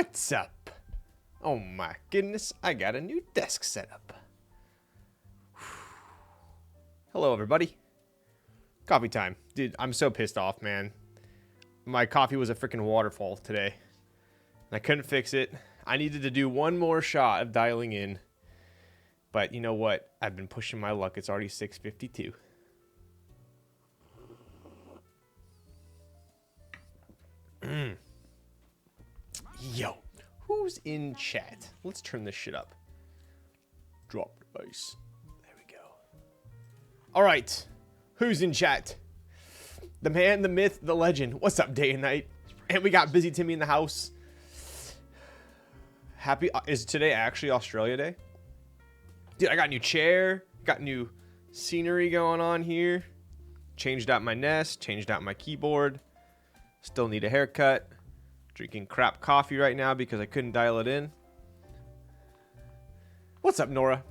What's up? Oh my goodness, I got a new desk set up. Hello, everybody. Coffee time. Dude, I'm so pissed off, man. My coffee was a freaking waterfall today. And I couldn't fix it. I needed to do one more shot of dialing in. But you know what? I've been pushing my luck. It's already 6:52. Yo, who's in chat? Let's turn this shit up. Drop the bass. There we go. All right, who's in chat? The man, the myth, the legend. What's up, day and night? And we got Busy Timmy in the house. Happy, is today actually Australia Day? Dude, I got a new chair, got new scenery going on here. Changed out my nest, changed out my keyboard. Still need a haircut. Drinking crap coffee right now because I couldn't dial it in. What's up, Nora?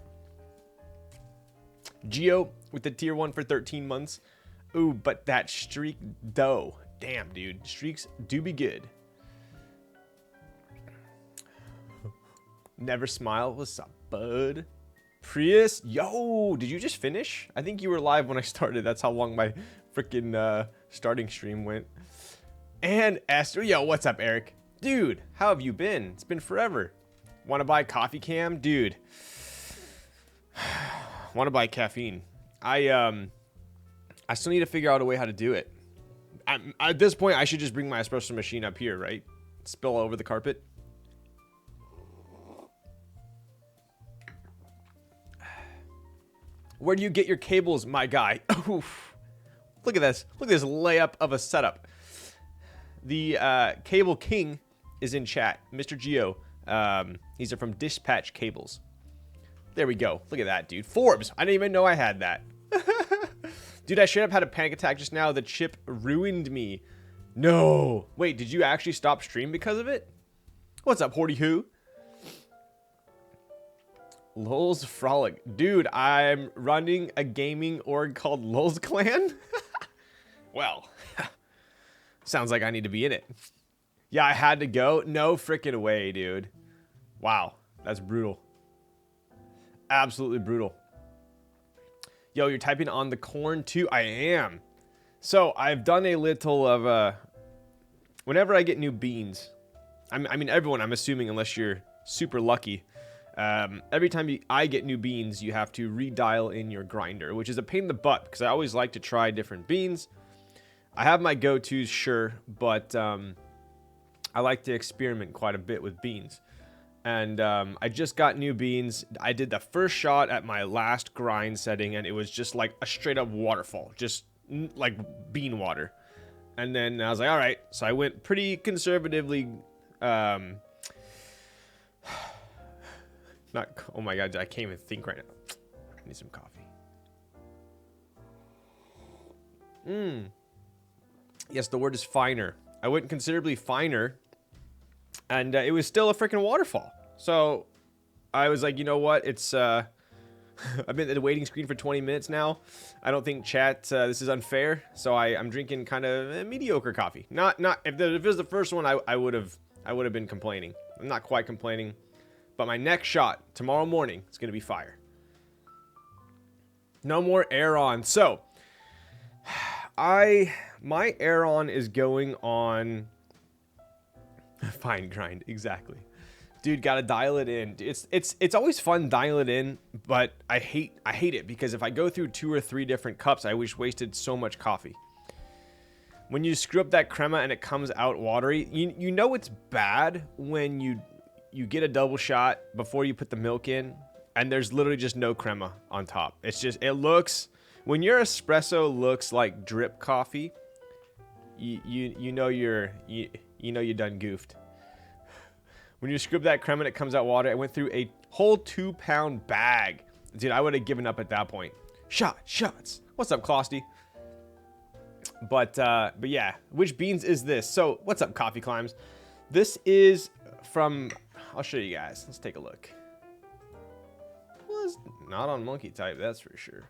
Geo with the tier 1 for 13 months. Ooh, but that streak dough. Damn, dude. Streaks do be good. Never smile. What's up, bud? Prius. Yo, did you just finish? I think you were live when I started. That's how long my freaking starting stream went. And Esther. Yo, what's up, Eric? Dude, how have you been? It's been forever. Want to buy coffee cam? Dude. Want to buy caffeine. I still need to figure out a way how to do it. At this point, I should just bring my espresso machine up here, right? Spill all over the carpet. Where do you get your cables, my guy? Oof. Look at this. Look at this layup of a setup. The Cable King is in chat. Mr. Geo. These are from Dispatch Cables. There we go. Look at that, dude. Forbes. I didn't even know I had that. Dude, I straight up had a panic attack just now. The chip ruined me. No. Wait, did you actually stop stream because of it? What's up, Horty Who? Lulz Frolic. Dude, I'm running a gaming org called Lulz Clan. Well, sounds like I need to be in it. Yeah, I had to go. No freaking way, dude. Wow, that's brutal. Absolutely brutal. Yo, you're typing on the corn too? I am. So I've done a little of whenever I get new beans, I mean everyone, I'm assuming, unless you're super lucky. Every time I get new beans, you have to redial in your grinder, which is a pain in the butt because I always like to try different beans. I have my go-tos, sure, but I like to experiment quite a bit with beans. And I just got new beans. I did the first shot at my last grind setting, and it was just like a straight-up waterfall, just like bean water. And then I was like, all right. So I went pretty conservatively. Oh my god, I can't even think right now. I need some coffee. Yes, the word is finer. I went considerably finer, and it was still a freaking waterfall. So I was like, you know what? It's I've been at the waiting screen for 20 minutes now. I don't think chat this is unfair. So I'm drinking kind of mediocre coffee. Not if it was the first one, I would have been complaining. I'm not quite complaining. But my next shot, tomorrow morning, it's going to be fire. No more air on. So, my air on is going on fine grind. Exactly. Dude, got to dial it in. It's always fun dialing it in, but I hate it because if I go through 2 or 3 different cups, I wasted so much coffee. When you screw up that crema and it comes out watery, you know it's bad when you get a double shot before you put the milk in, and there's literally just no crema on top. It's just, it looks, when your espresso looks like drip coffee, you know you done goofed. When you screw up that crema and it comes out water, I went through a whole 2-pound bag. Dude, I would have given up at that point. Shots. What's up, Closty? But yeah, which beans is this? So, what's up, Coffee Climbs? This is from, I'll show you guys. Let's take a look. Well, it's not on monkey type, that's for sure.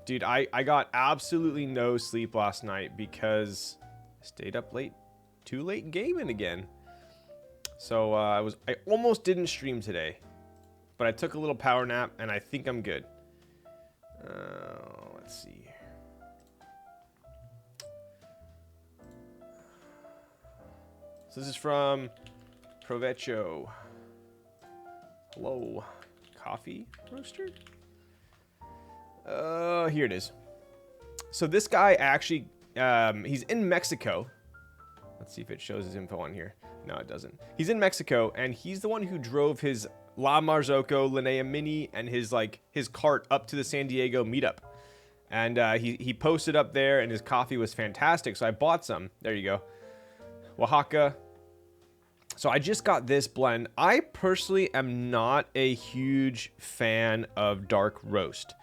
Dude, I got absolutely no sleep last night because I stayed up late. Too late gaming again. So I almost didn't stream today, but I took a little power nap and I think I'm good. Let's see. So this is from Provecho. Hello, coffee roaster. Here it is. So this guy actually, he's in Mexico. Let's see if it shows his info on here. No, it doesn't. He's in Mexico, and he's the one who drove his La Marzocco Linnea Mini and his cart up to the San Diego meetup. And he posted up there, and his coffee was fantastic, so I bought some. There you go. Oaxaca. So I just got this blend. I personally am not a huge fan of dark roast.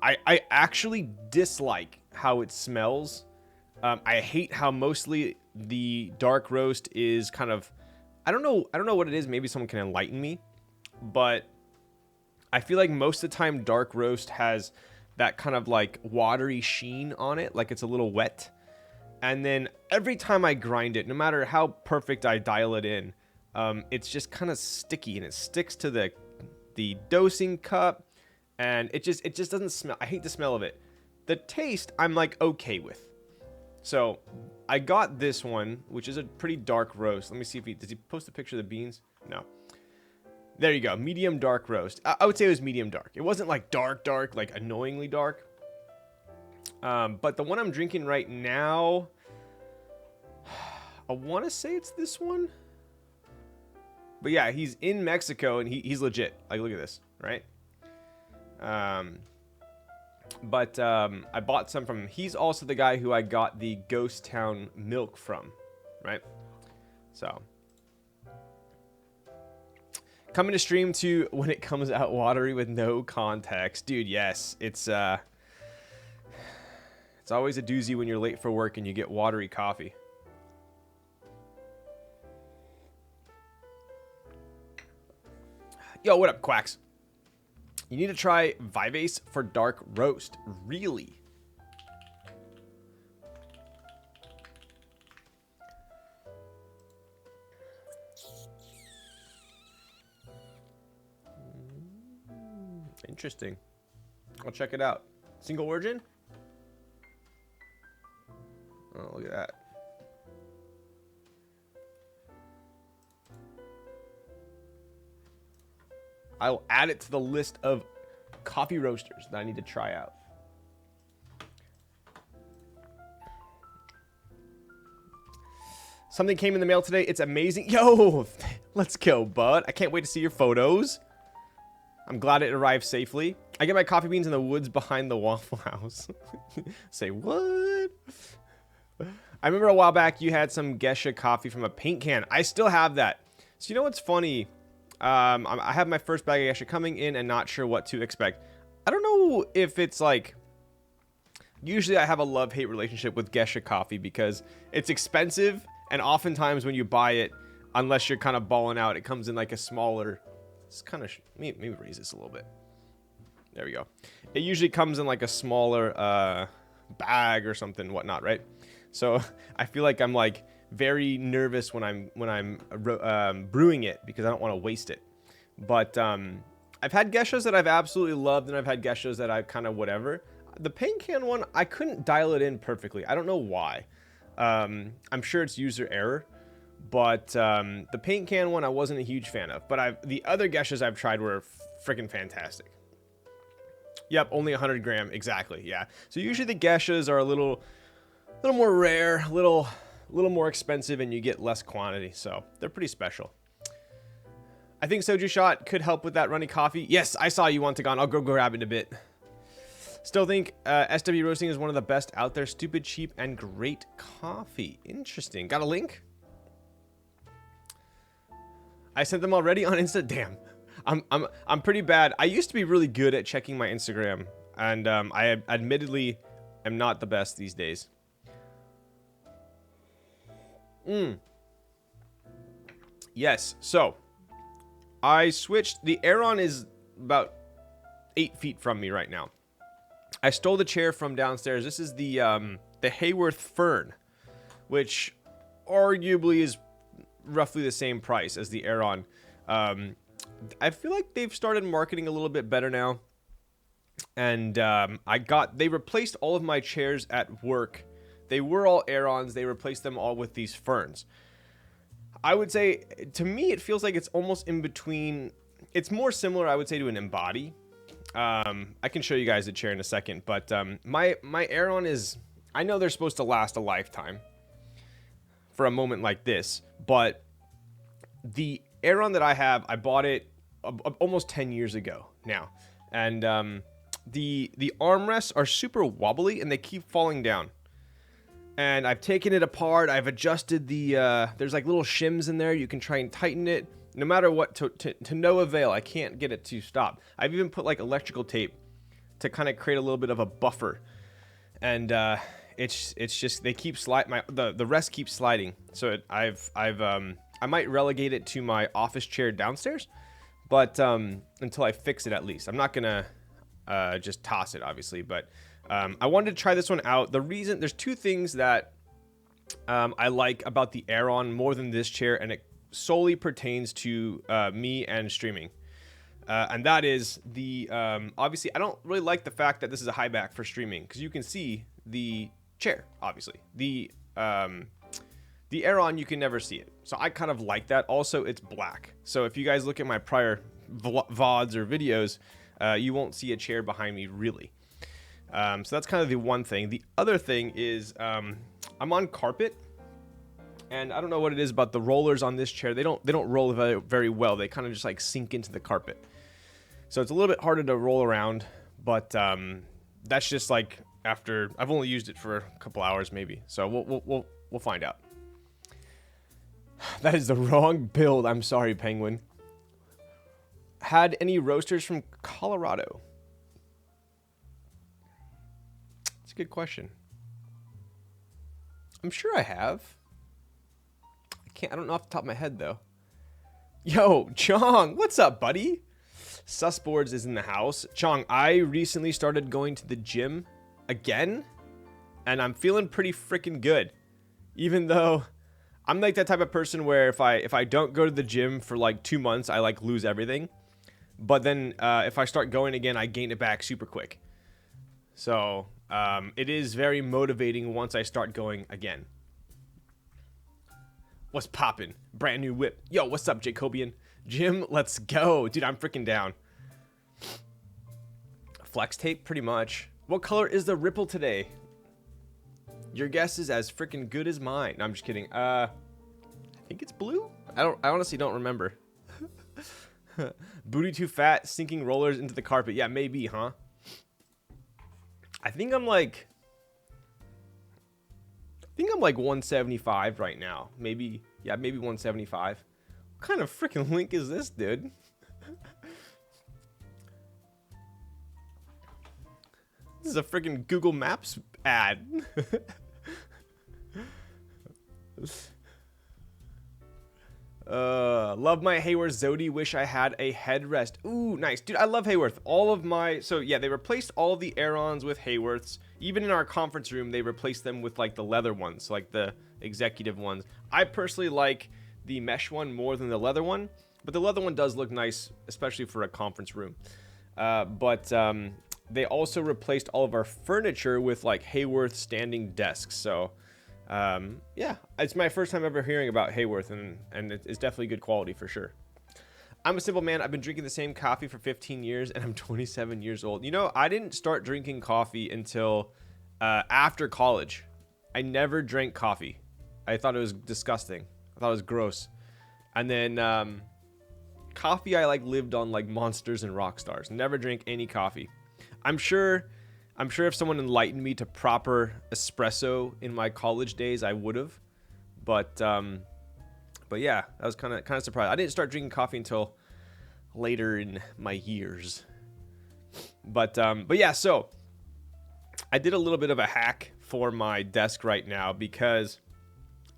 I actually dislike how it smells. I hate how mostly the dark roast is kind of, I don't know what it is. Maybe someone can enlighten me, but I feel like most of the time dark roast has that kind of like watery sheen on it, like it's a little wet. And then every time I grind it, no matter how perfect I dial it in, it's just kind of sticky and it sticks to the dosing cup, and it just doesn't smell. I hate the smell of it. The taste I'm like okay with. So I got this one, which is a pretty dark roast. Let me see if does he post a picture of the beans? No. There you go, medium dark roast. I would say it was medium dark. It wasn't like dark, like annoyingly dark. But the one I'm drinking right now, I want to say it's this one. But yeah, he's in Mexico and he's legit. Like, look at this, right? But I bought some from him. He's also the guy who I got the Ghost Town milk from, right? So coming to stream to when it comes out watery with no context, dude. Yes, it's always a doozy when you're late for work and you get watery coffee. Yo, what up, Quacks? You need to try Vivace for dark roast. Really? Interesting. I'll check it out. Single origin? Oh, look at that. I'll add it to the list of coffee roasters that I need to try out. Something came in the mail today. It's amazing. Yo, let's go, bud. I can't wait to see your photos. I'm glad it arrived safely. I get my coffee beans in the woods behind the Waffle House. Say what? I remember a while back you had some Gesha coffee from a paint can. I still have that. So you know what's funny? I have my first bag of Gesha coming in and not sure what to expect. I don't know if it's like... Usually I have a love-hate relationship with Gesha coffee because it's expensive, and oftentimes when you buy it, unless you're kind of balling out, it comes in like a smaller... It's kind of... Maybe raise this a little bit. There we go. It usually comes in like a smaller bag or something, whatnot, right? So I feel like I'm like... very nervous when I'm brewing it because I don't want to waste it. But I've had Geshas that I've absolutely loved, and I've had Geshas that I've kind of whatever. The paint can one, I couldn't dial it in perfectly. I don't know why. I'm sure it's user error, but the paint can one I wasn't a huge fan of. But the other Geshas I've tried were freaking fantastic. Yep, only 100 gram, exactly. Yeah. So usually the Geshas are a little more rare, a little more expensive, and you get less quantity, so they're pretty special. I think Soju Shot could help with that runny coffee. Yes, I saw you want to go on. I'll go grab it in a bit. Still think SW Roasting is one of the best out there. Stupid, cheap, and great coffee. Interesting. Got a link? I sent them already on Insta. Damn, I'm pretty bad. I used to be really good at checking my Instagram, and I admittedly am not the best these days. Yes, so I switched. The Aeron is about 8 feet from me right now. I stole the chair from downstairs. This is the Hayworth Fern, which arguably is roughly the same price as the Aeron. I feel like they've started marketing a little bit better now. And they replaced all of my chairs at work. They were all Aerons. They replaced them all with these ferns. I would say, to me, it feels like it's almost in between. It's more similar, I would say, to an Embody. I can show you guys the chair in a second, but my Aeron is, I know they're supposed to last a lifetime for a moment like this, but the Aeron that I have, I bought it almost 10 years ago now, and the armrests are super wobbly and they keep falling down. And I've taken it apart. I've adjusted the, there's like little shims in there. You can try and tighten it. No matter what, to no avail. I can't get it to stop. I've even put like electrical tape to kind of create a little bit of a buffer. And it's just, they keep the rest keeps sliding. So I might relegate it to my office chair downstairs, but until I fix it at least. I'm not gonna just toss it, obviously, but I wanted to try this one out. There's two things that I like about the Aeron more than this chair, and it solely pertains to me and streaming. And that is obviously, I don't really like the fact that this is a high back for streaming, because you can see the chair, obviously. The Aeron, you can never see it. So I kind of like that. Also, it's black. So if you guys look at my prior VODs or videos, you won't see a chair behind me, really. So that's kind of the one thing. The other thing is I'm on carpet, and I don't know what it is about the rollers on this chair. They don't roll very, very well. They kind of just like sink into the carpet. So it's a little bit harder to roll around, but that's just like after I've only used it for a couple hours maybe. So we'll find out. That is the wrong build. I'm sorry, Penguin. Had any roasters from Colorado? That's a good question. I'm sure I have. I don't know off the top of my head though. Yo, Chong, what's up, buddy? Susboards is in the house. Chong, I recently started going to the gym again, and I'm feeling pretty freaking good. Even though I'm like that type of person where if I don't go to the gym for like 2 months, I like lose everything. But then if I start going again, I gain it back super quick. So it is very motivating once I start going again. What's poppin'? Brand new whip. Yo, what's up, Jacobian? Jim, let's go. Dude, I'm freaking down. Flex tape, pretty much. What color is the Ripple today? Your guess is as freaking good as mine. No, I'm just kidding. I think it's blue? I honestly don't remember. Booty too fat, sinking rollers into the carpet. Yeah, maybe, huh? I think I'm like 175 right now. Maybe, yeah, maybe 175. What kind of freaking link is this, dude? This is a freaking Google Maps ad. Love my Hayworth Zodi. Wish I had a headrest. Ooh, nice. Dude, I love Hayworth. So yeah, they replaced all of the Aerons with Hayworths. Even in our conference room, they replaced them with like the leather ones, like the executive ones. I personally like the mesh one more than the leather one, but the leather one does look nice, especially for a conference room. But they also replaced all of our furniture with like Hayworth standing desks. So yeah, it's my first time ever hearing about Hayworth, and it's definitely good quality for sure. I'm a simple man. I've been drinking the same coffee for 15 years, and I'm 27 years old. You know, I didn't start drinking coffee until after college. I never drank coffee. I thought it was disgusting. I thought it was gross. And then coffee, I like lived on like Monsters and Rockstars. Never drank any coffee. I'm sure if someone enlightened me to proper espresso in my college days, I would have. But yeah, I was kind of surprised. I didn't start drinking coffee until later in my years. But yeah, so I did a little bit of a hack for my desk right now, because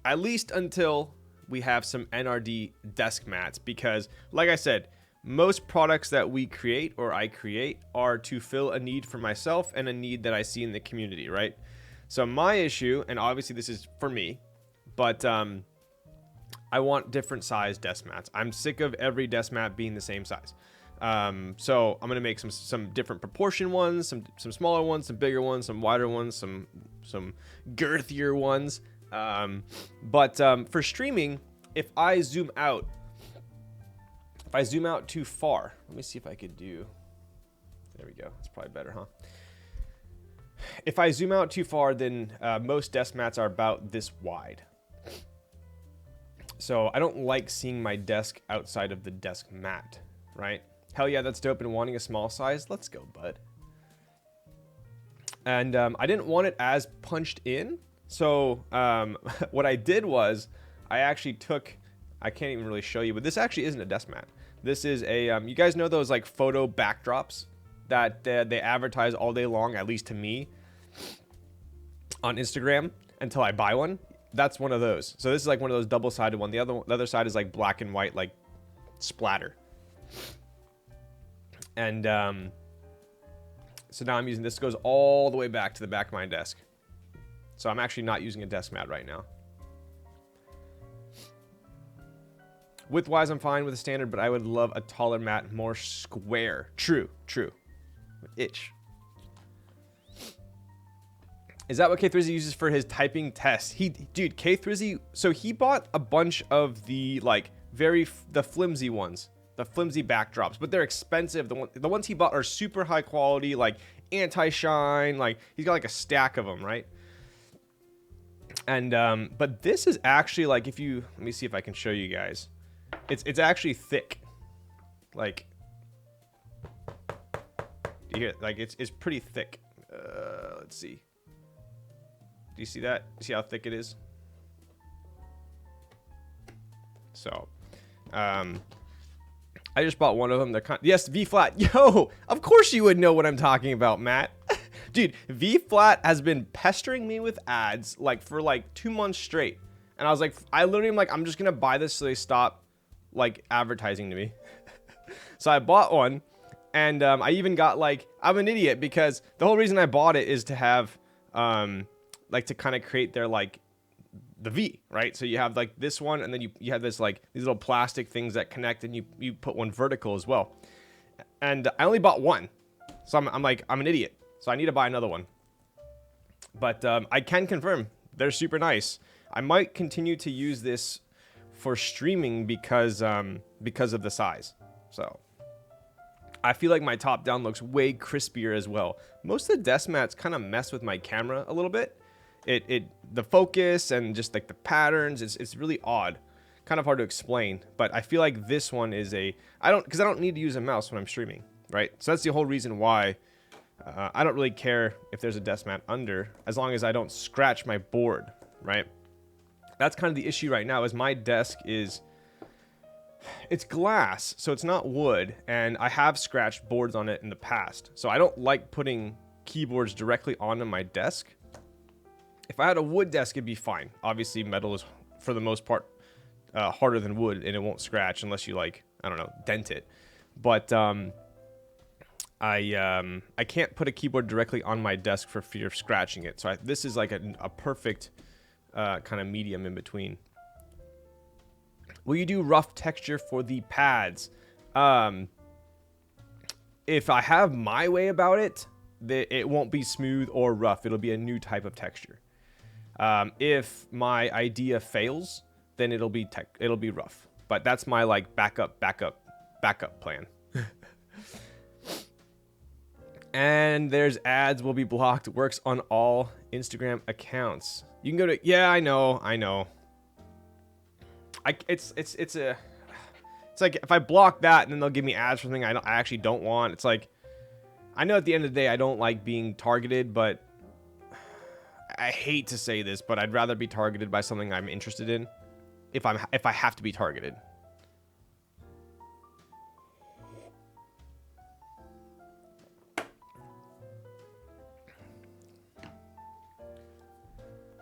at least until we have some NRD desk mats, because like I said, most products that we create or I create are to fill a need for myself and a need that I see in the community, right? So my issue, and obviously this is for me, but I want different size desk mats. I'm sick of every desk mat being the same size. So I'm gonna make some different proportion ones, some smaller ones, some bigger ones, some wider ones, some girthier ones. But for streaming, if I zoom out too far, let me see if I could do. There we go. That's probably better, huh? If I zoom out too far, then most desk mats are about this wide. So I don't like seeing my desk outside of the desk mat, right? Hell yeah, that's dope. And wanting a small size, let's go, bud. And I didn't want it as punched in. So what I did was I actually took, I can't even really show you, but this actually isn't a desk mat. This is a, you guys know those like photo backdrops that they advertise all day long, at least to me, on Instagram until I buy one. That's one of those. So this is like one of those double-sided one. The other side is like black and white, like splatter. And so now I'm using this. Goes all the way back to the back of my desk. So I'm actually not using a desk mat right now. Width-wise, I'm fine with the standard, but I would love a taller mat, more square. True. Itch. Is that what K3Z uses for his typing test? Dude, K3Z, so he bought a bunch of the like the flimsy ones, the flimsy backdrops, but they're expensive. The ones he bought are super high quality, like anti-shine, like he's got like a stack of them, right? And but this is actually like, if you, let me see if I can show you guys. It's actually thick. Like, you hear it? Like it's pretty thick. Let's see. Do you see that? See how thick it is? So, I just bought one of them. They're yes, V flat. Yo, of course you would know what I'm talking about, Matt. Dude, V flat has been pestering me with ads like for like 2 months straight, and I was like, I literally am like, I'm just gonna buy this so they stop like advertising to me. So I bought one, and I even got like, I'm an idiot because the whole reason I bought it is to have like to kind of create their like the V, right? So you have like this one, and then you have this like these little plastic things that connect, and you put one vertical as well. And I only bought one, so I'm like, I'm an idiot, so I need to buy another one. But I can confirm they're super nice. I might continue to use this for streaming because of the size. So I feel like my top down looks way crispier as well. Most of the desk mats kind of mess with my camera a little bit. The focus and just like the patterns, it's really odd, kind of hard to explain. But I feel like this one is because I don't need to use a mouse when I'm streaming, right? So that's the whole reason why I don't really care if there's a desk mat under, as long as I don't scratch my board, right? That's kind of the issue right now, is my desk it's glass, so it's not wood, and I have scratched boards on it in the past. So I don't like putting keyboards directly onto my desk. If I had a wood desk, it'd be fine. Obviously, metal is, for the most part, harder than wood, and it won't scratch unless you, like, I don't know, dent it. But I can't put a keyboard directly on my desk for fear of scratching it. So this is like a perfect kind of medium in between. Will you do rough texture for the pads? If I have my way about it, it won't be smooth or rough. It'll be a new type of texture. If my idea fails, then it'll be rough. But that's my like backup plan. And there's ads will be blocked. Works on all Instagram accounts. You can go to, yeah, I know. It's like if I block that, and then they'll give me ads for something I actually don't want. It's like, I know at the end of the day I don't like being targeted, but I hate to say this, but I'd rather be targeted by something I'm interested in if I have to be targeted.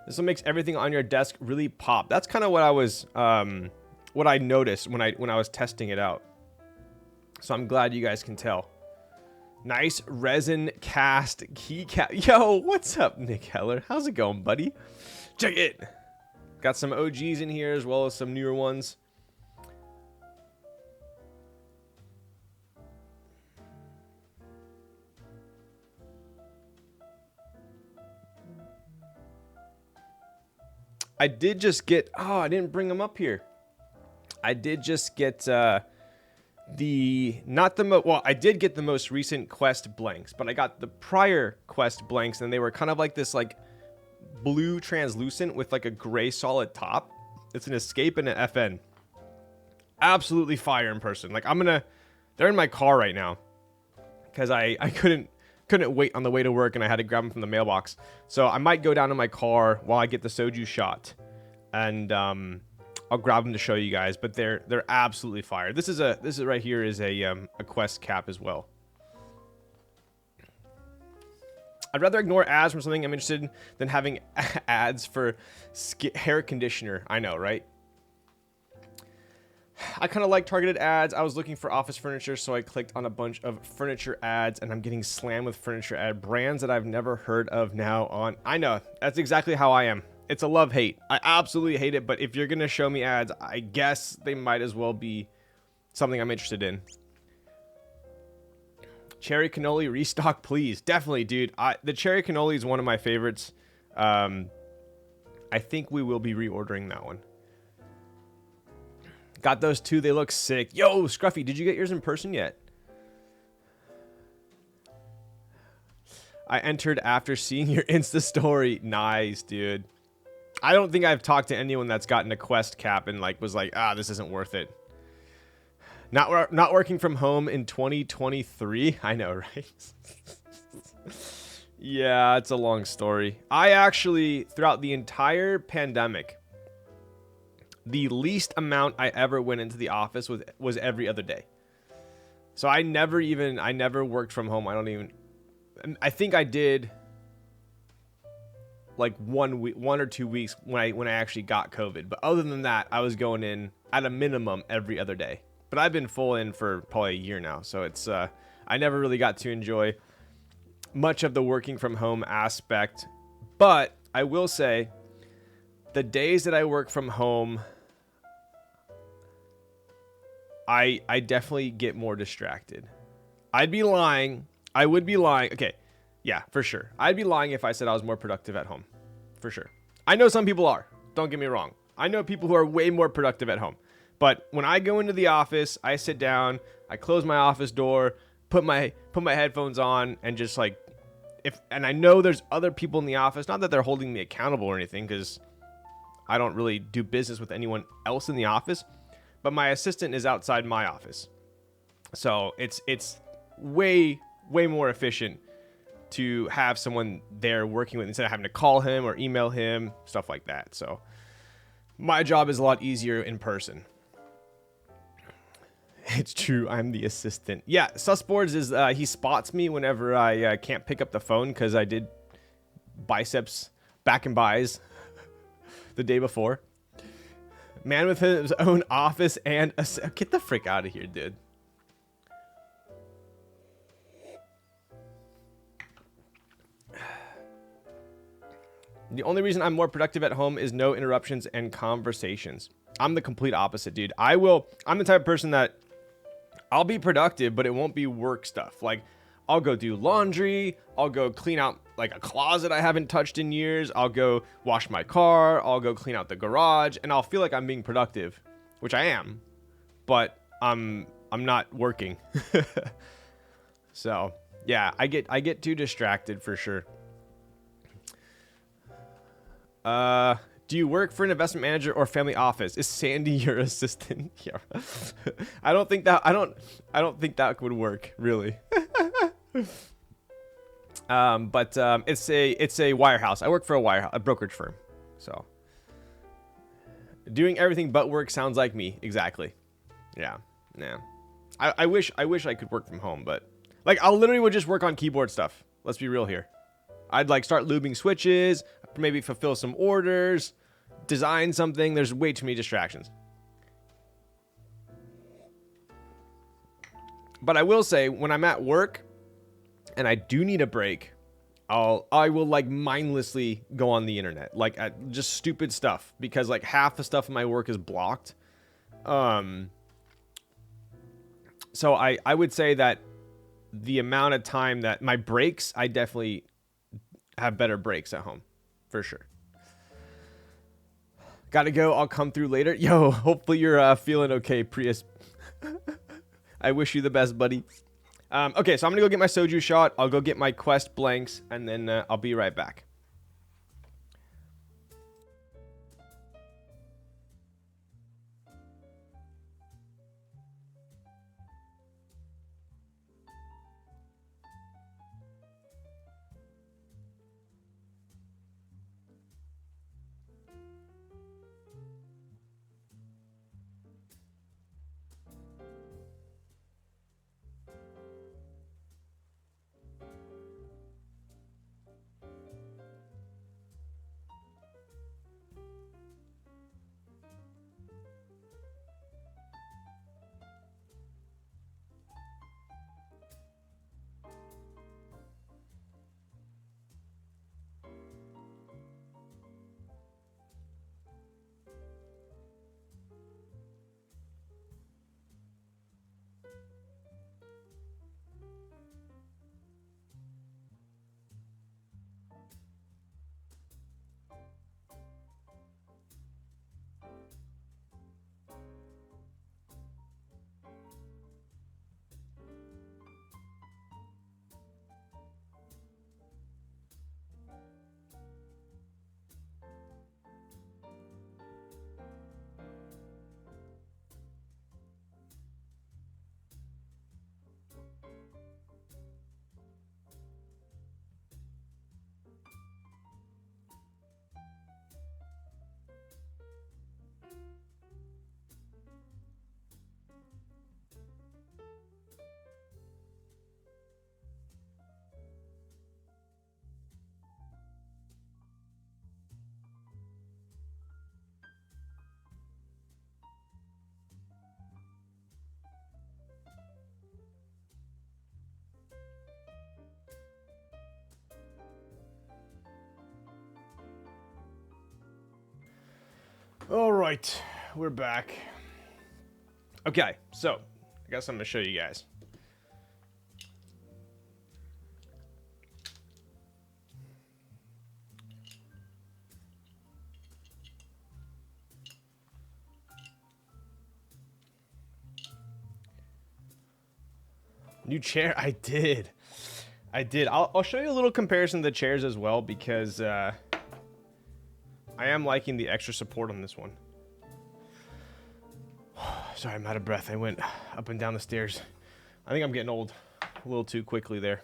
This one makes everything on your desk really pop. That's kind of what what I noticed when I was testing it out. So I'm glad you guys can tell. Nice resin cast keycap. Yo, what's up, Nick Heller? How's it going, buddy? Check it. Got some OGs in here as well as some newer ones. I did just get, oh, I didn't bring them up here. I did just get I did get the most recent quest blanks, but I got the prior quest blanks, and they were kind of like this like blue translucent with like a gray solid top. It's an escape and an FN. Absolutely fire in person. Like they're in my car right now because I couldn't wait on the way to work, and I had to grab them from the mailbox. So I might go down to my car while I get the soju shot, and I'll grab them to show you guys. But they're absolutely fire. This is right here is a quest cap as well. I'd rather ignore ads from something I'm interested in than having ads for hair conditioner. I know, right? I kind of like targeted ads. I was looking for office furniture, so I clicked on a bunch of furniture ads, and I'm getting slammed with furniture ad brands that I've never heard of now on. I know. That's exactly how I am. It's a love-hate. I absolutely hate it, but if you're going to show me ads, I guess they might as well be something I'm interested in. Cherry cannoli restock, please. Definitely, dude. The cherry cannoli is one of my favorites. I think we will be reordering that one. Got those two. They look sick. Yo, Scruffy, did you get yours in person yet? I entered after seeing your Insta story. Nice, dude. I don't think I've talked to anyone that's gotten a quest cap and like was like, this isn't worth it. Not working from home in 2023. I know, right? Yeah, it's a long story. I actually, throughout the entire pandemic, the least amount I ever went into the office was every other day. So I never worked from home. I think I did like 1 or 2 weeks when I actually got COVID. But other than that, I was going in at a minimum every other day. But I've been full in for probably a year now. So it's I never really got to enjoy much of the working from home aspect. But I will say, the days that I work from home, I definitely get more distracted. I'd be lying. I would be lying. Okay. Yeah, for sure. I'd be lying if I said I was more productive at home. For sure. I know some people are. Don't get me wrong. I know people who are way more productive at home. But when I go into the office, I sit down, I close my office door, put my headphones on, and just like, and I know there's other people in the office, not that they're holding me accountable or anything, because I don't really do business with anyone else in the office, but my assistant is outside my office. So it's way more efficient to have someone there working with instead of having to call him or email him, stuff like that. So my job is a lot easier in person. It's true. I'm the assistant. Yeah. Susboards is, he spots me whenever I can't pick up the phone because I did biceps back and buys the day before. Man with his own office and get the frick out of here, dude. The only reason I'm more productive at home is no interruptions and conversations. I'm the complete opposite, dude. I'm the type of person that I'll be productive, but it won't be work stuff. Like, I'll go do laundry. I'll go clean out like a closet I haven't touched in years. I'll go wash my car. I'll go clean out the garage, and I'll feel like I'm being productive, which I am, but I'm not working. So yeah, I get too distracted for sure. Do you work for an investment manager or family office? Is Sandy your assistant? Yeah. I don't think that would work, really. But it's a wirehouse. I work for a brokerage firm. So doing everything but work sounds like me. Exactly. Yeah. Yeah. I wish I could work from home, but like I literally would just work on keyboard stuff. Let's be real here. I'd like start lubing switches, maybe fulfill some orders, design something. There's way too many distractions. But I will say, when I'm at work and I do need a break, I will like mindlessly go on the internet, like at just stupid stuff, because like half the stuff in my work is blocked. So I would say that the amount of time that my breaks, I definitely have better breaks at home, for sure. Gotta go. I'll come through later. Yo, hopefully you're feeling okay, Prius. I wish you the best, buddy. Okay, so I'm gonna go get my soju shot. I'll go get my quest blanks, and then I'll be right back. All right, we're back. Okay, so I guess I'm gonna show you guys. New chair? I did. I'll show you a little comparison of the chairs as well, because I am liking the extra support on this one. Sorry, I'm out of breath. I went up and down the stairs. I think I'm getting old a little too quickly there.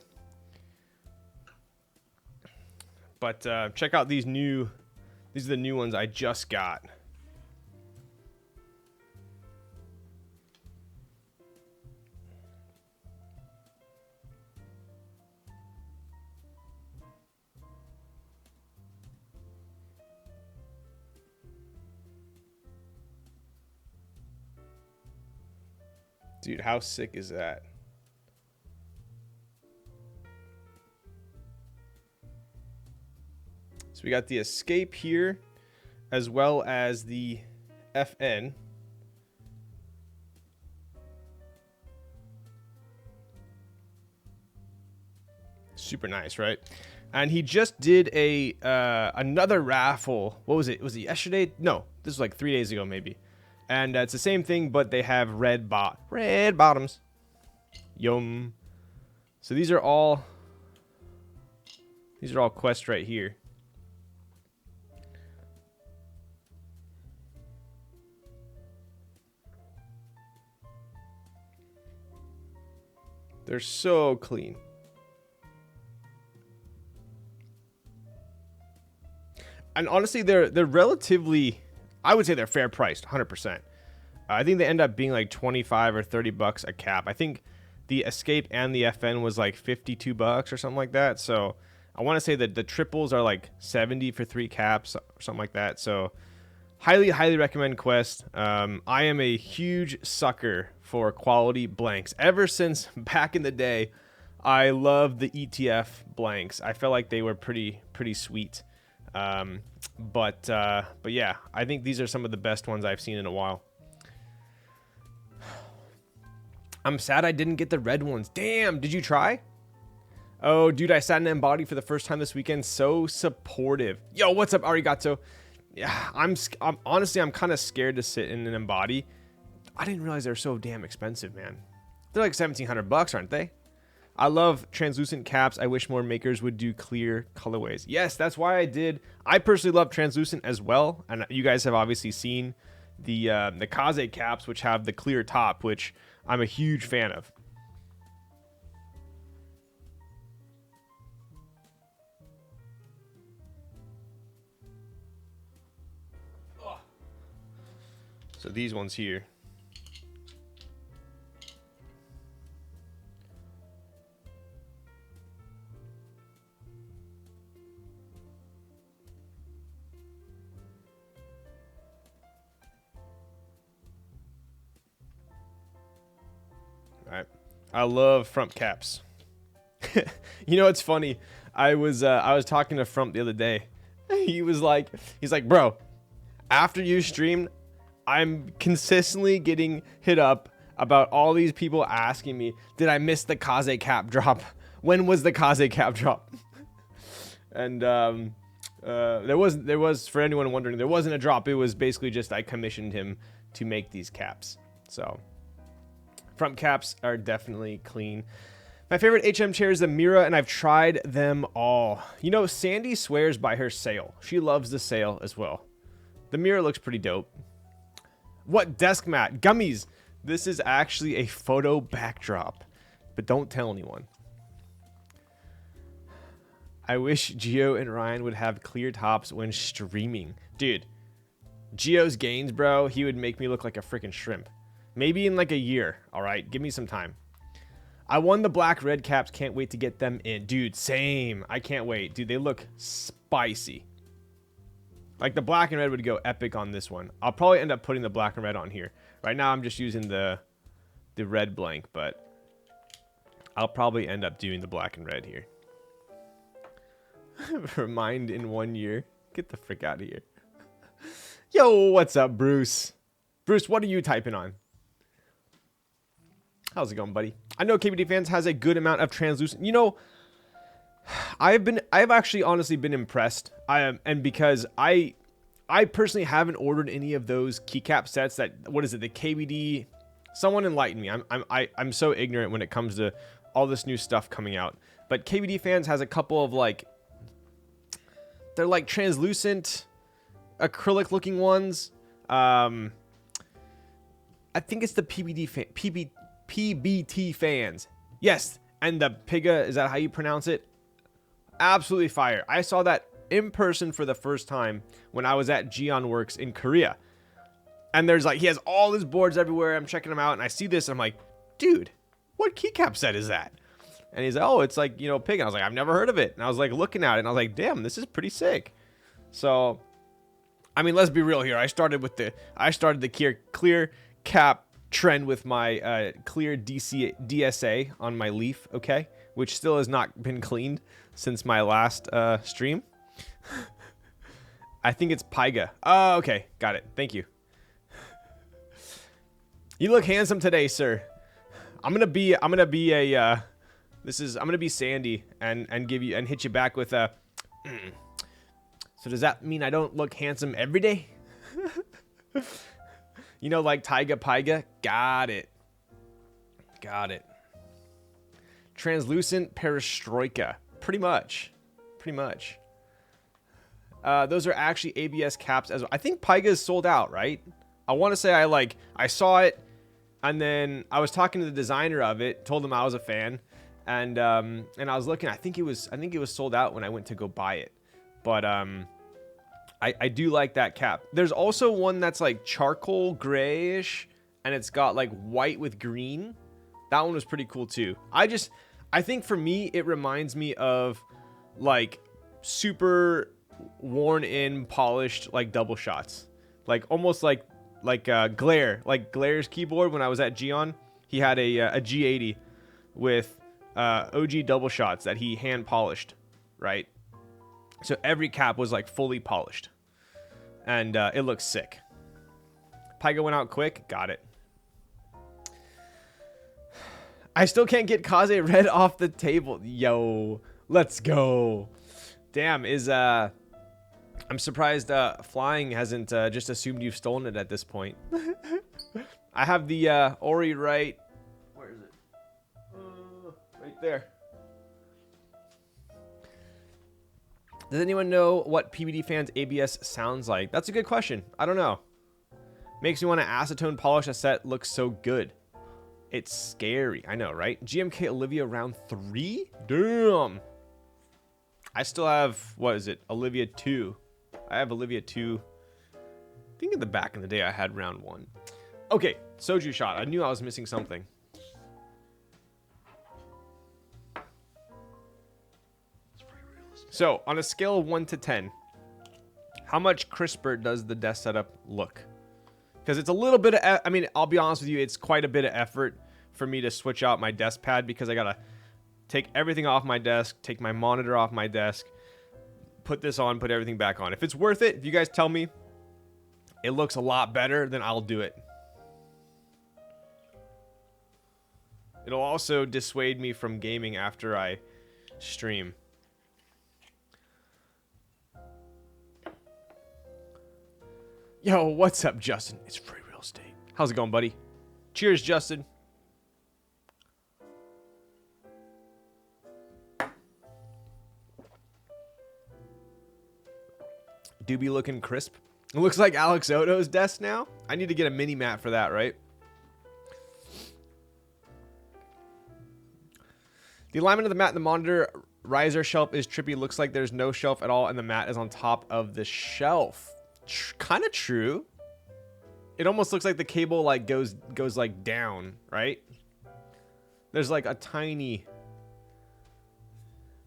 But check out these are the new ones I just got. Dude, how sick is that? So we got the escape here, as well as the FN. Super nice, right? And he just did a another raffle. What was it? Was it yesterday? No, this was like 3 days ago, maybe. And it's the same thing, but they have red bottoms. Yum. So these are all quests right here. They're so clean. And honestly, they're relatively, I would say they're fair priced, 100%. I think they end up being like 25 or 30 bucks a cap. I think the Escape and the FN was like 52 bucks or something like that. So I want to say that the triples are like 70 for 3 caps or something like that. So highly recommend Quest. I am a huge sucker for quality blanks. Ever since back in the day, I love the ETF blanks. I felt like they were pretty sweet. But yeah, I think these are some of the best ones I've seen in a while. I'm sad I didn't get the red ones. Damn, did you try? Oh, dude, I sat in Embody for the first time this weekend. So supportive. Yo, what's up, Arigato? Yeah, I'm honestly, I'm kind of scared to sit in an Embody. I didn't realize they're so damn expensive, man. They're like $1,700, aren't they? I love translucent caps. I wish more makers would do clear colorways. Yes, that's why I did. I personally love translucent as well. And you guys have obviously seen the Kaze caps, which have the clear top, which I'm a huge fan of. So these ones here. All right. I love front caps. You know, it's funny. I was talking to Frump the other day. He's like, bro, after you streamed, I'm consistently getting hit up about all these people asking me, did I miss the Kaze cap drop? When was the Kaze cap drop? And there was, for anyone wondering, there wasn't a drop. It was basically just I commissioned him to make these caps. So front caps are definitely clean. My favorite HM chair is the Mira, and I've tried them all. You know, Sandy swears by her sail. She loves the sail as well. The Mira looks pretty dope. What desk mat? Gummies. This is actually a photo backdrop, but don't tell anyone. I wish Geo and Ryan would have clear tops when streaming. Dude, Geo's gains, bro, he would make me look like a freaking shrimp. Maybe in like a year, all right? Give me some time. I won the black red caps. Can't wait to get them in. Dude, same. I can't wait. Dude, they look spicy. Like the black and red would go epic on this one. I'll probably end up putting the black and red on here. Right now I'm just using the red blank, but I'll probably end up doing the black and red here. Remind in 1 year. Get the frick out of here. Yo, what's up, Bruce? Bruce, what are you typing on? How's it going, buddy? I know KBD Fans has a good amount of translucent. You know, I've actually honestly been impressed. And because I personally haven't ordered any of those keycap sets that, what is it, the KBD? Someone enlighten me. I'm so ignorant when it comes to all this new stuff coming out. But KBD Fans has a couple of like, they're like translucent acrylic looking ones. I think it's the PBT Fans. Yes, and the Piga, is that how you pronounce it? Absolutely fire. I saw that in person for the first time when I was at Gion Works in Korea. And there's like, he has all his boards everywhere. I'm checking them out and I see this and I'm like, dude, what keycap set is that? And he's like, oh, it's like, you know, Pig. And I was like, I've never heard of it. And I was like looking at it and I was like, damn, this is pretty sick. So, I mean, let's be real here. I started the clear cap trend with my clear DSA on my Leaf, okay? Which still has not been cleaned since my last stream. I think it's Pyga. Oh, okay. Got it. Thank you. You look handsome today, sir. I'm gonna be Sandy and give you and hit you back with a So does that mean I don't look handsome every day? You know, like Tyga Pyga? Got it. Got it. Translucent perestroika. Pretty much. Pretty much. Those are actually ABS caps as well. I think Pyga is sold out, right? I want to say I saw it, and then I was talking to the designer of it, told him I was a fan, and I was looking. I think it was sold out when I went to go buy it, but I do like that cap. There's also one that's like charcoal grayish, and it's got like white with green. That one was pretty cool too. I think for me, it reminds me of like super worn in, polished, like double shots. Like almost like Glare. Like Glare's keyboard when I was at Gion. He had a G80 with OG double shots that he hand polished, right? So every cap was like fully polished, and it looks sick. Pyga went out quick. Got it. I still can't get Kaze Red off the table. Yo, let's go. Damn, I'm surprised Flying hasn't just assumed you've stolen it at this point. I have the Ori right. Where is it? Right there. Does anyone know what PBD fans ABS sounds like? That's a good question. I don't know. Makes me want to acetone polish a set. Looks so good. It's scary. I know, right? GMK Olivia round 3? Damn. I still have, what is it? Olivia 2. I have Olivia 2. I think in the back in the day I had round 1. Okay, Soju shot. I knew I was missing something. So, on a scale of 1 to 10, how much crisper does the desk setup look? Because it's a little bit of, I mean, I'll be honest with you, it's quite a bit of effort for me to switch out my desk pad because I gotta take everything off my desk, take my monitor off my desk, put this on, put everything back on. If it's worth it, if you guys tell me it looks a lot better, then I'll do it. It'll also dissuade me from gaming after I stream. Yo, what's up, Justin? It's free real estate. How's it going, buddy? Cheers, Justin. Do be looking crisp. It looks like Alex Odo's desk now. I need to get a mini mat for that, right? The alignment of the mat and the monitor riser shelf is trippy. Looks like there's no shelf at all, and the mat is on top of the shelf. Kind of true. It almost looks like the cable like goes like down, right? There's like a tiny,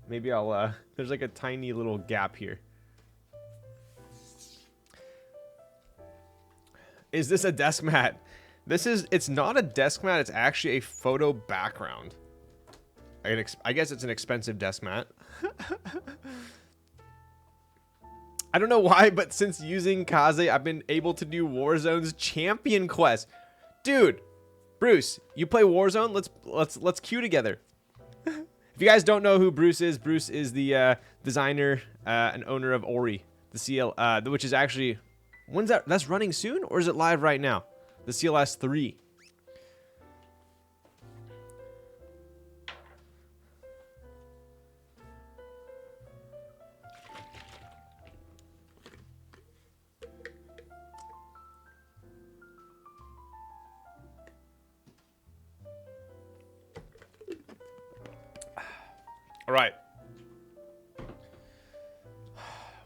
maybe I'll there's like a tiny little gap here. Is this a desk mat? It's not a desk mat, it's actually a photo background. I guess it's an expensive desk mat. I don't know why, but since using Kaze, I've been able to do Warzone's champion quest. Dude, Bruce, you play Warzone? Let's queue together. If you guys don't know who Bruce is the designer and owner of Ori, the CL, which is actually, when's that? That's running soon, or is it live right now? The CLS 3. All right.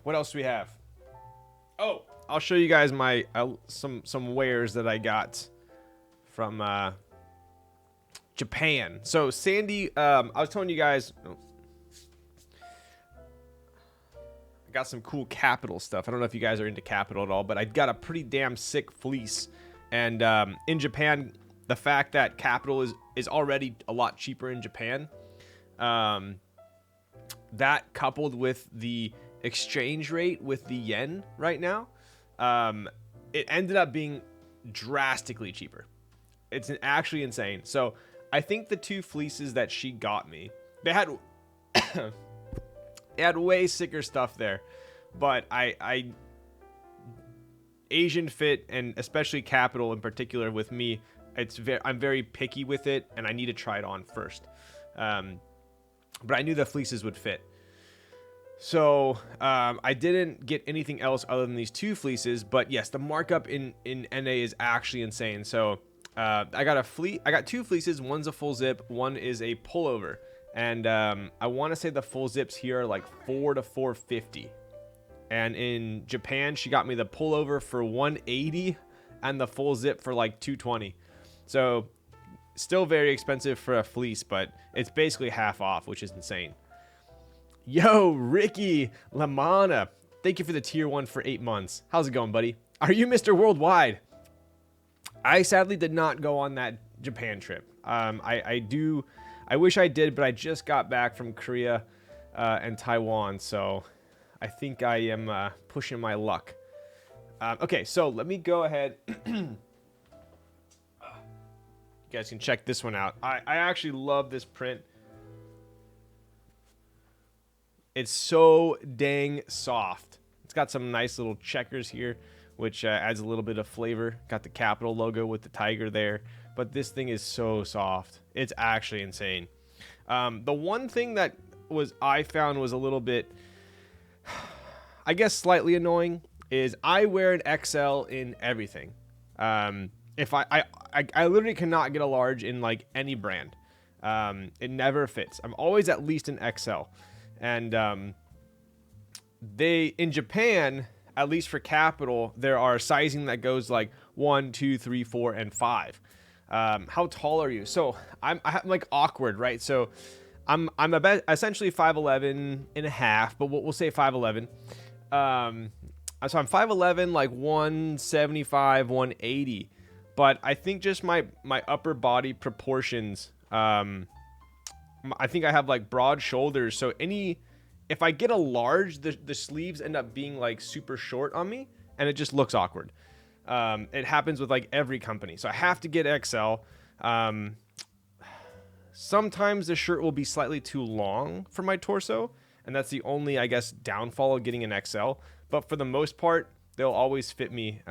What else do we have? Oh, I'll show you guys my some wares that I got from Japan. So Sandy, I was telling you guys, I got some cool Capital stuff. I don't know if you guys are into Capital at all, but I got a pretty damn sick fleece. And in Japan, the fact that Capital is already a lot cheaper in Japan. That coupled with the exchange rate with the yen right now, it ended up being drastically cheaper. It's actually insane. So I think the two fleeces that she got me, they had it had way sicker stuff there, but I Asian fit, and especially Capital in particular with me, I'm very picky with it, and I need to try it on first. But I knew the fleeces would fit. So I didn't get anything else other than these two fleeces. But yes, the markup in NA is actually insane. So I got two fleeces. One's a full zip. One is a pullover. And I want to say the full zips here are like $4 to $4.50. And in Japan, she got me the pullover for $180 and the full zip for like $220. So still very expensive for a fleece, but it's basically half off, which is insane. Yo, Ricky Lamana, thank you for the tier 1 for 8 months. How's it going, buddy? Are you Mr. Worldwide? I sadly did not go on that Japan trip. I I wish I did, but I just got back from Korea and Taiwan, so I think I am pushing my luck. Okay, so let me go ahead. You guys can check this one out. I actually love this print. It's so dang soft. It's got some nice little checkers here, which adds a little bit of flavor. Got the Capital logo with the tiger there. But this thing is so soft. It's actually insane. The one thing that I found was a little bit, I guess, slightly annoying is I wear an XL in everything. If I literally cannot get a large in like any brand. It never fits. I'm always at least an XL. And they, in Japan, at least for Capital, there are sizing that goes like 1, 2, 3, 4, and 5. How tall are you? So I'm like awkward, right? So I'm essentially 5'11 and a half, but we'll say 5'11. So I'm 5'11, like 175, 180. But I think just my upper body proportions, I think I have like broad shoulders. So if I get a large, the sleeves end up being like super short on me, and it just looks awkward. It happens with like every company. So I have to get XL. Sometimes the shirt will be slightly too long for my torso, and that's the only, I guess, downfall of getting an XL. But for the most part, they'll always fit me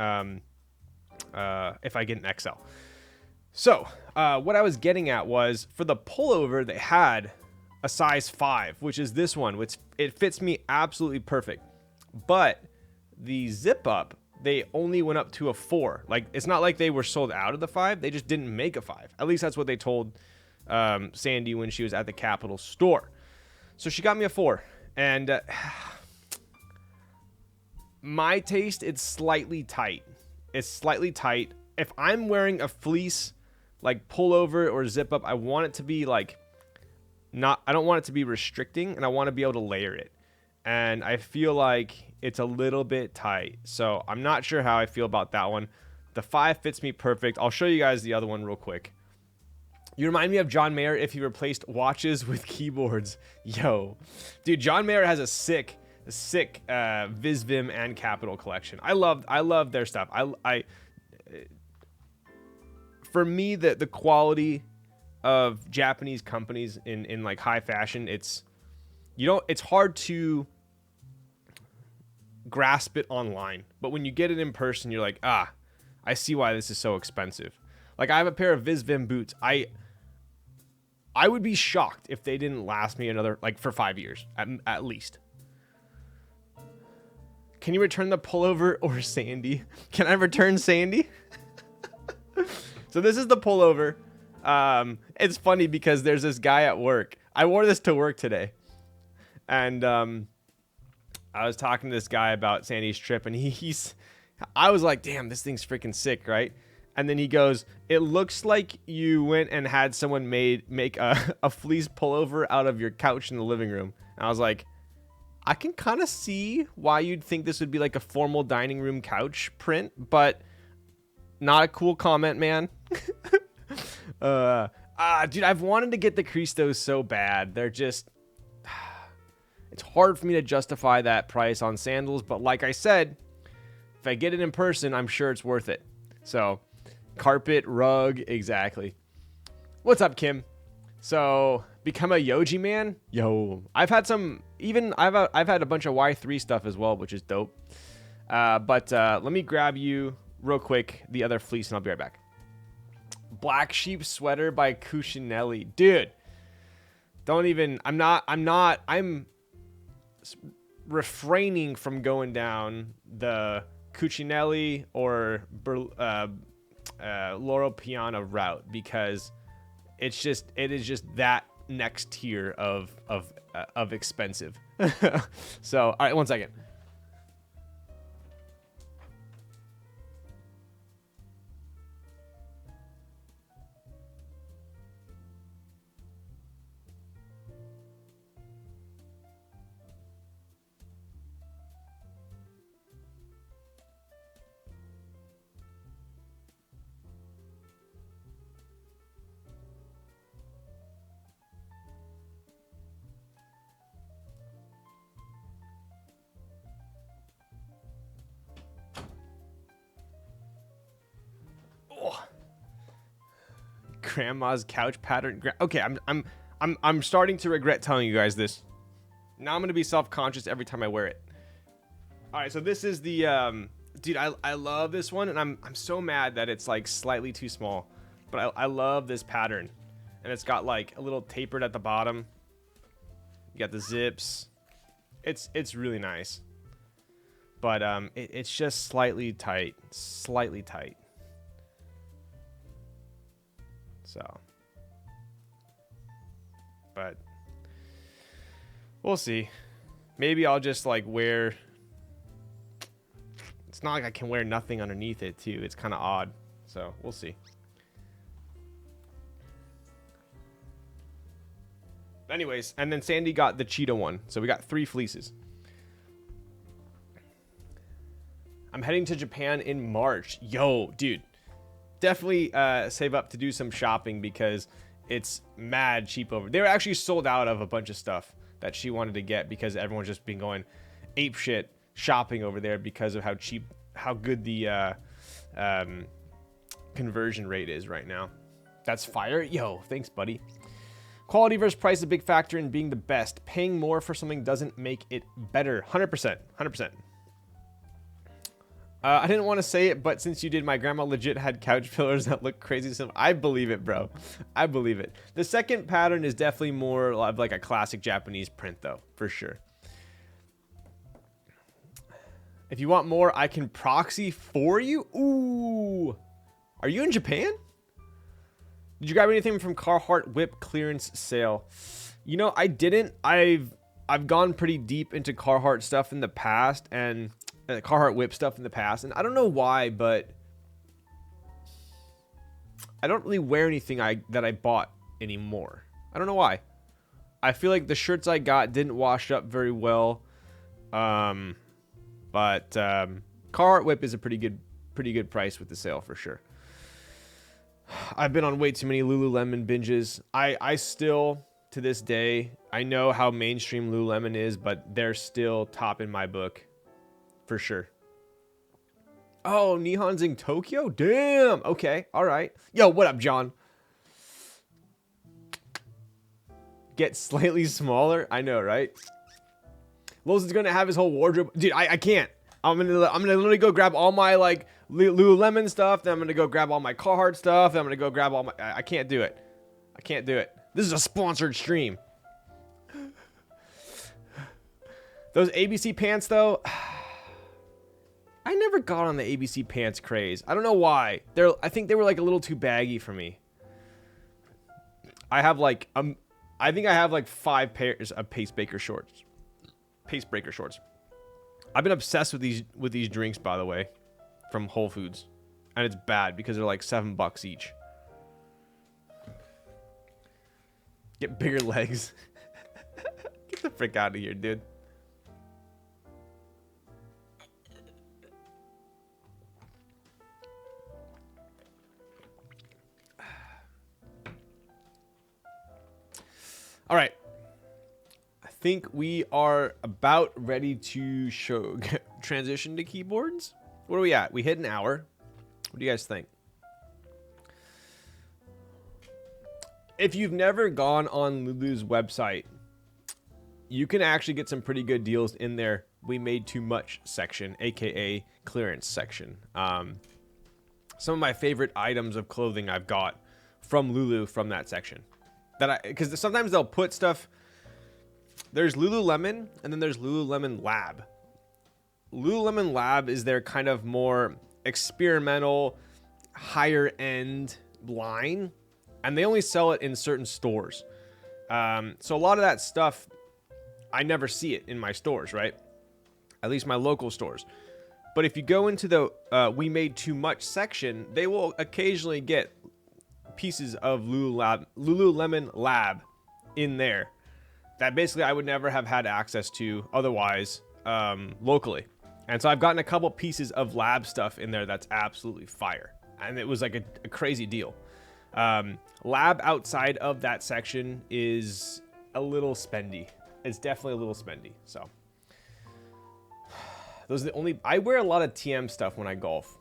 if I get an XL. So what I was getting at was, for the pullover, they had a size 5, which is this one, which it fits me absolutely perfect. But the zip up, they only went up to a 4. Like, it's not like they were sold out of the 5. They just didn't make a 5. At least that's what they told Sandy when she was at the Capital store. So she got me a 4. And my taste, it's slightly tight. It's slightly tight. If I'm wearing a fleece, like pullover or zip up, I want it to be like I don't want it to be restricting, and I want to be able to layer it. And I feel like it's a little bit tight. So I'm not sure how I feel about that one. The 5 fits me perfect. I'll show you guys the other one real quick. You remind me of John Mayer if he replaced watches with keyboards. Yo, dude, John Mayer has a sick Visvim and Capital collection. I love their stuff. For me, the quality of Japanese companies in like high fashion, it's hard to grasp it online, but when you get it in person, you're like, I see why this is so expensive. Like, I have a pair of Visvim boots. I would be shocked if they didn't last me another, like, for 5 years at least. Can you return the pullover or Sandy? Can I return Sandy? So this is the pullover. It's funny because there's this guy at work. I wore this to work today. And I was talking to this guy about Sandy's trip, and I was like, damn, this thing's freaking sick, right? And then he goes, it looks like you went and had someone make a fleece pullover out of your couch in the living room. And I was like, I can kind of see why you'd think this would be like a formal dining room couch print, but not a cool comment, man. Dude, I've wanted to get the Cristos so bad. They're just, it's hard for me to justify that price on sandals, but like I said, if I get it in person, I'm sure it's worth it. So, carpet, rug, exactly. What's up, Kim? So, become a Yoji man? Yo, I've had I've had a bunch of Y3 stuff as well, which is dope. But let me grab you real quick the other fleece, and I'll be right back. Black Sheep Sweater by Cucinelli. Dude, I'm refraining from going down the Cucinelli or Loro Piana route because it is just that next tier of expensive. So, all right, one second. grandma's couch pattern. Okay, I'm starting to regret telling you guys this. Now I'm gonna be self-conscious every time I wear it. All right, so this is the dude. I love this one, and I'm so mad that it's like slightly too small, but I love this pattern, and it's got like a little tapered at the bottom. You got the zips. It's really nice, but it's just slightly tight, So, but we'll see. Maybe I'll just like wear. It's not like I can wear nothing underneath it too. It's kind of odd. So we'll see. Anyways, and then Sandy got the cheetah one. So we got 3 fleeces. I'm heading to Japan in March. Yo, dude. Definitely save up to do some shopping because it's mad cheap over. They were actually sold out of a bunch of stuff that she wanted to get because everyone's just been going ape shit shopping over there because of how good the conversion rate is right now. That's fire. Yo, thanks, buddy. Quality versus price is a big factor in being the best. Paying more for something doesn't make it better. 100%. 100%. I didn't want to say it, but since you did, my grandma legit had couch pillars that look crazy simple. I believe it, bro. I believe it. The second pattern is definitely more of like a classic Japanese print, though, for sure. If you want more, I can proxy for you. Ooh. Are you in Japan? Did you grab anything from Carhartt Whip clearance sale? You know, I didn't. I've gone pretty deep into Carhartt stuff in the past and Carhartt Whip stuff in the past, and I don't know why, but I don't really wear anything that I bought anymore. I don't know why. I feel like the shirts I got didn't wash up very well. But Carhartt Whip is a pretty good price with the sale for sure. I've been on way too many Lululemon binges. I still, to this day, I know how mainstream Lululemon is, but they're still top in my book. For sure. Oh, Nihon's in Tokyo? Damn. Okay. All right. Yo, what up, John? Get slightly smaller? I know, right? Lowe's is going to have his whole wardrobe. Dude, I can't. I'm gonna literally go grab all my like Lululemon stuff. Then I'm gonna go grab all my Carhartt stuff. Then I'm gonna go grab all my. I can't do it. I can't do it. This is a sponsored stream. Those ABC pants though. I never got on the ABC pants craze. I don't know why. I think they were like a little too baggy for me. I have like I think I have like 5 pairs of Pacebreaker shorts. Pacebreaker shorts. I've been obsessed with these drinks, by the way, from Whole Foods, and it's bad because they're like $7 each. Get bigger legs. Get the frick out of here, dude. All right. I think we are about ready to transition to keyboards. What are we at? We hit an hour. What do you guys think? If you've never gone on Lulu's website, you can actually get some pretty good deals in their We Made Too Much section, aka clearance section. Some of my favorite items of clothing I've got from Lulu from that section. Because sometimes they'll put stuff. There's Lululemon, and then there's Lululemon Lab. Lululemon Lab is their kind of more experimental, higher end line, and they only sell it in certain stores. So a lot of that stuff, I never see it in my stores, right? At least my local stores. But if you go into the We Made Too Much section, they will occasionally get pieces of Lululemon Lab in there that basically I would never have had access to otherwise locally. And so I've gotten a couple pieces of Lab stuff in there that's absolutely fire. And it was like a crazy deal. Lab outside of that section is a little spendy. It's definitely a little spendy. So those are the only. I wear a lot of TM stuff when I golf.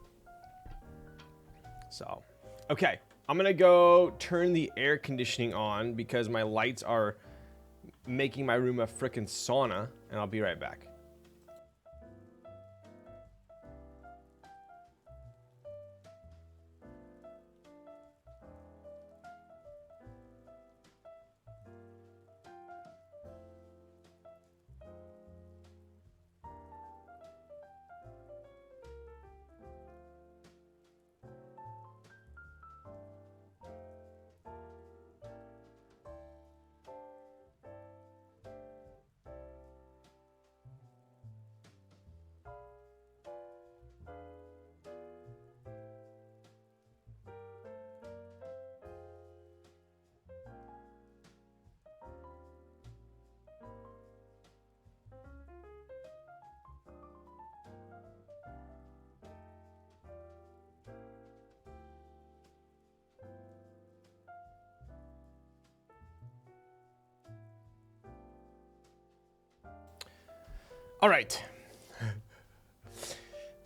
So, okay. I'm gonna go turn the air conditioning on because my lights are making my room a frickin' sauna, and I'll be right back. All right.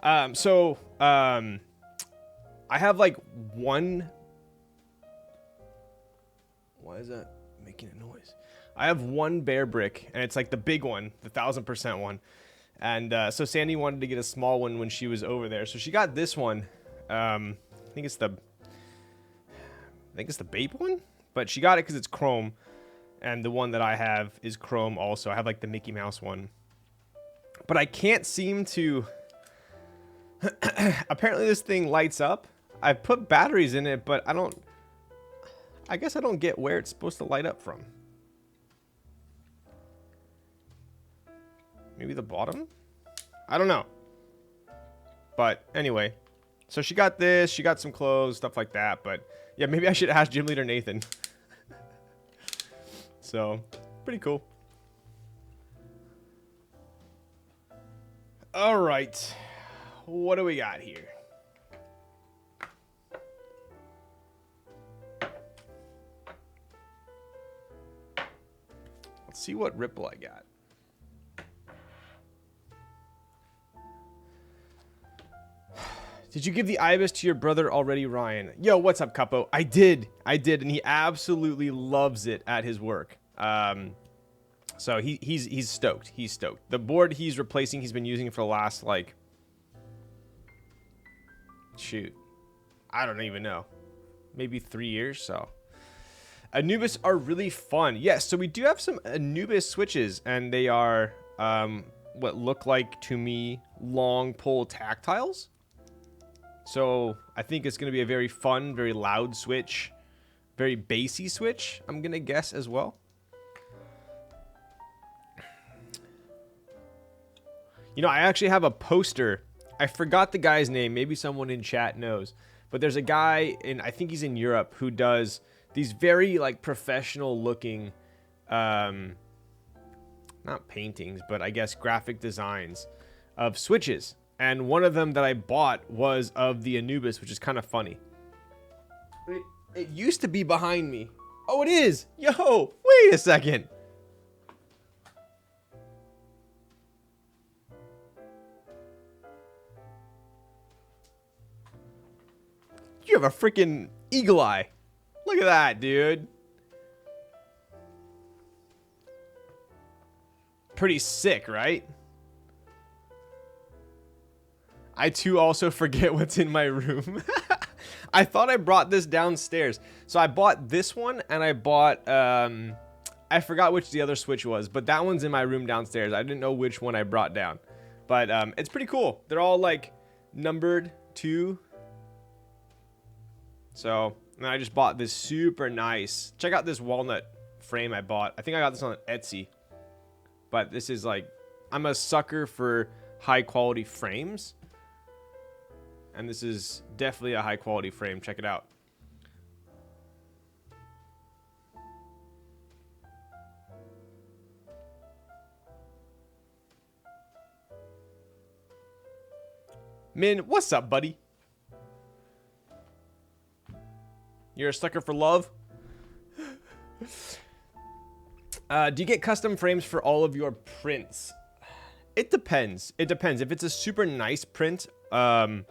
I have like one. Why is that making a noise? I have one bear brick, and it's like the big one, the 1000% one. And so Sandy wanted to get a small one when she was over there, so she got this one. I think it's the Bape one, but she got it because it's chrome, and the one that I have is chrome also. I have like the Mickey Mouse one. But I can't seem to... Apparently this thing lights up. I put batteries in it, but I guess I don't get where it's supposed to light up from. Maybe the bottom? I don't know. But anyway. So she got this. She got some clothes, stuff like that. But yeah, maybe I should ask Gym Leader Nathan. So, pretty cool. All right, what do we got here? Let's see what ripple I got. Did you give the Ibis to your brother already, Ryan? Yo, what's up, Capo? I did, and he absolutely loves it at his work. So he's stoked. He's stoked. The board he's replacing, he's been using for the last, like, shoot, I don't even know, maybe 3 years. So Anubis are really fun. Yes, so we do have some Anubis switches, and they are what look like to me long pull tactiles. So I think it's going to be a very fun, very loud switch, very bassy switch, I'm going to guess as well. You know, I actually have a poster. I forgot the guy's name. Maybe someone in chat knows. But there's a guy I think he's in Europe, who does these very, like, professional looking, not paintings, but I guess graphic designs of switches. And one of them that I bought was of the Anubis, which is kind of funny. It used to be behind me. Oh, it is. Yo, wait a second. You have a freaking eagle eye. Look at that, dude. Pretty sick, right? I too also forget what's in my room. I thought I brought this downstairs. So I bought this one, and I bought, I forgot which the other switch was, but that one's in my room downstairs. I didn't know which one I brought down. But it's pretty cool. They're all, like, numbered 2. So, and I just bought this super nice. Check out this walnut frame I bought. I think I got this on Etsy. But this is like, I'm a sucker for high quality frames. And this is definitely a high quality frame. Check it out. Min, what's up, buddy? You're a sucker for love? Do you get custom frames for all of your prints? It depends. It depends. If it's a super nice print, I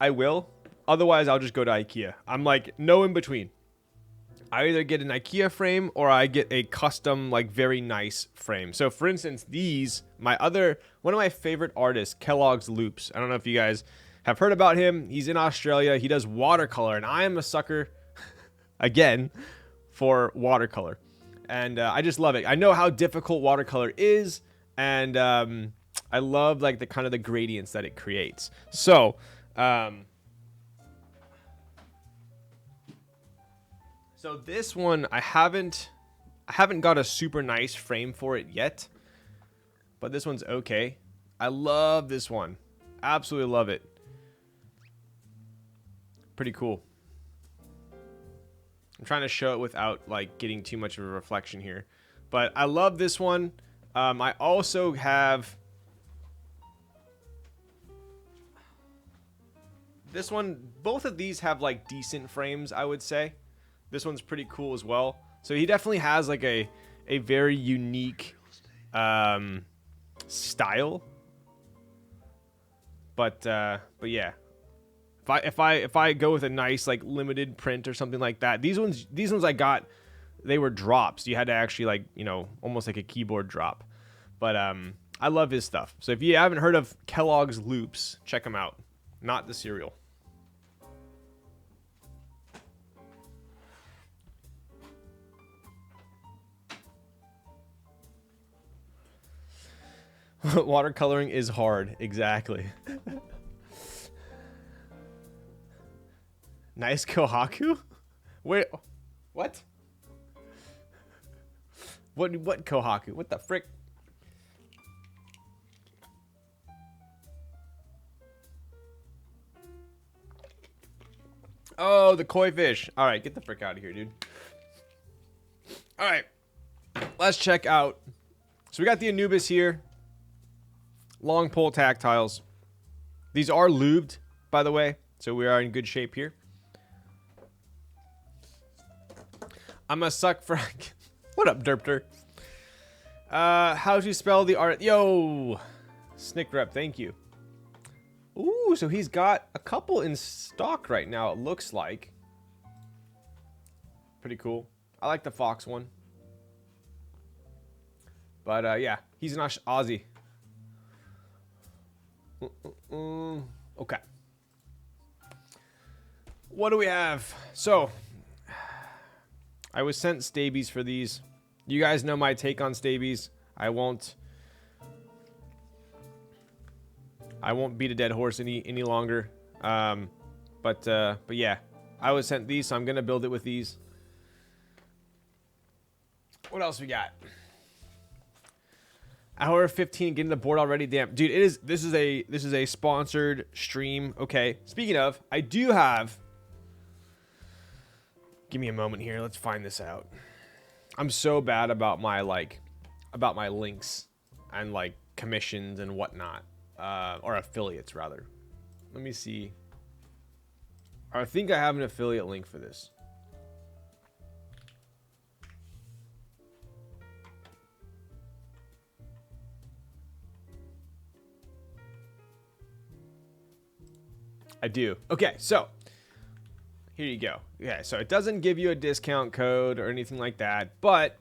will. Otherwise, I'll just go to IKEA. I'm like, no in between. I either get an IKEA frame or I get a custom, like, very nice frame. So, for instance, these, one of my favorite artists, Kellogg's Loops. I don't know if you guys have heard about him. He's in Australia. He does watercolor, and I am a sucker, again, for watercolor. And I just love it. I know how difficult watercolor is, and I love, like, the kind of the gradients that it creates. So, so this one, I haven't got a super nice frame for it yet, but this one's okay. I love this one. Absolutely love it. Pretty cool. I'm trying to show it without like getting too much of a reflection here, but I love this one. I also have this one. Both of these have like decent frames, I would say. This one's pretty cool as well. So he definitely has like a very unique style. But yeah, if I go with a nice like limited print or something like that, these ones I got, they were drops. You had to actually like, you know, almost like a keyboard drop. But I love his stuff. So if you haven't heard of Kellogg's Loops, check him out. Not the cereal. Watercoloring is hard. Exactly. Nice Kohaku? Wait, what? What Kohaku? What the frick? Oh, the koi fish. All right, get the frick out of here, dude. All right, let's check out. So we got the Anubis here. Long pole tactiles. These are lubed, by the way, so we are in good shape here. I'm a suck for... What up, Derpter? How to spell the art? Yo! Snick Rep, thank you. Ooh, so he's got a couple in stock right now, it looks like. Pretty cool. I like the Fox one. But, yeah, he's an Aussie. Okay. What do we have? So, I was sent stabies for these. You guys know my take on stabies. I won't beat a dead horse any longer. But yeah, I was sent these, so I'm gonna build it with these. What else we got? Hour 15, getting the board already. Damn, dude, this is a sponsored stream. Okay. Speaking of, I do have. Give me a moment here. Let's find this out. I'm so bad about my links and like commissions and whatnot, or affiliates rather. Let me see. I think I have an affiliate link for this. I do. Okay, so here you go. Yeah, so it doesn't give you a discount code or anything like that, but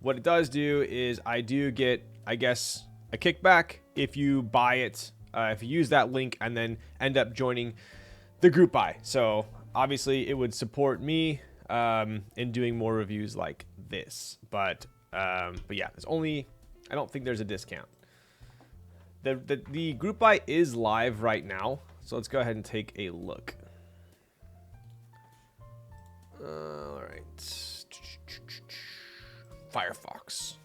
what it does do is I do get, I guess, a kickback if you buy it, if you use that link and then end up joining the group buy. So obviously it would support me in doing more reviews like this, but yeah, there's only, I don't think there's a discount. The group buy is live right now. So let's go ahead and take a look. All right. Firefox.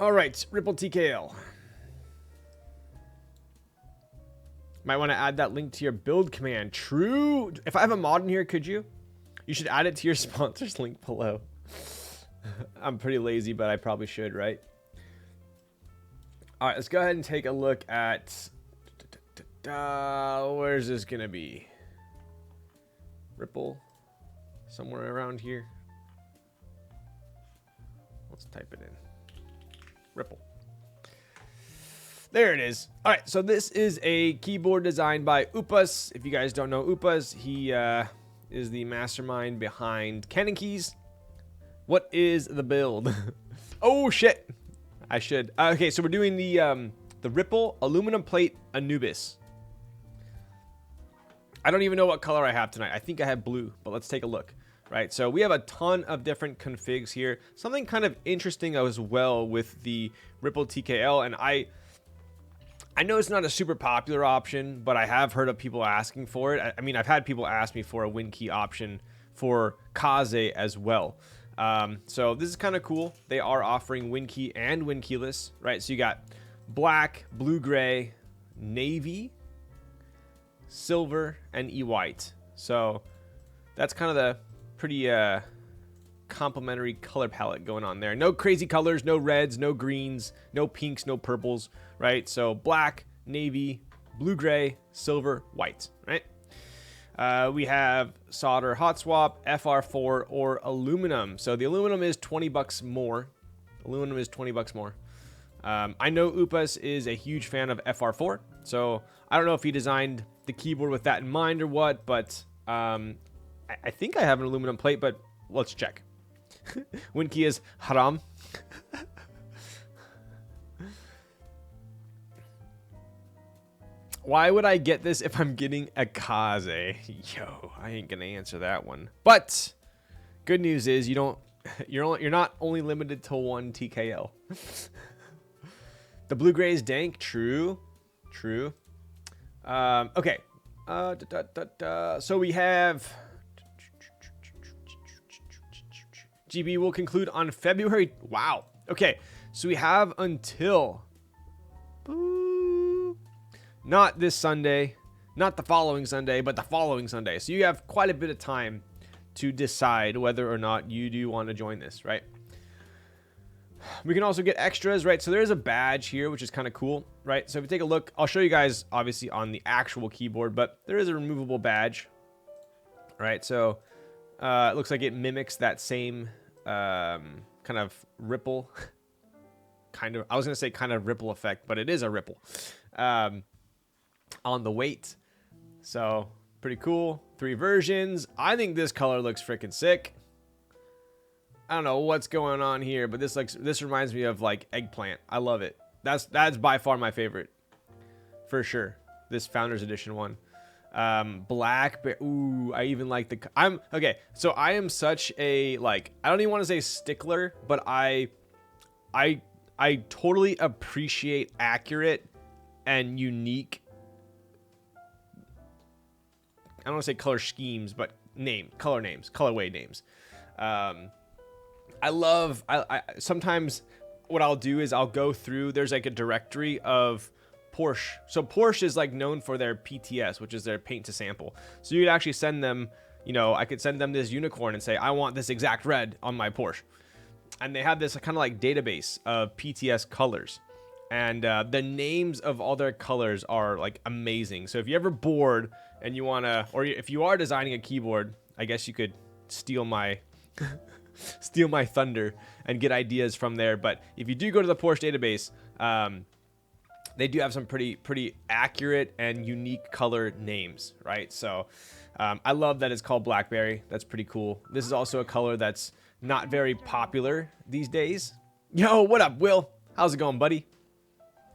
All right, Ripple TKL. Might want to add that link to your build command. True. If I have a mod in here, could you? You should add it to your sponsors link below. I'm pretty lazy, but I probably should, right? All right, let's go ahead and take a look at... where's this going to be? Ripple. Somewhere around here. Let's type it in. Ripple. There it is. All right, so this is a keyboard designed by Upas. If you guys don't know Upas, he is the mastermind behind CannonKeys. What is the build? Oh shit! I should. Okay, so we're doing the Ripple aluminum plate Anubis. I don't even know what color I have tonight. I think I have blue, but let's take a look. Right, so we have a ton of different configs here. Something kind of interesting as well with the Ripple TKL, and I know it's not a super popular option, but I have heard of people asking for it. I mean, I've had people ask me for a win key option for Kaze as well. So this is kind of cool. They are offering win key and win keyless, right? So you got black, blue, gray, navy, silver, and e-white. So that's kind of the pretty complementary color palette going on there. No crazy colors, no reds, no greens, no pinks, no purples, right? So black, navy, blue, gray, silver, white, right? We have solder hot swap, FR4, or aluminum. So the aluminum is 20 bucks more. Aluminum is 20 bucks more. I know Upas is a huge fan of FR4, so I don't know if he designed the keyboard with that in mind or what, but I think I have an aluminum plate, but let's check. Win key is haram. Why would I get this if I'm getting a Kaze? Yo, I ain't gonna answer that one. But good news is you're not only limited to one TKL. The blue gray is dank. True. Okay. So we have GB will conclude on February. Wow. Okay. So we have until not this Sunday, not the following Sunday, but the following Sunday. So you have quite a bit of time to decide whether or not you do want to join this, right? We can also get extras, right? So there is a badge here, which is kind of cool, right? So if you take a look, I'll show you guys obviously on the actual keyboard, but there is a removable badge, right? So it looks like it mimics that same kind of ripple, I was gonna say kind of ripple effect, but it is a ripple on the weight. So pretty cool. 3 versions. I think this color looks freaking sick. I don't know what's going on here, but this reminds me of like eggplant. I love it. That's by far my favorite, for sure. This Founders Edition one. Black. Ooh, I even like the. Okay. So I am such a I don't even want to say stickler, but I totally appreciate accurate and unique. I don't want to say color schemes, but color names, colorway names. I sometimes what I'll do is I'll go through, there's like a directory of Porsche. So Porsche is like known for their PTS, which is their paint to sample. So you could actually send them, I could send them this unicorn and say, I want this exact red on my Porsche. And they have this kind of like database of PTS colors. And the names of all their colors are like amazing. So if you're ever bored and you want to, or if you are designing a keyboard, I guess you could steal my thunder and get ideas from there. But if you do go to the Porsche database, they do have some pretty accurate and unique color names, right? So I love that it's called Blackberry. That's pretty cool. This is also a color that's not very popular these days. Yo, what up, Will? How's it going, buddy?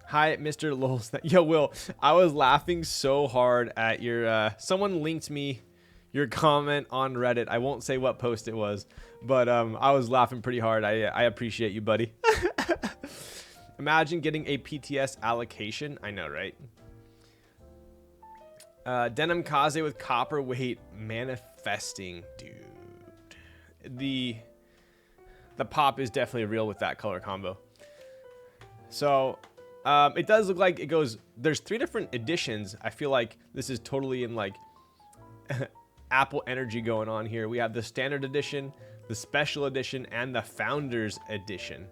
Hi, Mr. Lols. Yo, Will, I was laughing so hard at your someone linked me your comment on Reddit. I won't say what post it was, but I was laughing pretty hard. I appreciate you, buddy. Imagine getting a PTS allocation. I know, right? Denim Kaze with copper weight manifesting, dude. The pop is definitely real with that color combo. So it does look like it goes. There's 3 different editions. I feel like this is totally in like Apple energy going on here. We have the standard edition, the special edition, and the founders edition,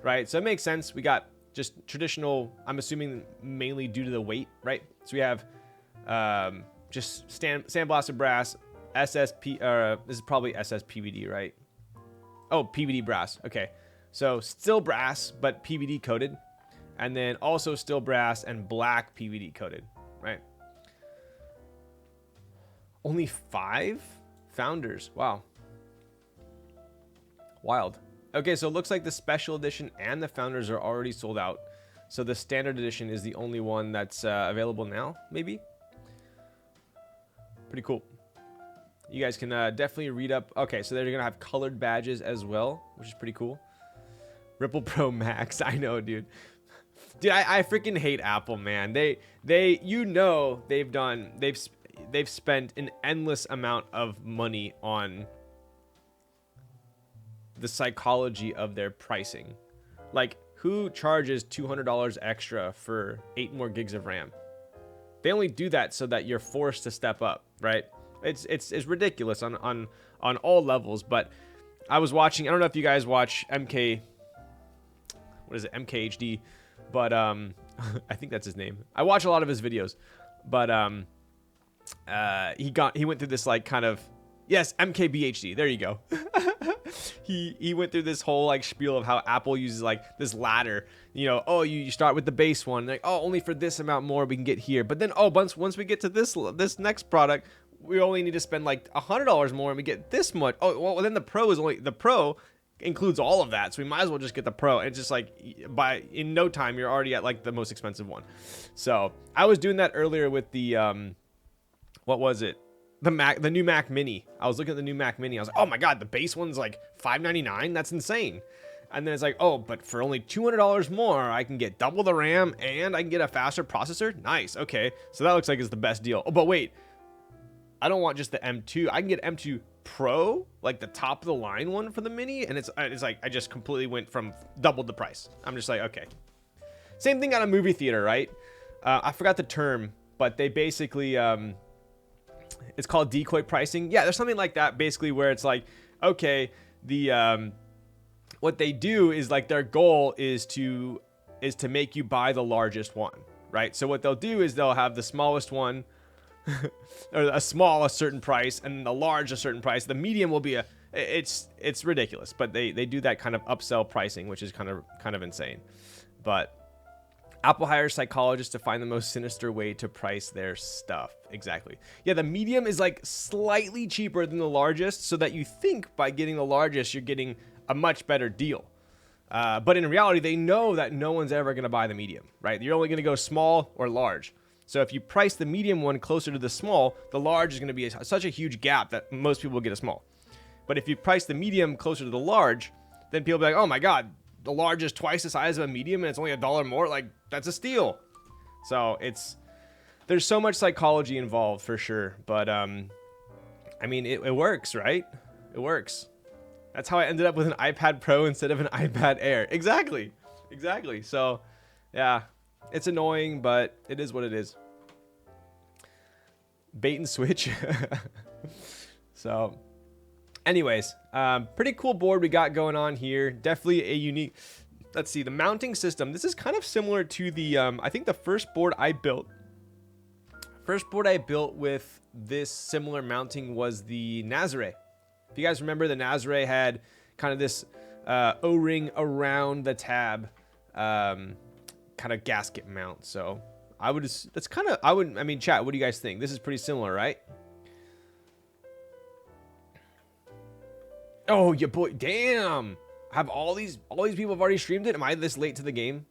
right? So it makes sense. We got just traditional, I'm assuming mainly due to the weight, right? So we have just sandblasted brass, SSP, this is probably SSPVD, right? Oh, PVD brass. Okay. So still brass, but PVD coated. and then also still brass and black PVD coated, right? Only 5 founders. Wow. Wild. Okay, so it looks like the special edition and the founders are already sold out. So the standard edition is the only one that's available now, maybe? Pretty cool. You guys can definitely read up. Okay, so they're going to have colored badges as well, which is pretty cool. Ripple Pro Max. I know, dude. Dude, I freaking hate Apple, man. You know, they've spent an endless amount of money on the psychology of their pricing. Like, who charges $200 extra for 8 more gigs of RAM? They only do that so that you're forced to step up, right? It's ridiculous on all levels. But I was watching, I don't know if you guys watch MK, what is it, MKHD, but I think that's his name. I watch a lot of his videos, but he went through this like kind of, yes, MKBHD, there you go. he went through this whole like spiel of how Apple uses like this ladder, you know, oh, you start with the base one, like, oh, only for this amount more we can get here, but then, oh, once we get to this next product, we only need to spend like $100 more and we get this much. Oh, well, then the Pro includes all of that, so we might as well just get the Pro. And it's just like, in no time you're already at like the most expensive one. So I was doing that earlier with the what was it, the new Mac Mini. I was looking at the new Mac Mini. I was like, oh my god, the base one's like $599. That's insane. And then it's like, oh, but for only $200 more, I can get double the RAM and I can get a faster processor. Nice. Okay, so that looks like it's the best deal. Oh, but wait, I don't want just the M2. I can get M2 Pro, like the top of the line one for the Mini, and it's like I just completely went from doubled the price. I'm just like, okay. Same thing at a movie theater, right? I forgot the term, but they basically it's called decoy pricing. Yeah, there's something like that basically where it's like, okay, the what they do is like their goal is to make you buy the largest one, right? So what they'll do is they'll have the smallest one or a certain price and the large a certain price. The medium will be it's ridiculous, but they do that kind of upsell pricing, which is kind of insane. But Apple hires psychologists to find the most sinister way to price their stuff. Exactly. Yeah, the medium is like slightly cheaper than the largest, so that you think by getting the largest you're getting a much better deal. But in reality, they know that no one's ever going to buy the medium, right? You're only going to go small or large. So if you price the medium one closer to the small, the large is going to be such a huge gap that most people will get a small. But if you price the medium closer to the large, then people will be like, oh my god, the large is twice the size of a medium and it's only $1 more. Like, that's a steal. So there's so much psychology involved for sure. But I mean, it works, right? It works. That's how I ended up with an iPad Pro instead of an iPad Air. Exactly. So yeah, it's annoying, but it is what it is. Bait and switch. So anyways, pretty cool board we got going on here. Definitely a unique, let's see, the mounting system. This is kind of similar to the, I think the first board I built with this similar mounting was the Nazare. If you guys remember, the Nazare had kind of this O-ring around the tab, kind of gasket mount. So I mean, chat, what do you guys think? This is pretty similar, right? Oh, your boy, damn. Have all these people have already streamed it? Am I this late to the game?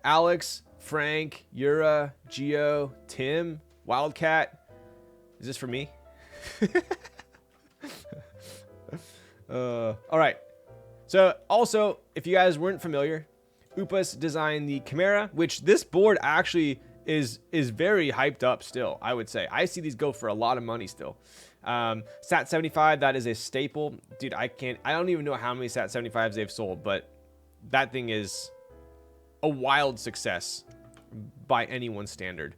Alex, Frank, Yura, Geo, Tim, Wildcat. Is this for me? All right. So also, if you guys weren't familiar, Upus designed the Chimera, which this board actually is very hyped up still, I would say. I see these go for a lot of money still. Sat 75, that is a staple. Dude, I don't even know how many Sat 75s they've sold, but that thing is a wild success by anyone's standard.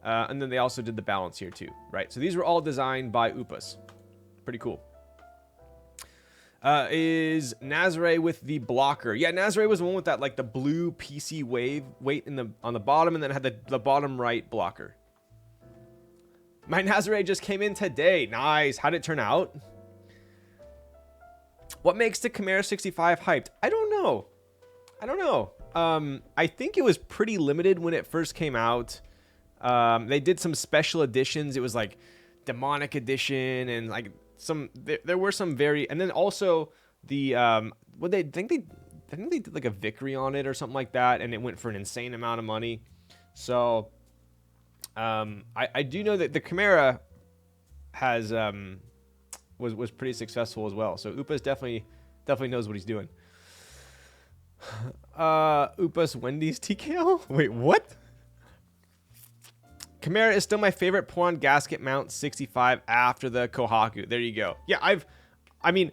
And then they also did the balance here too, right? So these were all designed by Upus. Pretty cool. Is Nazare with the blocker. Yeah, Nazare was the one with that, like the blue PC weight on the bottom, and then it had the bottom right blocker. My Nazare just came in today. Nice. How'd it turn out? What makes the Chimera 65 hyped? I don't know. I think it was pretty limited when it first came out. They did some special editions. It was like demonic edition and like there were some and then also the what they think they did like a victory on it or something like that, and it went for an insane amount of money. So I do know that the Chimera has was pretty successful as well. So Upas definitely knows what he's doing. Upas Wendy's TKO? Wait, what? Chimera is still my favorite pour-on gasket mount 65 after the Kohaku. There you go. Yeah, I mean,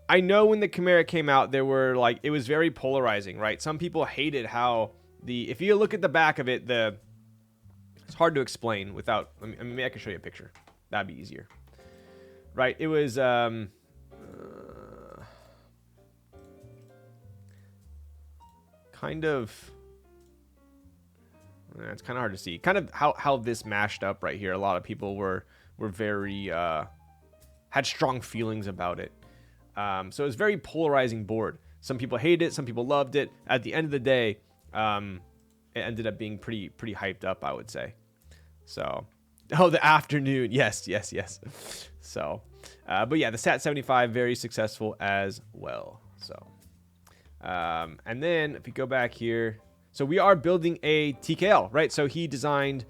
I know when the Chimera came out, there were like, it was very polarizing, right? Some people hated how if you look at the back of it, it's hard to explain without, maybe I can show you a picture. That'd be easier. Right, it was, kind of, it's kind of hard to see. Kind of how this mashed up right here. A lot of people were very, had strong feelings about it. So it was a very polarizing board. Some people hated it, some people loved it. At the end of the day, it ended up being pretty hyped up, I would say. So, oh, the afternoon. Yes. So, but yeah, the SAT 75, very successful as well. So, and then if you go back here, so we are building a TKL, right? So he designed,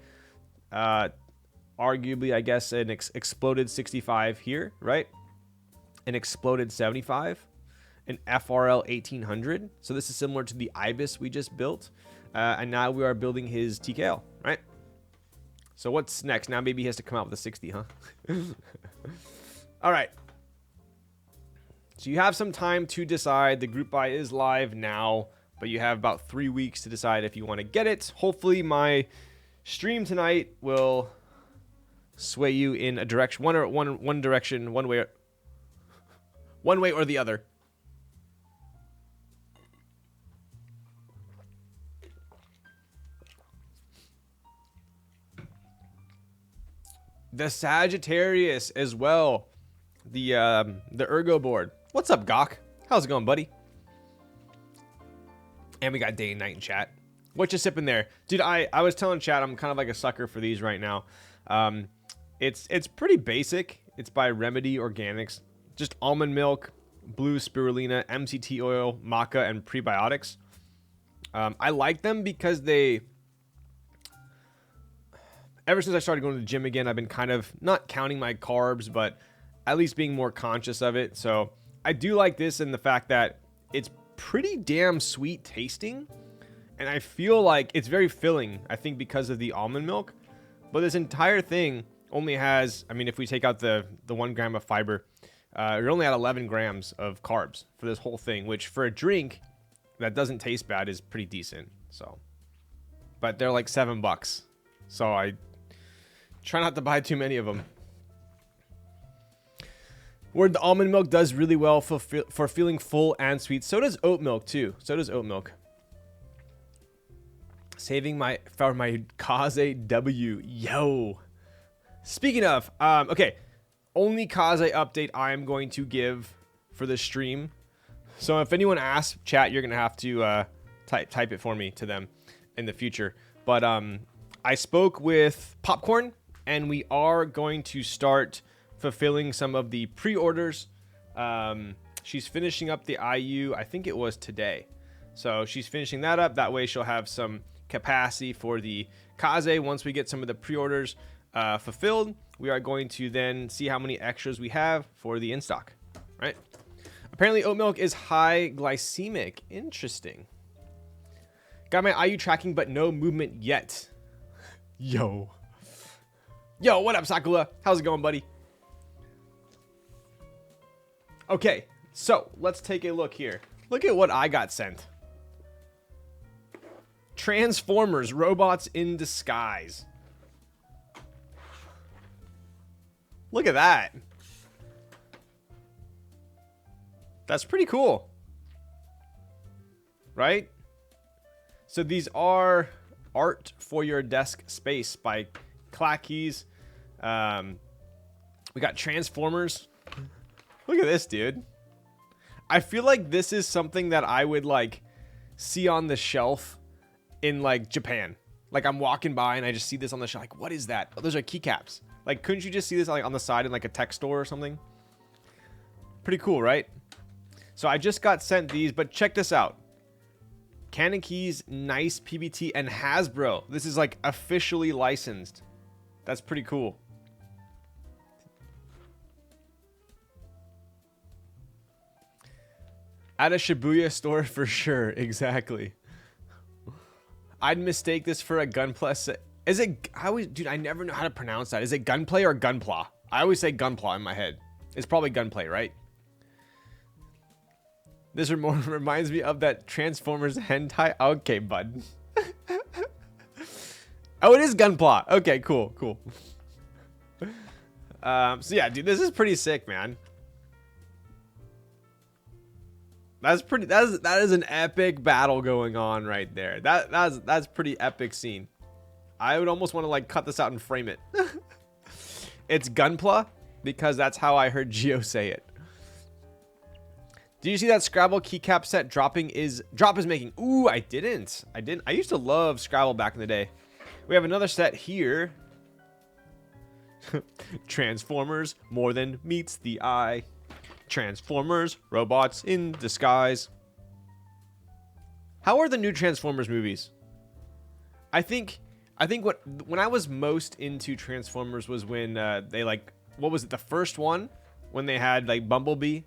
arguably, I guess, an exploded 65 here, right? An exploded 75, an FRL 1800. So this is similar to the Ibis we just built. And now we are building his TKL, right? So what's next? Now maybe he has to come out with a 60, huh? All right. So you have some time to decide. The group buy is live now, but you have about 3 weeks to decide if you want to get it. Hopefully my stream tonight will sway you in a direction, one direction, one way or the other. The Sagittarius as well. The Ergo board. What's up, Gawk? How's it going, buddy? And we got day and night in chat. What you sipping there? Dude, I was telling chat I'm kind of like a sucker for these right now. It's pretty basic. It's by Remedy Organics. Just almond milk, blue spirulina, MCT oil, maca, and prebiotics. I like them because ever since I started going to the gym again, I've been kind of not counting my carbs, but at least being more conscious of it. So I do like this in the fact that it's pretty damn sweet tasting. And I feel like it's very filling, I think, because of the almond milk. But this entire thing only has, I mean, if we take out the 1 gram of fiber, you're only at 11 grams of carbs for this whole thing, which for a drink that doesn't taste bad is pretty decent. So, but they're like $7. So I try not to buy too many of them. Word, the almond milk does really well for feeling full and sweet. So does oat milk too. So does oat milk. Saving for my Kaze W. Yo. Speaking of, okay. Only Kaze update I am going to give for this stream. So if anyone asks, chat, you're going to have to type it for me to them in the future. But I spoke with Popcorn, and we are going to start fulfilling some of the pre-orders. She's finishing up the IU, I think it was today. So she's finishing that up. That way she'll have some capacity for the Kaze. Once we get some of the pre-orders fulfilled, we are going to then see how many extras we have for the in-stock, right? Apparently oat milk is high glycemic. Interesting. Got my IU tracking, but no movement yet. Yo, what up, Sakula? How's it going, buddy? Okay, so let's take a look here. Look at what I got sent. Transformers, robots in disguise. Look at that. That's pretty cool. Right? So these are art for your desk space by CannonKeys. We got Transformers. Look at this, dude. I feel like this is something that I would like see on the shelf in like Japan. Like I'm walking by and I just see this on the shelf. Like, what is that? Oh, those are keycaps. Like, couldn't you just see this like on the side in like a tech store or something? Pretty cool, right? So I just got sent these, but check this out. CannonKeys, nice PBT, and Hasbro. This is like officially licensed. That's pretty cool. At a Shibuya store for sure. Exactly. I'd mistake this for a Gunpla set. Is it? Dude, I never know how to pronounce that. Is it Gunplay or Gunpla? I always say Gunpla in my head. It's probably Gunplay, right? This reminds me of that Transformers hentai. Okay, bud. Oh, it is Gunpla. Okay, cool, cool. So yeah, dude, this is pretty sick, man. That's pretty. That is an epic battle going on right there. That's pretty epic scene. I would almost want to like cut this out and frame it. It's Gunpla because that's how I heard Gio say it. Did you see that Scrabble keycap set drop is making? Ooh, I didn't. I used to love Scrabble back in the day. We have another set here. Transformers, more than meets the eye. Transformers, robots in disguise. How are the new Transformers movies? I think when I was most into Transformers was when they like, what was it, the first one when they had like Bumblebee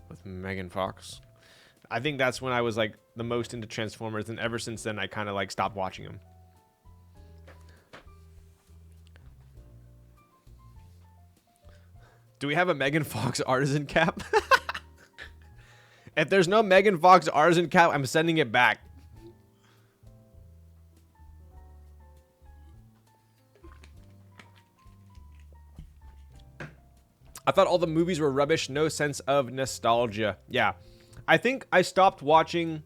with Megan Fox. I think that's when I was like the most into Transformers, and ever since then I kind of like stopped watching them. Do we have a Megan Fox artisan cap? If there's no Megan Fox artisan cap, I'm sending it back. I thought all the movies were rubbish. No sense of nostalgia. Yeah. I think I stopped watching.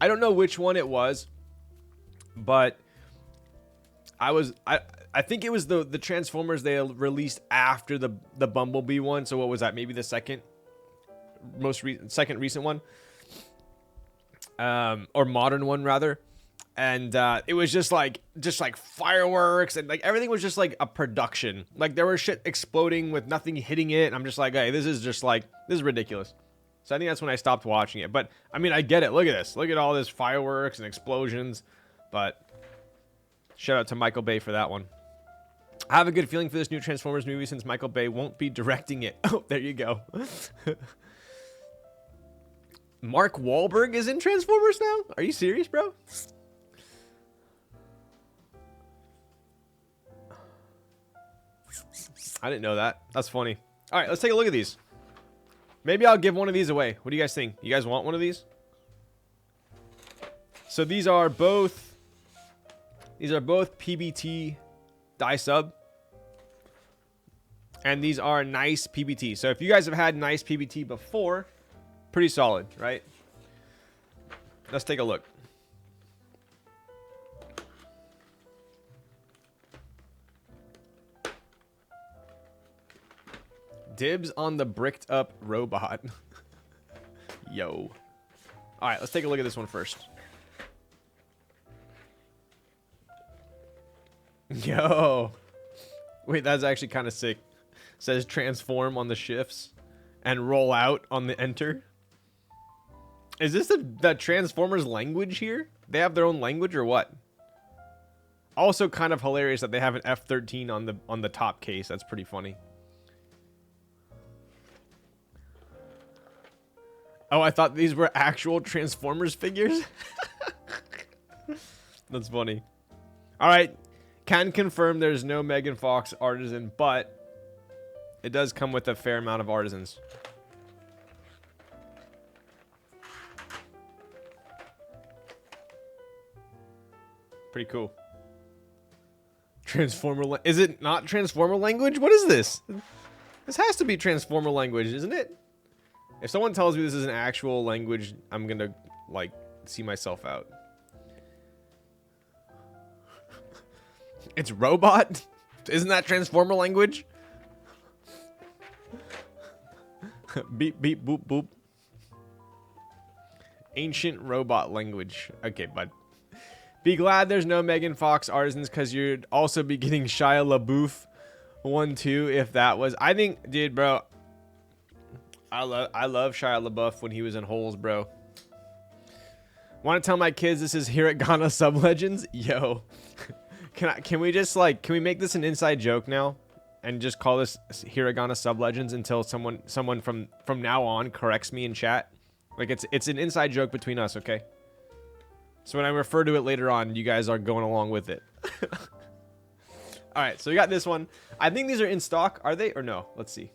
I don't know which one it was, but I think it was the Transformers they released after the Bumblebee one. So what was that? Maybe the second recent one, or modern one rather. And it was just like fireworks, and like everything was just like a production. Like there was shit exploding with nothing hitting it. And I'm just like, hey, this is ridiculous. So I think that's when I stopped watching it. But I mean, I get it. Look at this. Look at all this fireworks and explosions. But shout out to Michael Bay for that one. I have a good feeling for this new Transformers movie since Michael Bay won't be directing it. Oh, there you go. Mark Wahlberg is in Transformers now? Are you serious, bro? I didn't know that. That's funny. All right, let's take a look at these. Maybe I'll give one of these away. What do you guys think? You guys want one of these? So these are both PBT die sub. And these are nice PBT. So if you guys have had nice PBT before, pretty solid, right? Let's take a look. Dibs on the bricked up robot. Yo. All right, let's take a look at this one first. Yo. Wait, that's actually kind of sick. Says transform on the shifts and roll out on the enter. Is this the Transformers language here? They have their own language or what? Also kind of hilarious that they have an F-13 on the top case. That's pretty funny. Oh, I thought these were actual Transformers figures. That's funny. All right. Can confirm there's no Megan Fox artisan, but it does come with a fair amount of artisans. Pretty cool. Transformer. Is it not Transformer language? What is this? This has to be Transformer language, isn't it? If someone tells me this is an actual language, I'm gonna, like, see myself out. It's robot? Isn't that Transformer language? Beep, beep, boop, boop. Ancient robot language. Okay, bud. Be glad there's no Megan Fox Artisans, because you'd also be getting Shia LaBeouf 1-2 if that was. I think, dude, bro. I love Shia LaBeouf when he was in Holes, bro. Want to tell my kids this is Hiragana Sublegends? Yo. Can we just like, can we make this an inside joke now? And just call this Hiragana Sublegends until someone from now on corrects me in chat? Like it's an inside joke between us, okay? So when I refer to it later on, you guys are going along with it. All right, so we got this one. I think these are in stock. Are they or no? Let's see.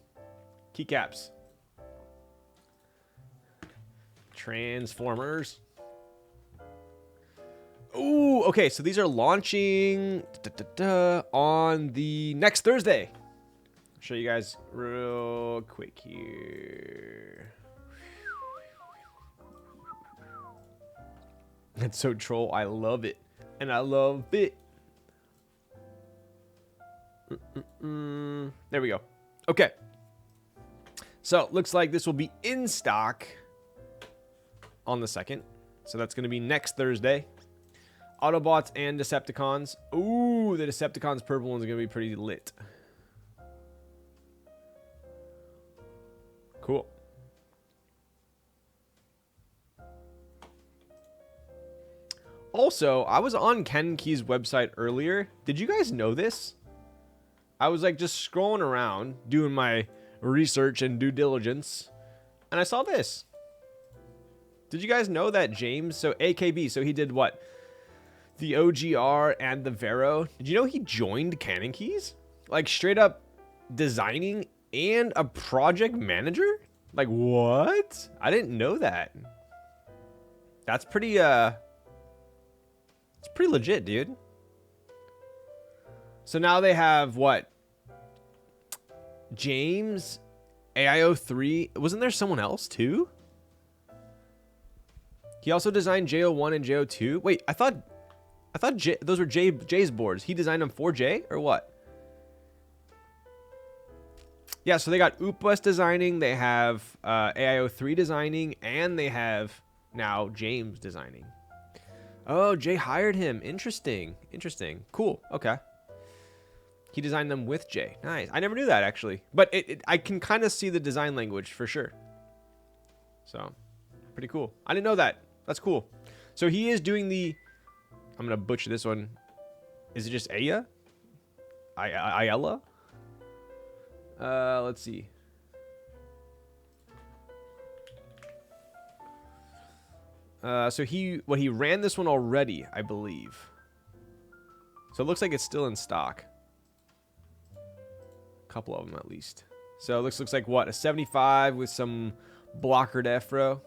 Keycaps. Transformers. Ooh, okay, so these are launching on the next Thursday. I'll show you guys real quick here. That's so troll. I love it. And I love it. There we go. Okay. So, looks like this will be in stock on the 2nd. So, that's going to be next Thursday. Autobots and Decepticons. Ooh, the Decepticons purple one's going to be pretty lit. Cool. Also, I was on CannonKeys' website earlier. Did you guys know this? I was like just scrolling around, doing my research and due diligence, and I saw this. Did you guys know that James, so AKB, so he did what? The OGR and the Vero. Did you know he joined CannonKeys? Like straight up designing and a project manager? Like what? I didn't know that. That's pretty it's pretty legit, dude. So now they have what? James, AIO3. Wasn't there someone else too? He also designed JO1 and JO2. Wait, I thought those were Jay's boards. He designed them for Jay or what? Yeah, so they got Upas designing, they have AIO3 designing, and they have now James designing. Oh, Jay hired him. Interesting. Interesting. Cool. Okay. He designed them with Jay. Nice. I never knew that, actually. But I can kind of see the design language for sure. So, pretty cool. I didn't know that. That's cool. So, he is doing the... I'm going to butcher this one. Is it just Aya? Ayala? Let's see. So he ran this one already, I believe. So it looks like it's still in stock. A couple of them at least. So it looks like what? A 75 with some blocker defro.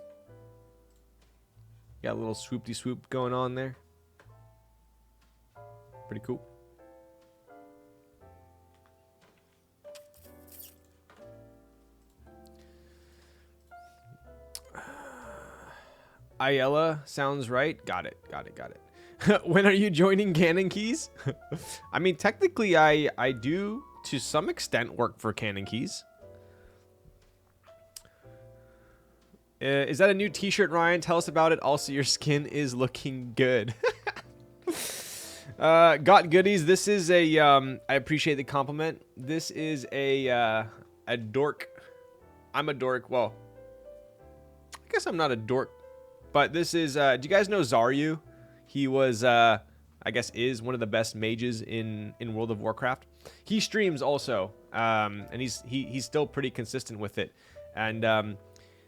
Got a little swoopty swoop going on there. Pretty cool. Ayala sounds right. Got it. When are you joining CannonKeys? I mean, technically, I do, to some extent, work for CannonKeys. Is that a new t-shirt, Ryan? Tell us about it. Also, your skin is looking good. Got goodies. This is a, I appreciate the compliment. This is a dork. I'm a dork. Well, I guess I'm not a dork. But this is, do you guys know Zaryu? He was, I guess, is one of the best mages in World of Warcraft. He streams also, and he's still pretty consistent with it. And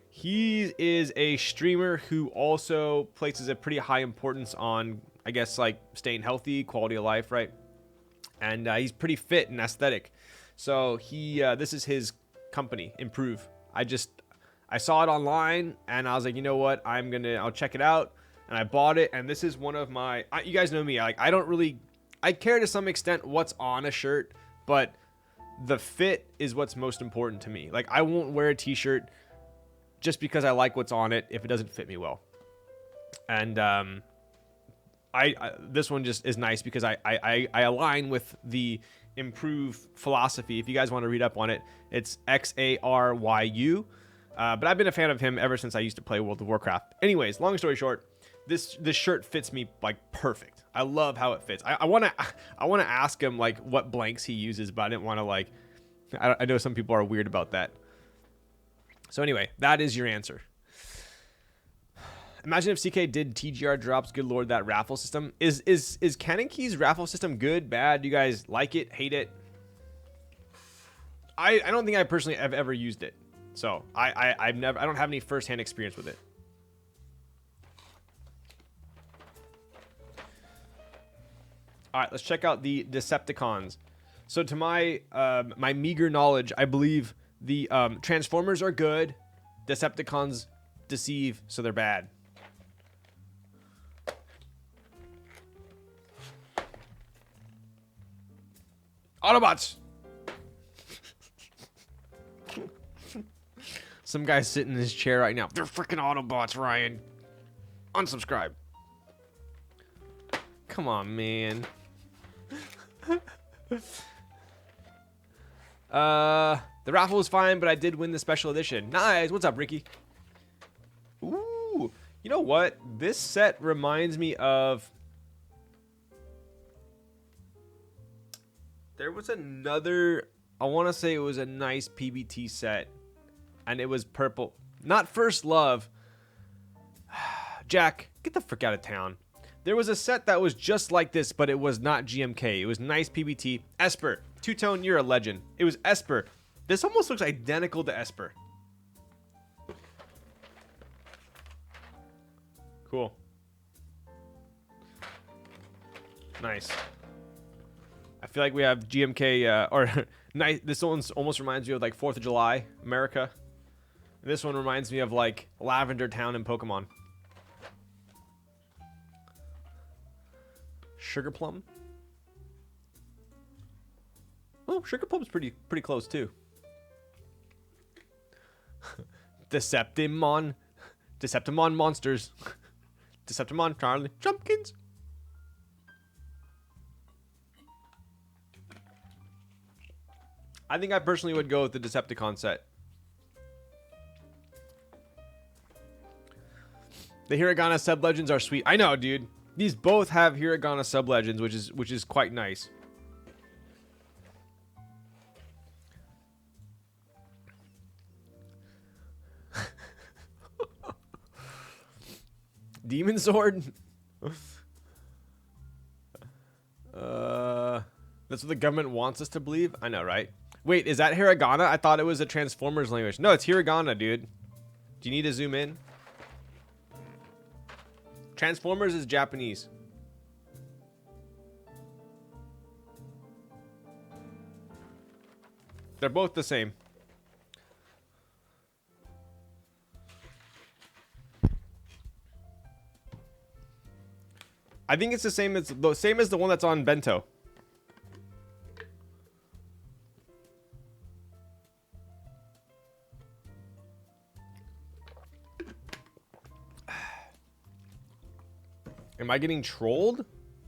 he is a streamer who also places a pretty high importance on, I guess, like staying healthy, quality of life, right? And he's pretty fit and aesthetic. So this is his company, Improve. I saw it online and I was like, you know what? I'll check it out. And I bought it. And this is one of my, you guys know me. I care to some extent what's on a shirt, but the fit is what's most important to me. Like I won't wear a t-shirt just because I like what's on it if it doesn't fit me well. And this one just is nice because I align with the Improve philosophy. If you guys want to read up on it, it's XARYU. But I've been a fan of him ever since I used to play World of Warcraft. Anyways, long story short, this shirt fits me like perfect. I love how it fits. I wanna ask him like what blanks he uses, but I didn't want to like. I know some people are weird about that. So anyway, that is your answer. Imagine if CK did TGR drops. Good lord, that raffle system is CannonKeys raffle system good, bad? Do you guys like it, hate it? I don't think I personally have ever used it, so I don't have any firsthand experience with it. All right, let's check out the Decepticons. So to my my meager knowledge, I believe the Transformers are good. Decepticons deceive, so they're bad. Autobots! Some guy's sitting in his chair right now. They're freaking Autobots, Ryan. Unsubscribe. Come on, man. The raffle was fine, but I did win the special edition. Nice. What's up, Ricky? Ooh. You know what? This set reminds me of... There was another... I want to say it was a nice PBT set. And it was purple. Not First Love. Jack, get the frick out of town. There was a set that was just like this, but it was not GMK. It was nice PBT. Esper. Two-tone, you're a legend. It was Esper. This almost looks identical to Esper. Cool. Nice. I feel like we have GMK, or nice. This one almost reminds me of like 4th of July, America. And this one reminds me of like Lavender Town in Pokemon. Sugar Plum. Oh, Sugar Plum's pretty close too. Deceptimon monsters. Deceptimon Charlie Jumpkins. I think I personally would go with the Decepticon set. The Hiragana sub-legends are sweet. I know, dude. These both have Hiragana sub-legends, which is quite nice. Demon Sword? That's what the government wants us to believe? I know, right? Wait, is that Hiragana? I thought it was a Transformers language. No, it's Hiragana, dude. Do you need to zoom in? Transformers is Japanese. They're both the same. I think it's the same as the one that's on Bento. Am I getting trolled?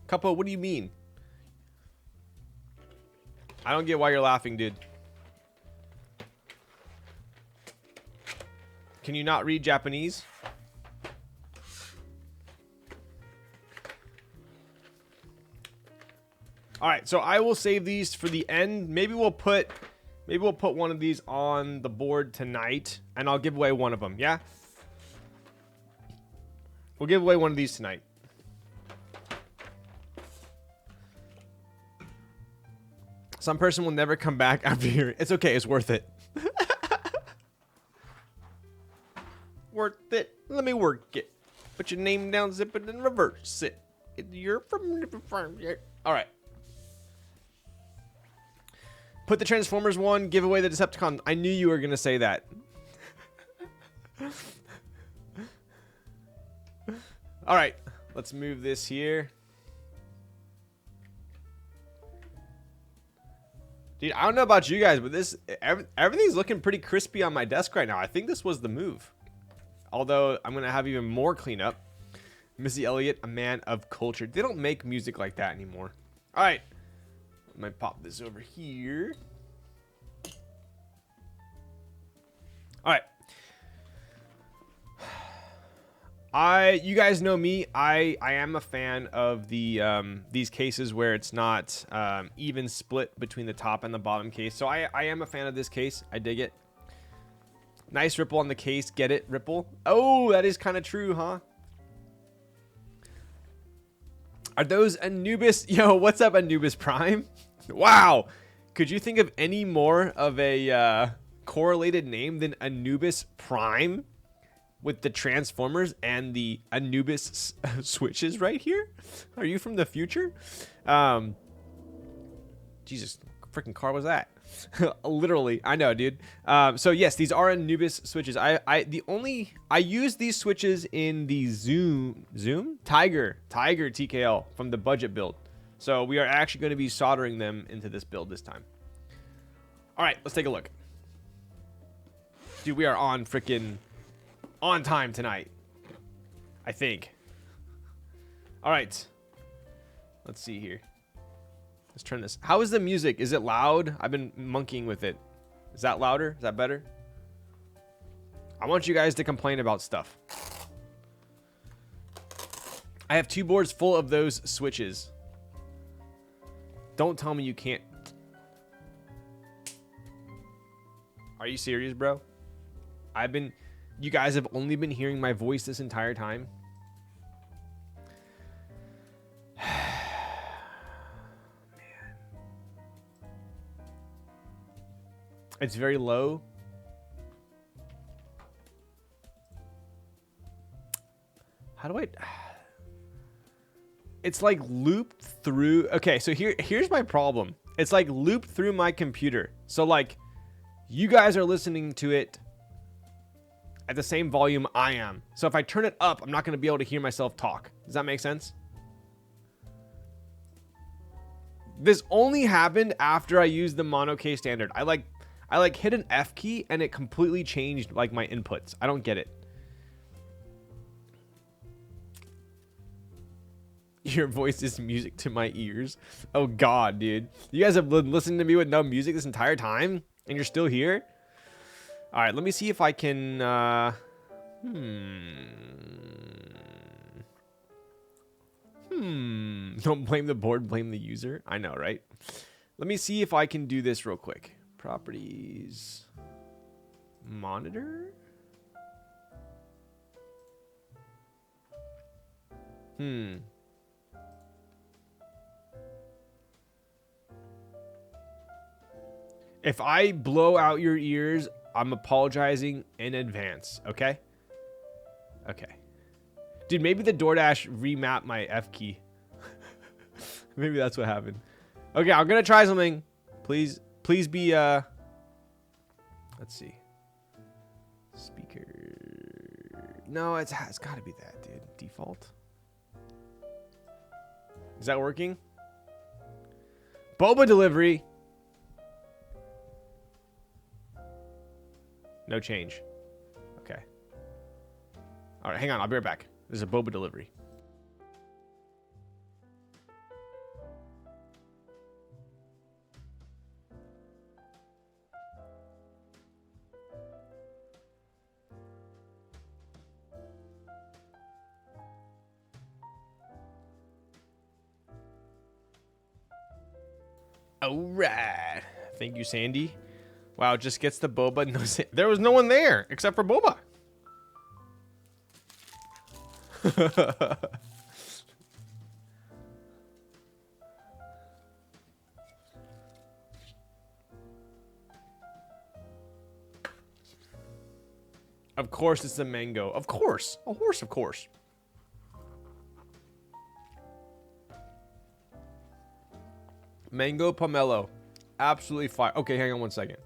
Cuppo, what do you mean? I don't get why you're laughing, dude. Can you not read Japanese? All right, so I will save these for the end. Maybe we'll put one of these on the board tonight, and I'll give away one of them. Yeah, we'll give away one of these tonight. Some person will never come back after hearing. It's okay. It's worth it. Worth it. Let me work it. Put your name down, zip it, and reverse it. You're from different farm. All right. Put the Transformers one. Give away the Decepticon. I knew you were gonna say that. All right. Let's move this here. Dude, I don't know about you guys, but everything's looking pretty crispy on my desk right now. I think this was the move. Although, I'm going to have even more cleanup. Missy Elliott, a man of culture. They don't make music like that anymore. All right. Let me pop this over here. All right. You guys know me. I am a fan of the these cases where it's not even split between the top and the bottom case. So I am a fan of this case. I dig it. Nice ripple on the case. Get it, ripple? Oh, that is kind of true, huh? Are those Anubis? Yo, what's up, Anubis Prime? Wow. Could you think of any more of a correlated name than Anubis Prime? With the Transformers and the Anubis switches right here? Are you from the future? Jesus, freaking car was that? Literally, I know, dude. So yes, these are Anubis switches. I use these switches in the Tiger TKL from the budget build. So we are actually going to be soldering them into this build this time. All right, let's take a look. Dude, we are on freaking on time tonight, I think. All right, let's see here. Let's turn this. How is the music? Is it loud? I've been monkeying with it. Is that louder? Is that better? I want you guys to complain about stuff. I have 2 boards full of those switches. Don't tell me you can't. Are you serious, bro? You guys have only been hearing my voice this entire time. Man. It's very low. How do I... It's like looped through... Okay, so here's my problem. It's like looped through my computer. So like, you guys are listening to it at the same volume I am. So if I turn it up, I'm not going to be able to hear myself talk. Does that make sense? This only happened after I used the mono case standard. I hit an F key and it completely changed like my inputs. I don't get it. Your voice is music to my ears. Oh God, dude. You guys have been listening to me with no music this entire time and you're still here? All right, let me see if I can... Don't blame the board, blame the user. I know, right? Let me see if I can do this real quick. Properties. Monitor? If I blow out your ears, I'm apologizing in advance, okay? Okay. Dude, maybe the DoorDash remapped my F key. Maybe that's what happened. Okay, I'm gonna try something. Please be, let's see. Speaker. No, it's gotta be that, dude. Default. Is that working? Boba delivery. No change. Okay. All right, hang on. I'll be right back. There's a Boba delivery. All right. Thank you, Sandy. Wow, just gets the Boba. No, there was no one there except for Boba. Of course it's a mango. Of course. A horse, of course. Mango pomelo. Absolutely fire. Okay, hang on one second.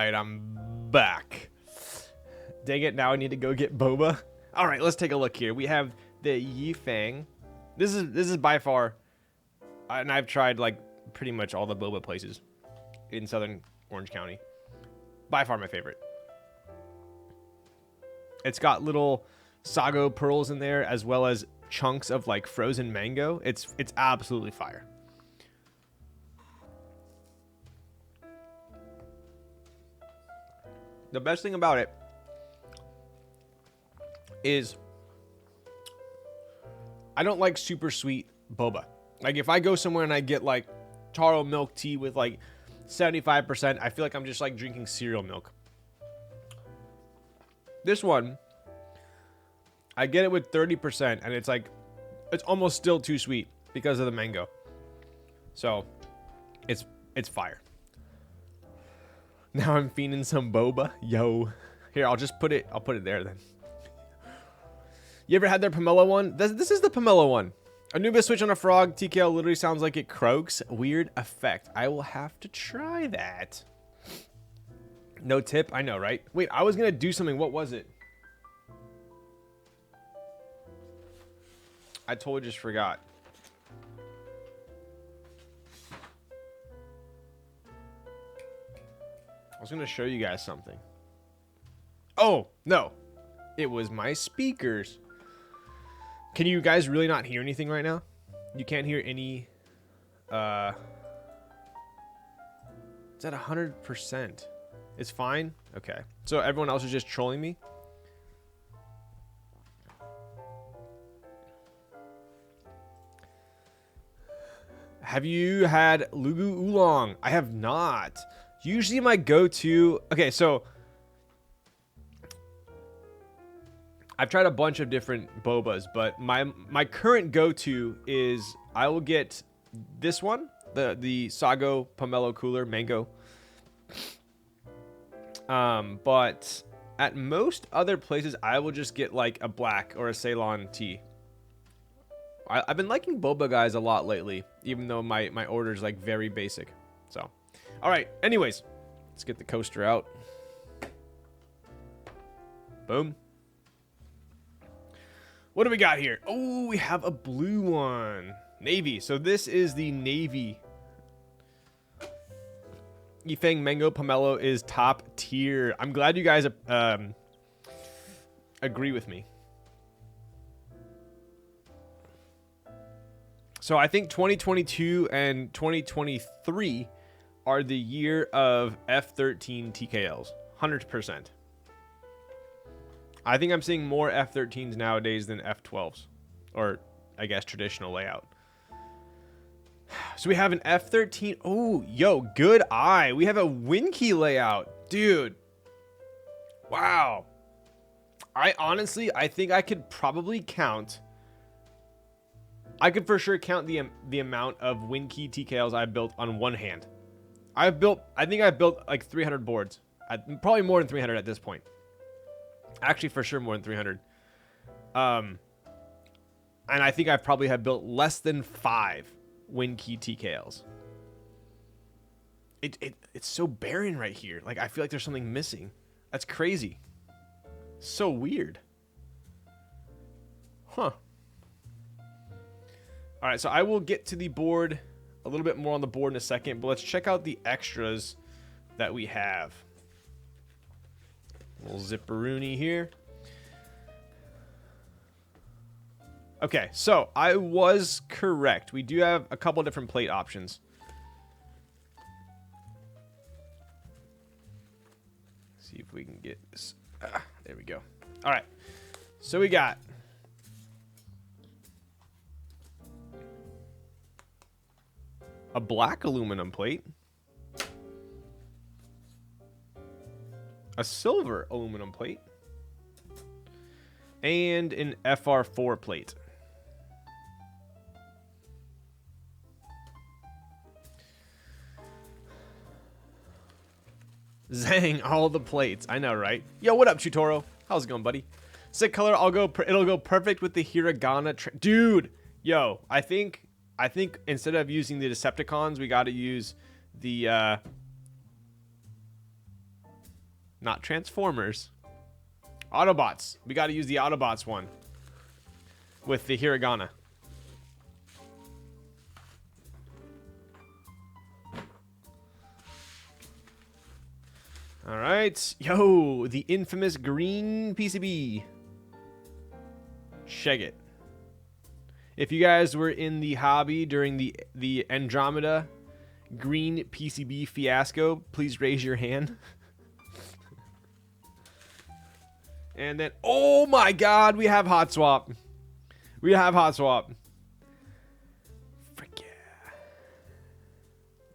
right, I'm back. Dang it, now I need to go get Boba. All right, let's take a look here. We have the Yifeng. This is by far, and I've tried like pretty much all the Boba places in Southern Orange County. By far my favorite. It's got little sago pearls in there as well as chunks of like frozen mango. It's absolutely fire. The best thing about it is I don't like super sweet boba. Like if I go somewhere and I get like taro milk tea with like 75%, I feel like I'm just like drinking cereal milk. This one, I get it with 30%, and it's like, it's almost still too sweet because of the mango. So, it's fire. Now I'm feeding some boba. Yo. Here, I'll put it there then. You ever had their pomelo one? This is the pomelo one. Anubis switch on a frog. TKL literally sounds like it croaks. Weird effect. I will have to try that. No tip? I know, right? Wait, I was going to do something. What was it? I totally just forgot. I was going to show you guys something. Oh, no. It was my speakers. Can you guys really not hear anything right now? You can't hear any... It's at 100%. It's fine? Okay. So everyone else is just trolling me? Have you had Lugu Oolong? I have not. Usually my go-to... Okay, so... I've tried a bunch of different bobas, but my current go-to is I will get this one, the Sago Pomelo Cooler Mango. But at most other places, I will just get like a black or a Ceylon tea. I've been liking boba guys a lot lately, even though my order is like very basic. So, all right. Anyways, let's get the coaster out. Boom. What do we got here? Oh, we have a blue one. Navy. So this is the Navy. Yifeng Mango Pomelo is top tier. I'm glad you guys agree with me. So I think 2022 and 2023 are the year of F13 TKLs. 100%. I think I'm seeing more F13s nowadays than F12s. Or, I guess, traditional layout. So we have an F13. Oh, yo, good eye. We have a Winky layout. Dude. Wow. I think I could probably count. I could for sure count the amount of Winky TKLs I've built on one hand. I think I've built like 300 boards. Probably more than 300 at this point. Actually, for sure, more than 300. And I think I probably have built less than 5 Winky TKLs. It's so barren right here. Like, I feel like there's something missing. That's crazy. So weird. Huh. All right, so I will get to the board, a little bit more on the board in a second, but let's check out the extras that we have. Little zipperoonie here. Okay, so I was correct. We do have a couple different plate options. See if we can get this. There we go. All right. So we got a black aluminum plate, a silver aluminum plate, and an FR4 plate. Zang, all the plates. I know, right? Yo, what up, Chutoro? How's it going, buddy? Sick color. It'll go perfect with the hiragana. Dude, yo, I think instead of using the Decepticons, we got to use the not Transformers. Autobots. We got to use the Autobots one with the hiragana. All right. Yo, the infamous green PCB. Check it. If you guys were in the hobby during the Andromeda green PCB fiasco, please raise your hand. And then, oh my god, we have hot swap. We have hot swap. Frick yeah.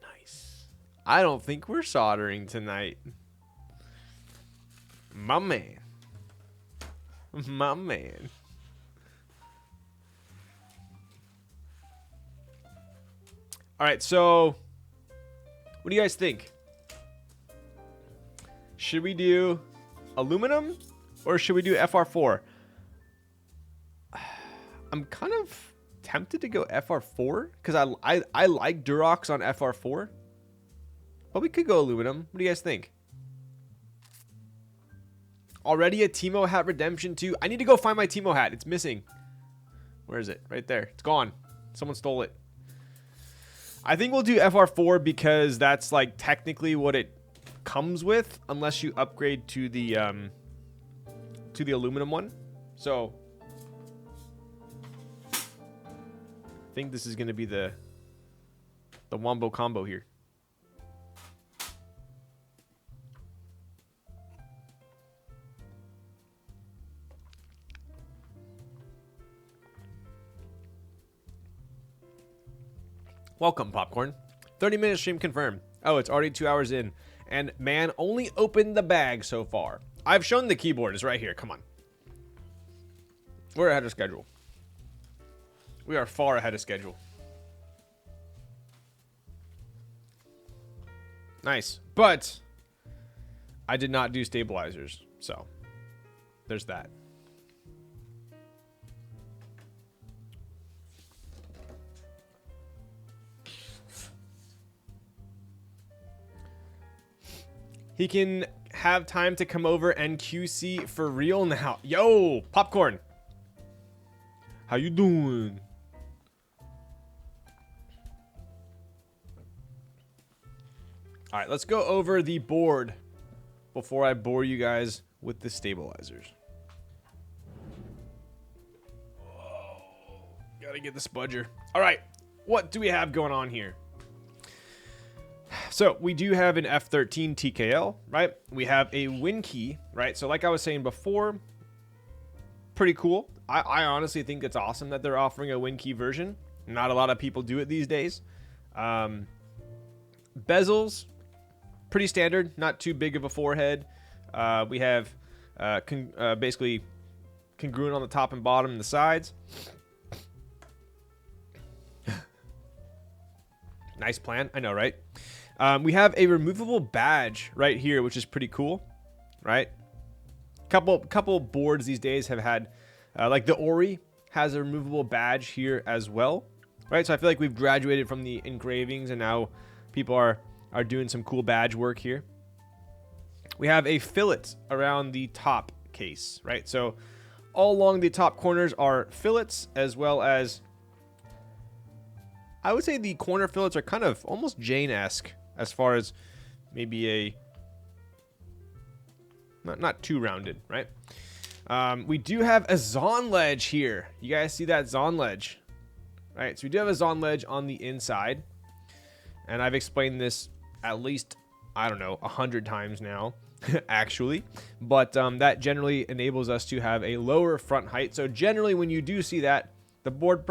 Nice. I don't think we're soldering tonight. My man. My man. All right, so what do you guys think? Should we do aluminum or should we do FR4? I'm kind of tempted to go FR4 because I like Durox on FR4, but we could go aluminum. What do you guys think? Already a Teemo hat redemption too. I need to go find my Teemo hat. It's missing. Where is it? Right there. It's gone. Someone stole it. I think we'll do FR4 because that's like technically what it comes with, unless you upgrade to the aluminum one. So I think this is going to be the wombo combo here. Welcome, Popcorn. 30-minute stream confirmed. Oh, it's already 2 hours in. And man, only opened the bag so far. I've shown the keyboard. It's right here. Come on. We're ahead of schedule. We are far ahead of schedule. Nice. But I did not do stabilizers. So there's that. He can have time to come over and QC for real now. Yo, Popcorn. How you doing? All right, let's go over the board before I bore you guys with the stabilizers. Whoa, gotta get the spudger. All right, what do we have going on here? So we do have an F13 TKL, right? We have a win key, right? So like I was saying before, pretty cool. I honestly think it's awesome that they're offering a win key version. Not a lot of people do it these days. Bezels, pretty standard, not too big of a forehead. We have basically congruent on the top and bottom and the sides. Nice plan, I know, right? We have a removable badge right here, which is pretty cool, right? Couple boards these days have had, like the Ori has a removable badge here as well, right? So I feel like we've graduated from the engravings and now people are doing some cool badge work here. We have a fillet around the top case, right? So all along the top corners are fillets, as well as, I would say the corner fillets are kind of almost Jane-esque as far as maybe a not too rounded, right? We do have a Zon ledge here. You guys see that Zon ledge, right? So we do have a Zon ledge on the inside, and I've explained this at least, I don't know, 100 times now, actually. But that generally enables us to have a lower front height. So generally, when you do see that, the board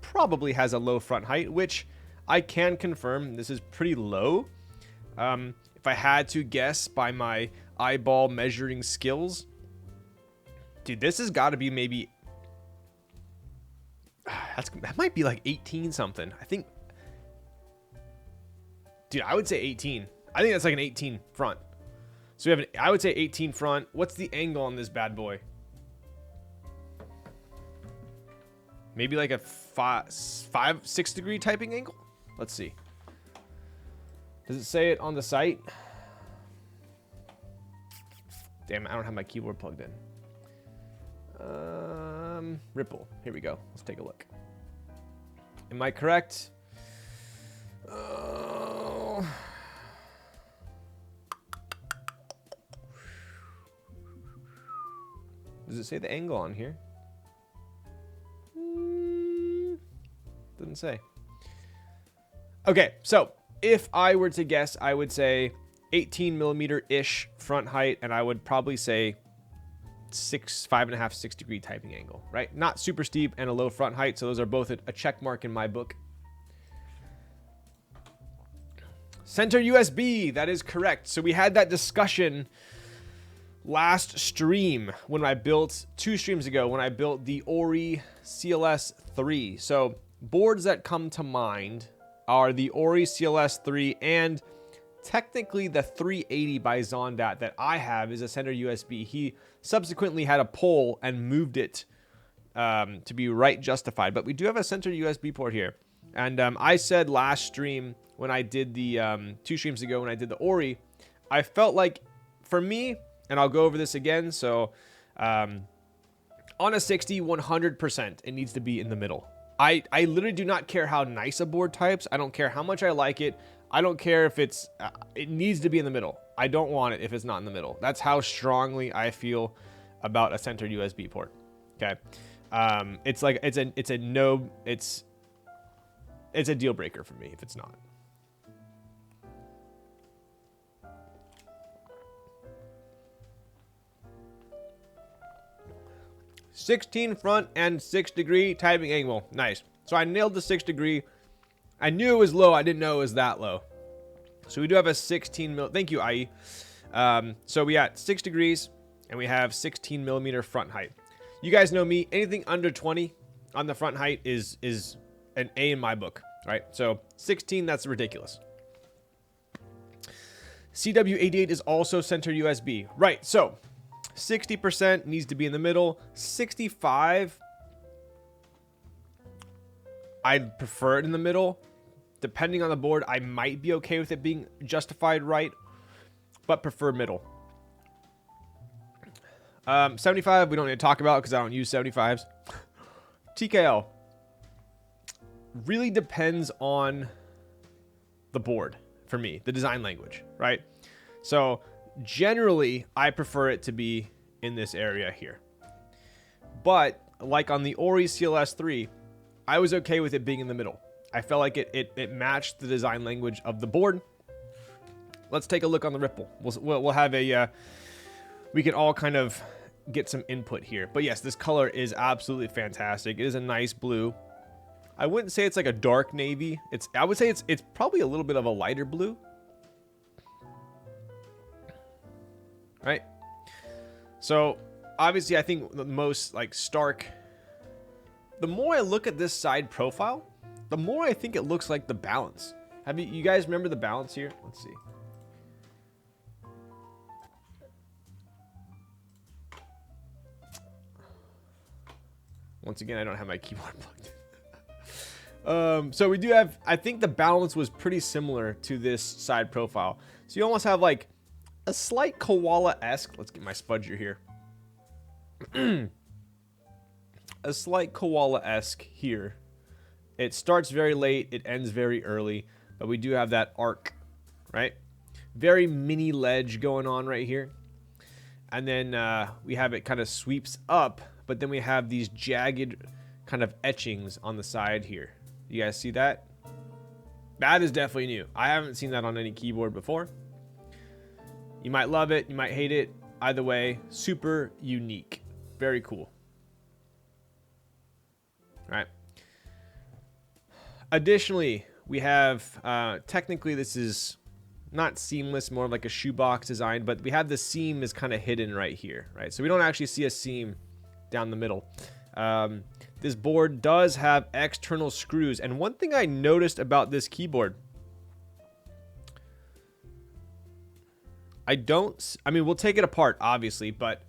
probably has a low front height, which I can confirm this is pretty low. If I had to guess by my eyeball measuring skills, dude, this has got to be maybe, that might be like 18 something. I think, dude, I would say 18. I think that's like an 18 front. So we have I would say 18 front. What's the angle on this bad boy? Maybe like a 6 degree typing angle. Let's see. Does it say it on the site? Damn it, I don't have my keyboard plugged in. Ripple. Here we go. Let's take a look. Am I correct? Does it say the angle on here? Doesn't say. Okay, so if I were to guess, I would say 18 millimeter-ish front height, and I would probably say 5.5, 6 degree typing angle, right? Not super steep and a low front height, so those are both a check mark in my book. Center USB, that is correct. So we had that discussion last stream when I built, 2 streams ago, when I built the Ori CLS 3. So boards that come to mind are the Ori CLS 3 and technically the 380 by Zondat that I have is a center USB. He subsequently had a poll and moved it to be right justified. But we do have a center USB port here. And I said last stream when I did the 2 streams ago when I did the Ori, I felt like for me, and I'll go over this again. So on a 60, 100%, it needs to be in the middle. I literally do not care how nice a board types. I don't care how much I like it. I don't care if it's, it needs to be in the middle. I don't want it if it's not in the middle. That's how strongly I feel about a center USB port. Okay. It's like, it's a deal breaker for me if it's not. $16 front and 6 degree typing angle. Nice. So I nailed the 6 degree. I knew it was low. I didn't know it was that low. So we do have a 16 mil. Thank you, IE. So we got 6 degrees and we have 16 millimeter front height. You guys know me. Anything under 20 on the front height is an A in my book, right? So 16, that's ridiculous. CW88 is also center USB, right? So 60% needs to be in the middle. 65, I'd prefer it in the middle. Depending on the board, I might be okay with it being justified right, but prefer middle. 75, we don't need to talk about because I don't use 75s. TKL. Really depends on the board for me, the design language, right? So generally, I prefer it to be in this area here. But like on the Ori CLS 3, I was okay with it being in the middle. I felt like it matched the design language of the board. Let's take a look on the Ripple. We'll have a, we can all kind of get some input here. But yes, this color is absolutely fantastic. It is a nice blue. I wouldn't say it's like a dark navy. I would say it's probably a little bit of a lighter blue. Right? So obviously I think the most like stark, the more I look at this side profile, the more I think it looks like the balance. Have you guys remember the balance here? Let's see. Once again, I don't have my keyboard plugged in. So we do have, I think the balance was pretty similar to this side profile. So you almost have like a slight koala-esque, let's get my spudger here. A slight koala-esque here. It starts very late, it ends very early, but we do have that arc, right? Very mini ledge going on right here. And then we have it kind of sweeps up, but then we have these jagged kind of etchings on the side here. You guys see that? That is definitely new. I haven't seen that on any keyboard before. You might love it, you might hate it. Either way, super unique. Very cool. All right. Additionally, we have, technically this is not seamless, more like a shoebox design, but we have the seam is kind of hidden right here, right? So we don't actually see a seam down the middle. This board does have external screws. And one thing I noticed about this keyboard, I mean, we'll take it apart, obviously, but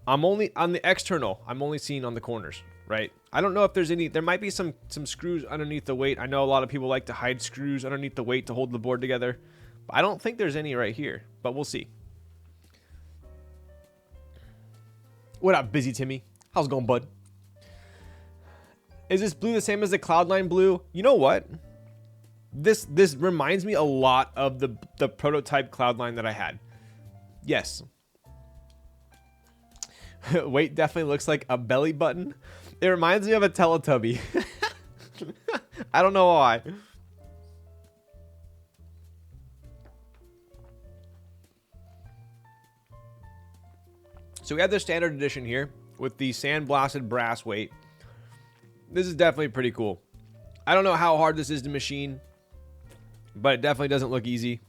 I'm only on the external. I'm only seeing on the corners, right? I don't know if there's any, there might be some screws underneath the weight. I know a lot of people like to hide screws underneath the weight to hold the board together, but I don't think there's any right here, but we'll see. What up, Busy Timmy? How's it going, bud? Is this blue the same as the Cloud9 blue? You know what? This reminds me a lot of the prototype Cloud9 that I had. Yes. Weight definitely looks like a belly button. It reminds me of a Teletubby. I don't know why. So we have the standard edition here with the sandblasted brass weight. This is definitely pretty cool. I don't know how hard this is to machine, but it definitely doesn't look easy.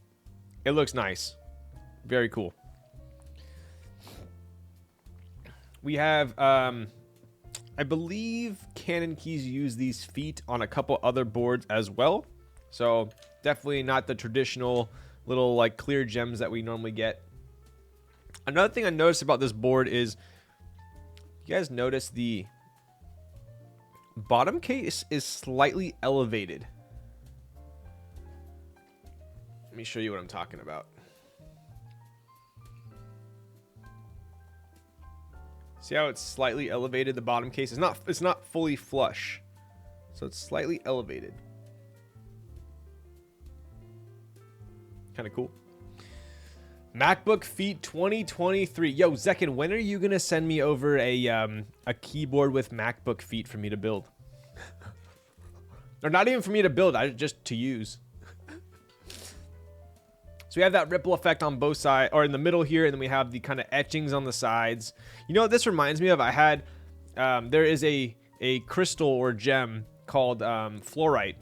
It looks nice. Very cool. We have, I believe CannonKeys use these feet on a couple other boards as well. So definitely not the traditional little like clear gems that we normally get. Another thing I noticed about this board is, you guys notice the bottom case is slightly elevated. Let me show you what I'm talking about. See how it's slightly elevated? The bottom case is it's not fully flush, so it's slightly elevated. Kind of cool. MacBook Feet 2023. Yo, Zekin, when are you gonna send me over a keyboard with MacBook Feet for me to build? Or not even for me to build, just to use. So we have that ripple effect on both sides, or in the middle here, and then we have the kind of etchings on the sides. You know what this reminds me of? I had, there is a crystal or gem called fluorite,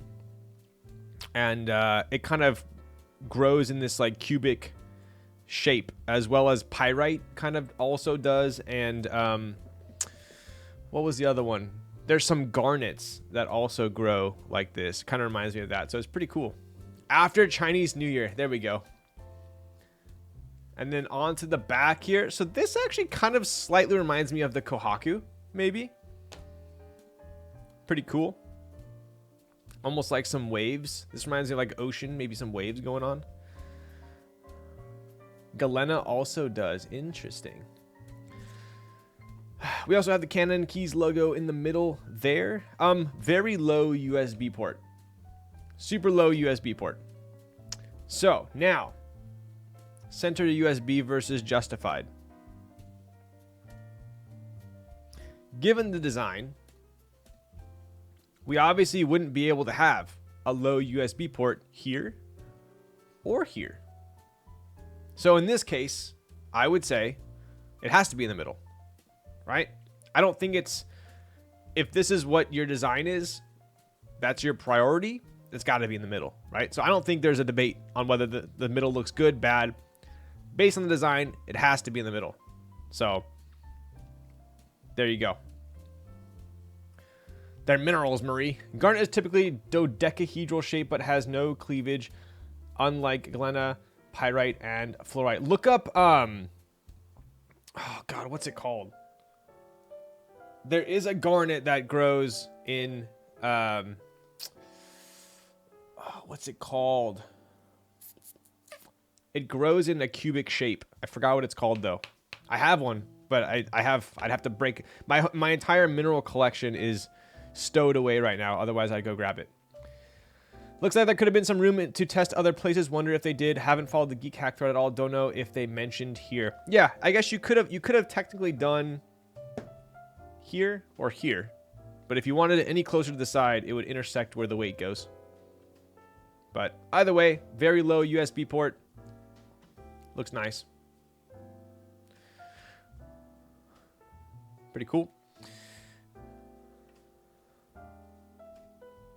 and it kind of grows in this like cubic shape, as well as pyrite kind of also does. And what was the other one? There's some garnets that also grow like this. Kind of reminds me of that. So it's pretty cool. After Chinese New Year. There we go. And then on to the back here. So this actually kind of slightly reminds me of the Kohaku, maybe. Pretty cool. Almost like some waves. This reminds me of like ocean, maybe some waves going on. Galena also does. Interesting. We also have the CannonKeys logo in the middle there. Very low USB port. Super low USB port. So now, center USB versus justified. Given the design, we obviously wouldn't be able to have a low USB port here or here. So in this case, I would say it has to be in the middle, right? I don't think it's, if this is what your design is, that's your priority, it's got to be in the middle, right? So I don't think there's a debate on whether the middle looks good, bad. Based on the design, it has to be in the middle. So there you go. They're minerals, Marie. Garnet is typically dodecahedral shape, but has no cleavage, unlike Galena, pyrite, and fluorite. Look up, oh God, what's it called? There is a garnet that grows in, what's it called? It grows in a cubic shape. I forgot what it's called though. I have one, but I'd have to break my entire mineral collection is stowed away right now. Otherwise I'd go grab it. Looks like there could have been some room to test other places. Wonder if they did. Haven't followed the Geek Hack thread at all. Don't know if they mentioned here. Yeah, I guess you could have technically done here or here. But if you wanted it any closer to the side, it would intersect where the weight goes. But either way, very low USB port. Looks nice. Pretty cool.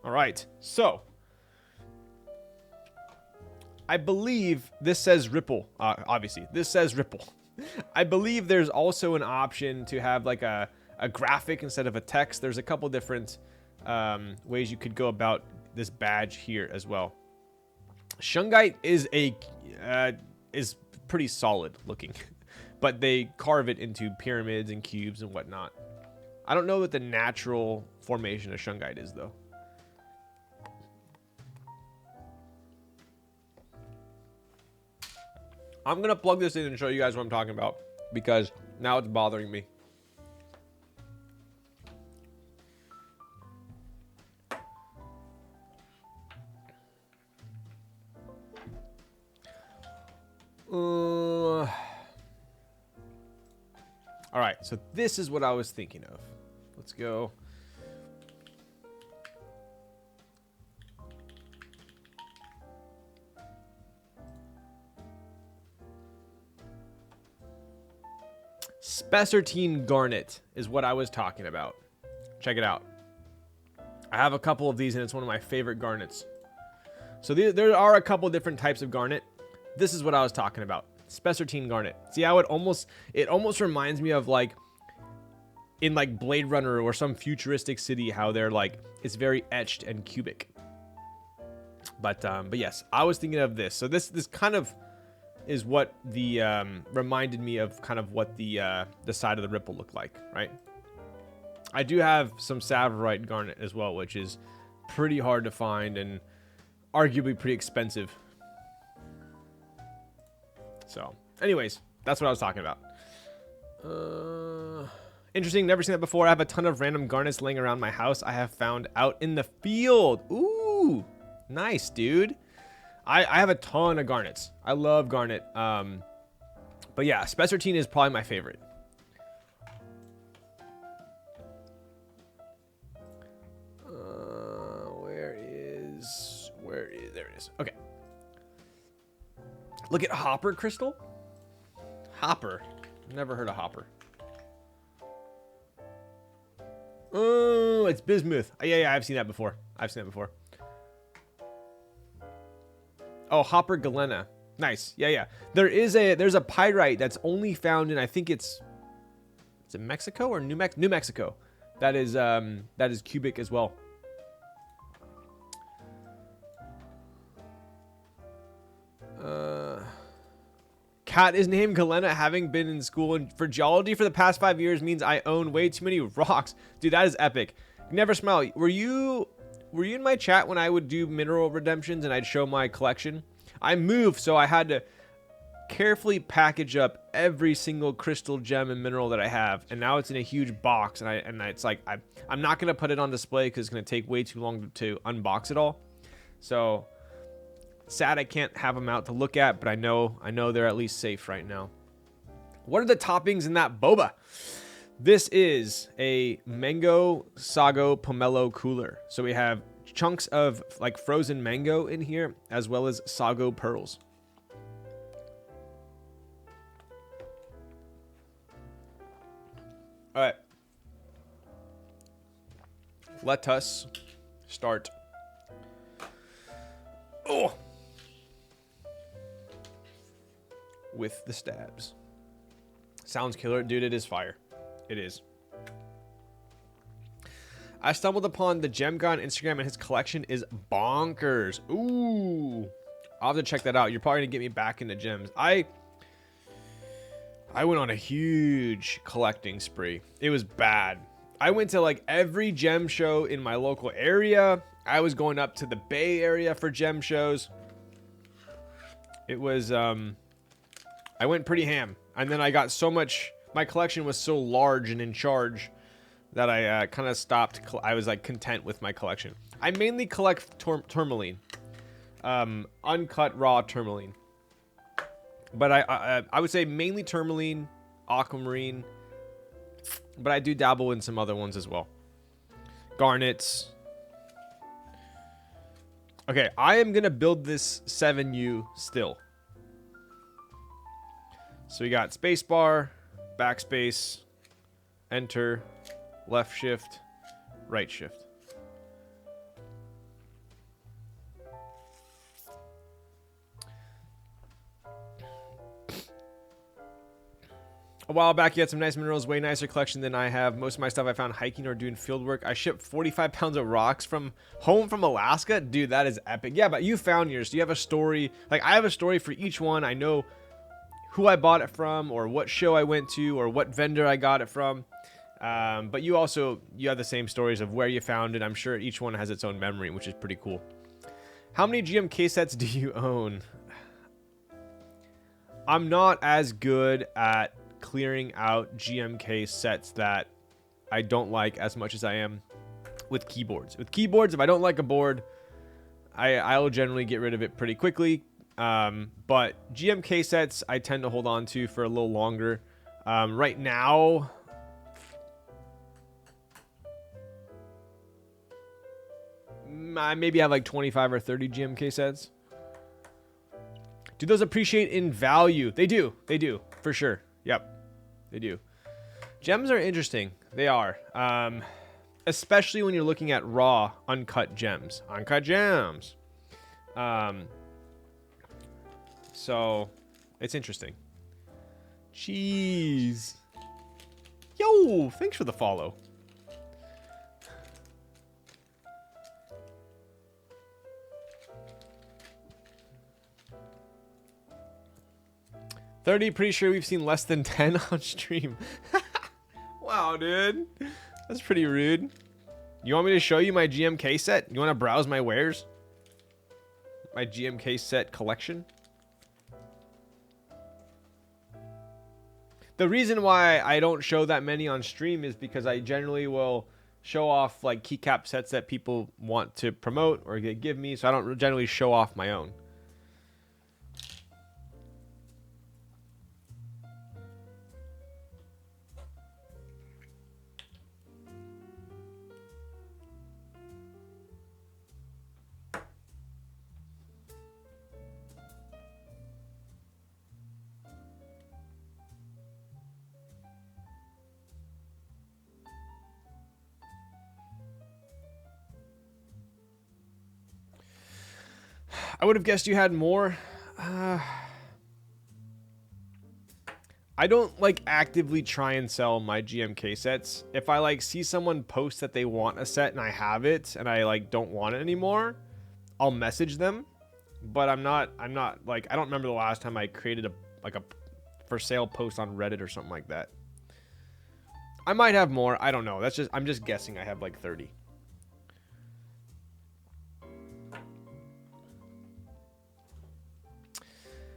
All right, so I believe this says Ripple. Obviously, this says Ripple. I believe there's also an option to have like a graphic instead of a text. There's a couple different ways you could go about this badge here as well. Shungite is is pretty solid looking, but they carve it into pyramids and cubes and whatnot. I don't know what the natural formation of Shungite is though. I'm going to plug this in and show you guys what I'm talking about because now it's bothering me. All right, so this is what I was thinking of. Let's go. Spessartine Garnet is what I was talking about. Check it out. I have a couple of these, and it's one of my favorite garnets. So there are a couple different types of garnet. This is what I was talking about. Spessartine Garnet. See how it almost reminds me of like in like Blade Runner or some futuristic city, how they're like, it's very etched and cubic. But yes, I was thinking of this. So this kind of is what the reminded me of kind of what the side of the ripple looked like, right? I do have some Savorite Garnet as well, which is pretty hard to find and arguably pretty expensive. So, anyways, that's what I was talking about. Interesting, never seen that before. I have a ton of random garnets laying around my house I have found out in the field. Ooh, nice, dude. I have a ton of garnets. I love garnet. But yeah, Spessartine is probably my favorite. There it is. Okay. Look at Hopper Crystal. Hopper. Never heard of Hopper. Oh, it's bismuth. Yeah, I've seen that before. Oh, Hopper Galena. Nice. Yeah. There's a pyrite that's only found in, I think it's in Mexico or New Mexico. That is cubic as well. Cat is named Galena. Having been in school for geology for the past 5 years means I own way too many rocks. Dude, that is epic. Never Smile. Were you in my chat when I would do mineral redemptions and I'd show my collection? I moved, so I had to carefully package up every single crystal, gem, and mineral that I have, and now it's in a huge box. And it's like I'm not gonna put it on display because it's gonna take way too long to unbox it all. So sad I can't have them out to look at, but I know they're at least safe right now. What are the toppings in that boba? This is a mango sago pomelo cooler. So we have chunks of like frozen mango in here, as well as sago pearls. All right. Let us start. Oh. With the stabs. Sounds killer. Dude, it is fire. It is. I stumbled upon the gem guy on Instagram and his collection is bonkers. Ooh. I'll have to check that out. You're probably going to get me back into gems. I went on a huge collecting spree. It was bad. I went to like every gem show in my local area. I was going up to the Bay Area for gem shows. It was, I went pretty ham. And then I got so much, my collection was so large and in charge that I kind of stopped. I was like content with my collection. I mainly collect tourmaline. Uncut raw tourmaline. But I would say mainly tourmaline, aquamarine. But I do dabble in some other ones as well. Garnets. Okay, I am going to build this 7U still. So we got spacebar, backspace, enter, left shift, right shift. A while back, you had some nice minerals, way nicer collection than I have. Most of my stuff I found hiking or doing field work. I shipped 45 pounds of rocks from home from Alaska. Dude, that is epic. Yeah, but you found yours. Do you have a story? Like, I have a story for each one. I know who I bought it from, or what show I went to, or what vendor I got it from. But you have the same stories of where you found it. I'm sure each one has its own memory, which is pretty cool. How many GMK sets do you own? I'm not as good at clearing out GMK sets that I don't like as much as I am with keyboards. With keyboards, if I don't like a board, I'll generally get rid of it pretty quickly. But GMK sets I tend to hold on to for a little longer. Right now, I maybe have like 25 or 30 GMK sets. Do those appreciate in value? They do. They do, for sure. Yep, they do. Gems are interesting. They are. Especially when you're looking at raw, uncut gems. Uncut gems. So, it's interesting. Jeez. Yo, thanks for the follow. $30, pretty sure we've seen less than 10 on stream. Wow, dude. That's pretty rude. You want me to show you my GMK set? You want to browse my wares? My GMK set collection? The reason why I don't show that many on stream is because I generally will show off like keycap sets that people want to promote or give me, so I don't generally show off my own. I would have guessed you had more. I don't like actively try and sell my GMK sets. If I like see someone post that they want a set and I have it and I like don't want it anymore, I'll message them. But I'm not like, I don't remember the last time I created a for sale post on Reddit or something like that. I might have more. I don't know. I'm just guessing I have like 30.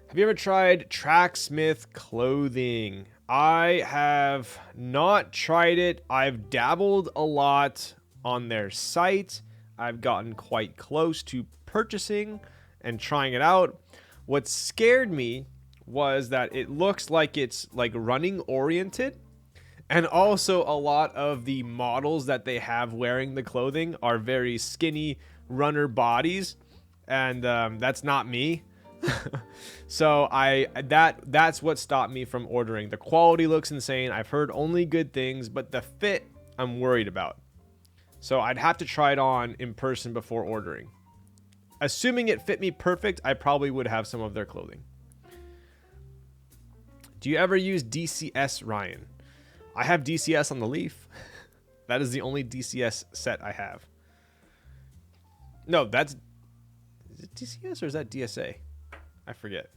Have you ever tried Tracksmith clothing? I have not tried it. I've dabbled a lot on their site. I've gotten quite close to purchasing and trying it out. What scared me was that it looks like it's like running oriented. And also a lot of the models that they have wearing the clothing are very skinny runner bodies. And that's not me. So that's what stopped me from ordering. The quality looks insane. I've heard only good things, but the fit I'm worried about. So I'd have to try it on in person before ordering. Assuming it fit me perfect, I probably would have some of their clothing. Do you ever use DCS, Ryan? I have DCS on the Leaf. That is the only DCS set I have. No, is it DCS or is that DSA? I forget.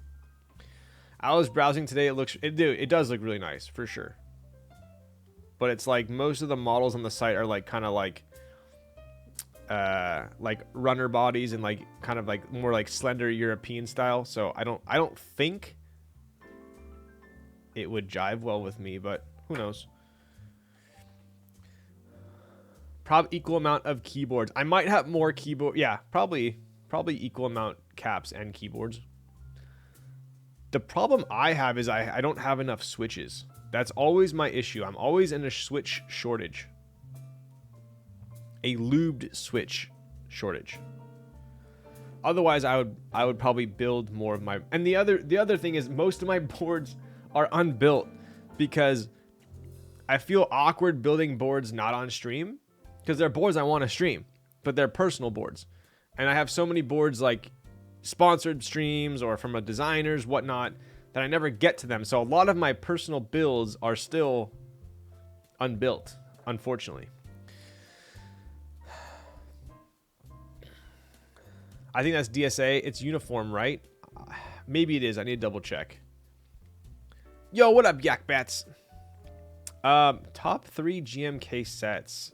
I was browsing today. It does look really nice for sure. But it's like most of the models on the site are like kind of like runner bodies and like kind of like more like slender European style. So I don't think it would jive well with me, but who knows? Probably equal amount of keyboards. I might have more keyboard. Yeah, probably equal amount caps and keyboards. The problem I have is I don't have enough switches. That's always my issue. I'm always in a switch shortage. A lubed switch shortage. Otherwise, I would probably build more of my. And the other thing is most of my boards are unbuilt because I feel awkward building boards not on stream because they're boards I want to stream, but they're personal boards, and I have so many boards like sponsored streams or from a designers whatnot that I never get to them. So a lot of my personal builds are still unbuilt, unfortunately. I think that's DSA. It's uniform, right? Maybe it is. I need to double check. Yo, what up, Yak Bats? Top 3 GMK sets.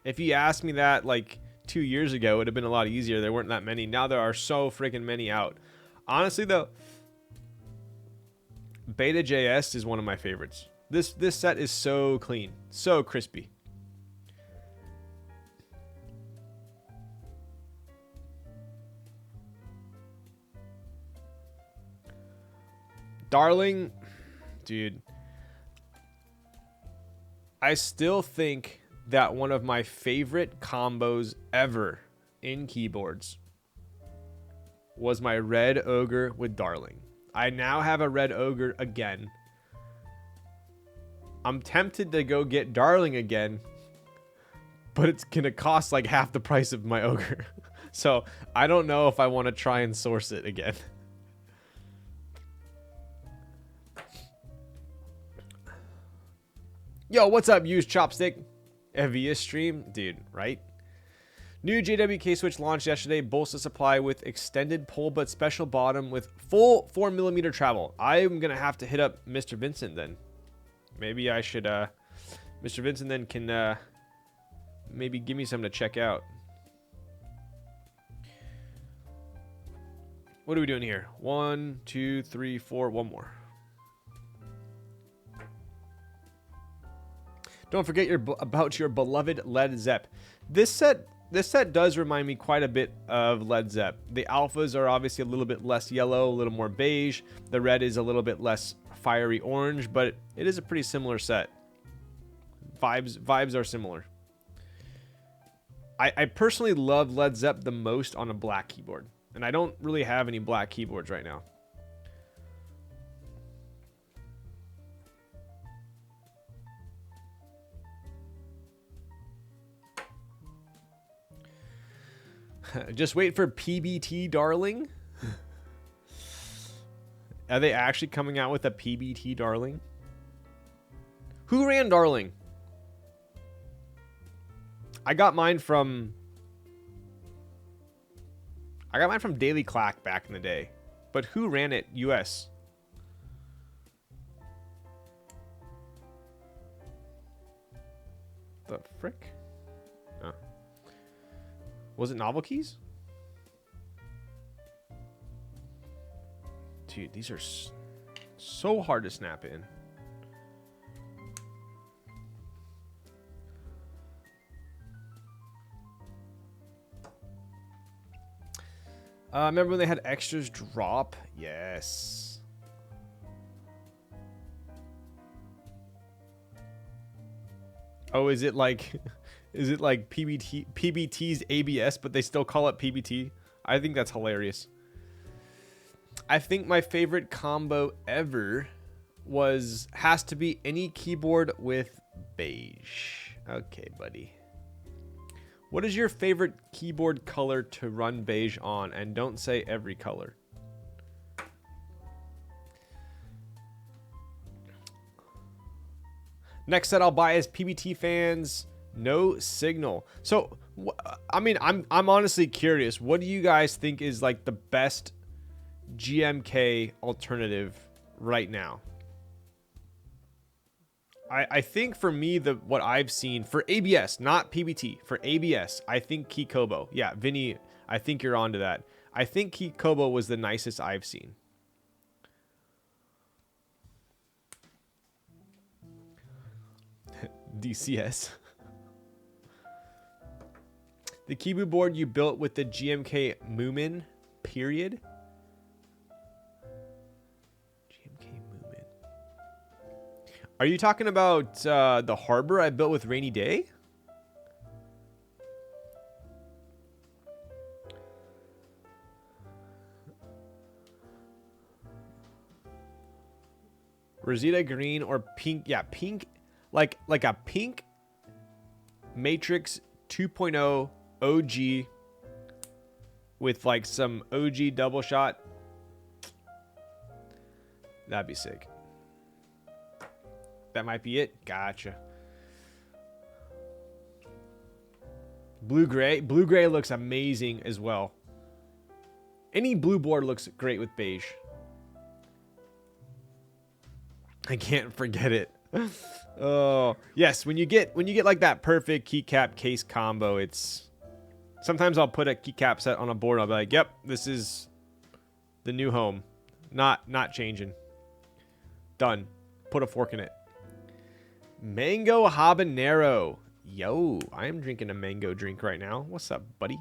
If you asked me that like 2 years ago, it would have been a lot easier. There weren't that many. Now there are so freaking many out. Honestly, though, Beta JS is one of my favorites. This set is so clean, so crispy. Darling, dude. I still think that one of my favorite combos ever in keyboards was my red ogre with Darling. I now have a red ogre again. I'm tempted to go get Darling again, but it's gonna cost like half the price of my ogre. So I don't know if I want to try and source it again. Yo, what's up, used chopstick? Evia stream, dude, right? New JWK switch launched yesterday. Bolster supply with extended pull but special bottom with full 4mm travel. I'm gonna have to hit up Mr. Vincent then. Maybe I should Mr. Vincent then can maybe give me some to check out. What are we doing here? 1, 2, 3, 4, one more. Don't forget about your beloved Led Zepp. This set does remind me quite a bit of Led Zepp. The alphas are obviously a little bit less yellow, a little more beige. The red is a little bit less fiery orange, but it is a pretty similar set. Vibes are similar. I personally love Led Zepp the most on a black keyboard, and I don't really have any black keyboards right now. Just wait for PBT, darling. Are they actually coming out with a PBT, darling? Who ran Darling? I got mine from Daily Clack back in the day. But who ran it US? The frick? Oh. Was it Novel Keys? Dude, these are so hard to snap in. Remember when they had extras drop? Yes. Oh, is it like PBT's ABS, but they still call it PBT? I think that's hilarious. I think my favorite combo ever has to be any keyboard with beige. Okay, buddy. What is your favorite keyboard color to run beige on? And don't say every color. Next set I'll buy is PBT fans. No signal. So, I mean, I'm honestly curious. What do you guys think is like the best GMK alternative right now? I think for me, what I've seen for ABS, not PBT, for ABS, I think Keykobo. Yeah, Vinny, I think you're onto that. I think Keykobo was the nicest I've seen. DCS. The keyboard board you built with the GMK Moomin, period. Are you talking about the harbor I built with Rainy Day? Rosita green or pink? Yeah, pink, like a pink Matrix 2.0 OG with like some OG double shot. That'd be sick. That might be it. Gotcha. Blue gray. Blue gray looks amazing as well. Any blue board looks great with beige. I can't forget it. Oh yes, when you get like that perfect keycap case combo, it's sometimes I'll put a keycap set on a board. I'll be like, yep, this is the new home. Not changing. Done. Put a fork in it. Mango habanero. Yo, I am drinking a mango drink right now. What's up, buddy?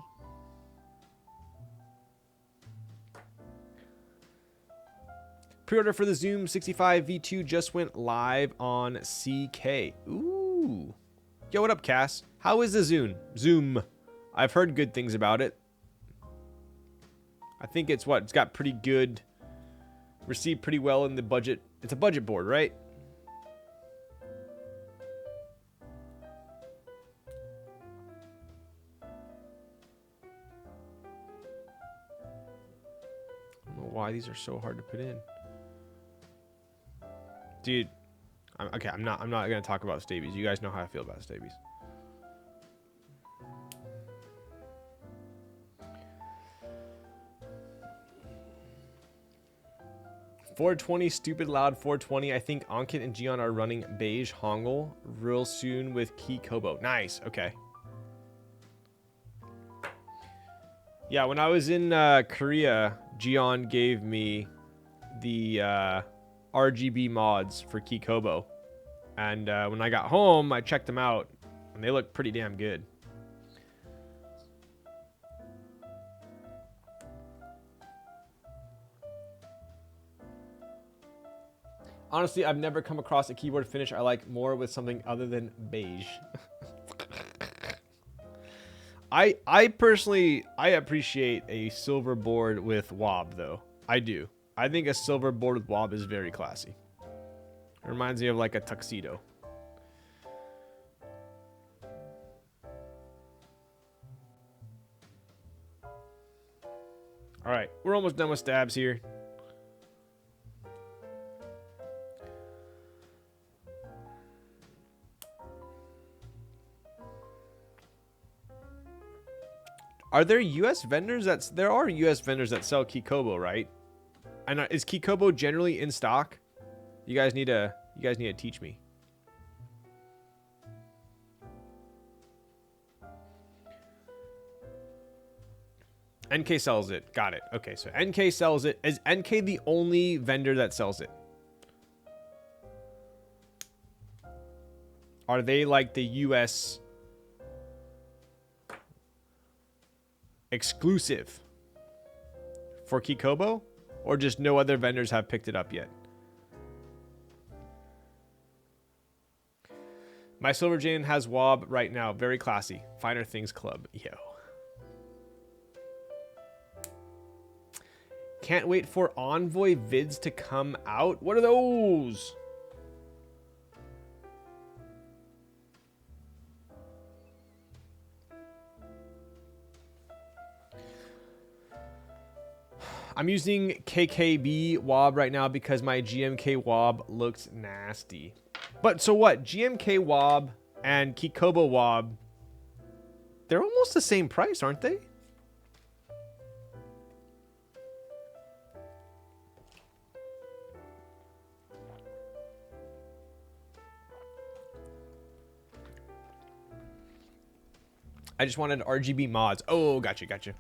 Pre-order for the Zoom 65 V2 just went live on CK. Ooh. Yo, what up, Cass? How is the Zoom? I've heard good things about it. I think it's what? It's got pretty good... Received pretty well in the budget. It's a budget board, right? I don't know why these are so hard to put in. Dude, okay, I'm not gonna talk about stabies. You guys know how I feel about stabies. $420, stupid loud 420. I think Ankit and Gion are running beige Hongul real soon with Key Kobo. Nice, okay. Yeah, when I was in Korea, Gion gave me the RGB mods for Key Kobo. And when I got home, I checked them out, and they look pretty damn good. Honestly, I've never come across a keyboard finish I like more with something other than beige. I personally, I appreciate a silver board with wob, though. I do. I think a silver board with wob is very classy. It reminds me of like a tuxedo. All right, we're almost done with stabs here. Are there U.S. vendors there are U.S. vendors that sell Kikobo, right? And is Kikobo generally in stock? You guys need to teach me. NK sells it. Got it. Okay, so NK sells it. Is NK the only vendor that sells it? Are they like the U.S. exclusive for Kikobo, or just no other vendors have picked it up yet? My Silver Jane has wob right now. Very classy. Finer Things Club. Yo. Can't wait for Envoy vids to come out. What are those? I'm using KKB wob right now because my GMK wob looks nasty. But so what? GMK wob and Kikobo wob, they're almost the same price, aren't they? I just wanted RGB mods. Oh, gotcha.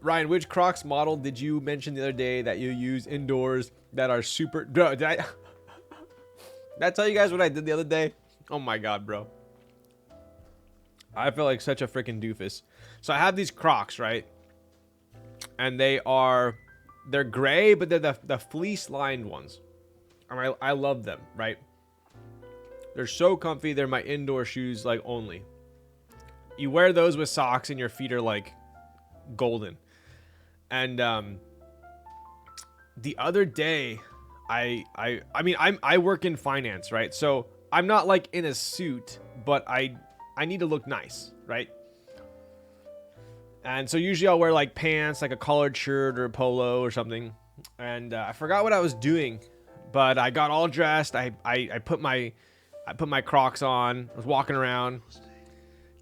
Ryan, which Crocs model did you mention the other day that you use indoors that are super... Bro, did I tell you guys what I did the other day? Oh my god, bro. I feel like such a freaking doofus. So I have these Crocs, right? And they're gray, but they're the fleece-lined ones. And I love them, right? They're so comfy. They're my indoor shoes, like, only. You wear those with socks and your feet are, like... golden. And the other day I mean I work in finance, right? So I'm not like in a suit, but I need to look nice, right? And so usually I'll wear like pants, like a collared shirt or a polo or something. And I forgot what I was doing, but I got all dressed. I put my Crocs on. I was walking around,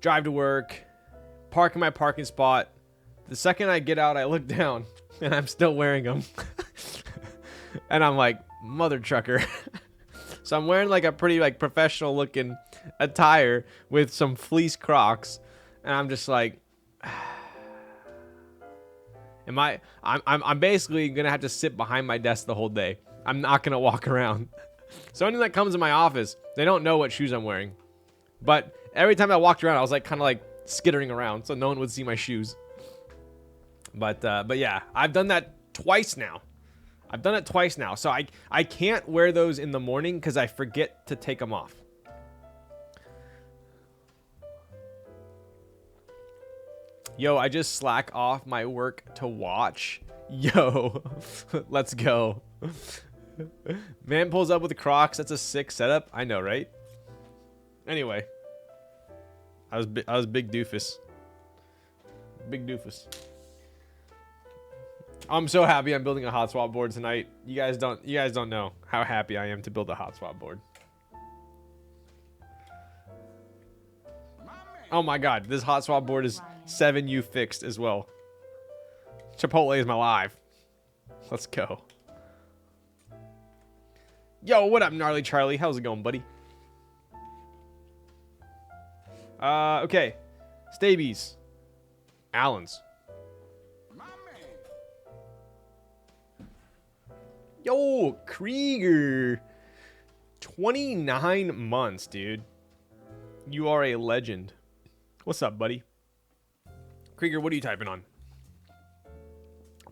drive to work, park in my parking spot. The second I get out, I look down, and I'm still wearing them. And I'm like, mother trucker. So I'm wearing like a pretty like professional looking attire with some fleece Crocs, and I'm just like, I'm basically gonna have to sit behind my desk the whole day. I'm not gonna walk around. So anyone that comes in my office, they don't know what shoes I'm wearing. But every time I walked around, I was like kind of like skittering around, so no one would see my shoes. But yeah, I've done that twice now. I've done it twice now, so I can't wear those in the morning because I forget to take them off. Yo, I just slack off my work to watch. Yo, let's go. Man pulls up with the Crocs. That's a sick setup. I know, right? Anyway, I was big doofus. Big doofus. I'm so happy I'm building a hot swap board tonight. You guys don't know how happy I am to build a hot swap board. Oh my god, this hot swap board is 7U fixed as well. Chipotle is my live. Let's go. Yo, what up, Gnarly Charlie? How's it going, buddy? Okay. Stabies. Allen's. Yo, Krieger. 29 months, dude. You are a legend. What's up, buddy? Krieger, what are you typing on?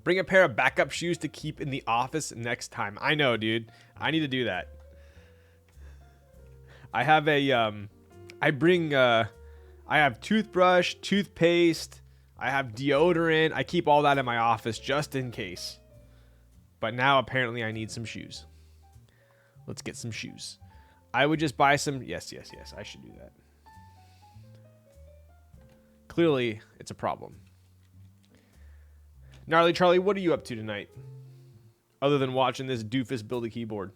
Bring a pair of backup shoes to keep in the office next time. I know, dude. I need to do that. I have a, I have toothbrush, toothpaste. I have deodorant. I keep all that in my office just in case. But now apparently I need some shoes. Let's get some shoes. I would just buy some. Yes. I should do that. Clearly, it's a problem. Gnarly Charlie, what are you up to tonight? Other than watching this doofus build a keyboard.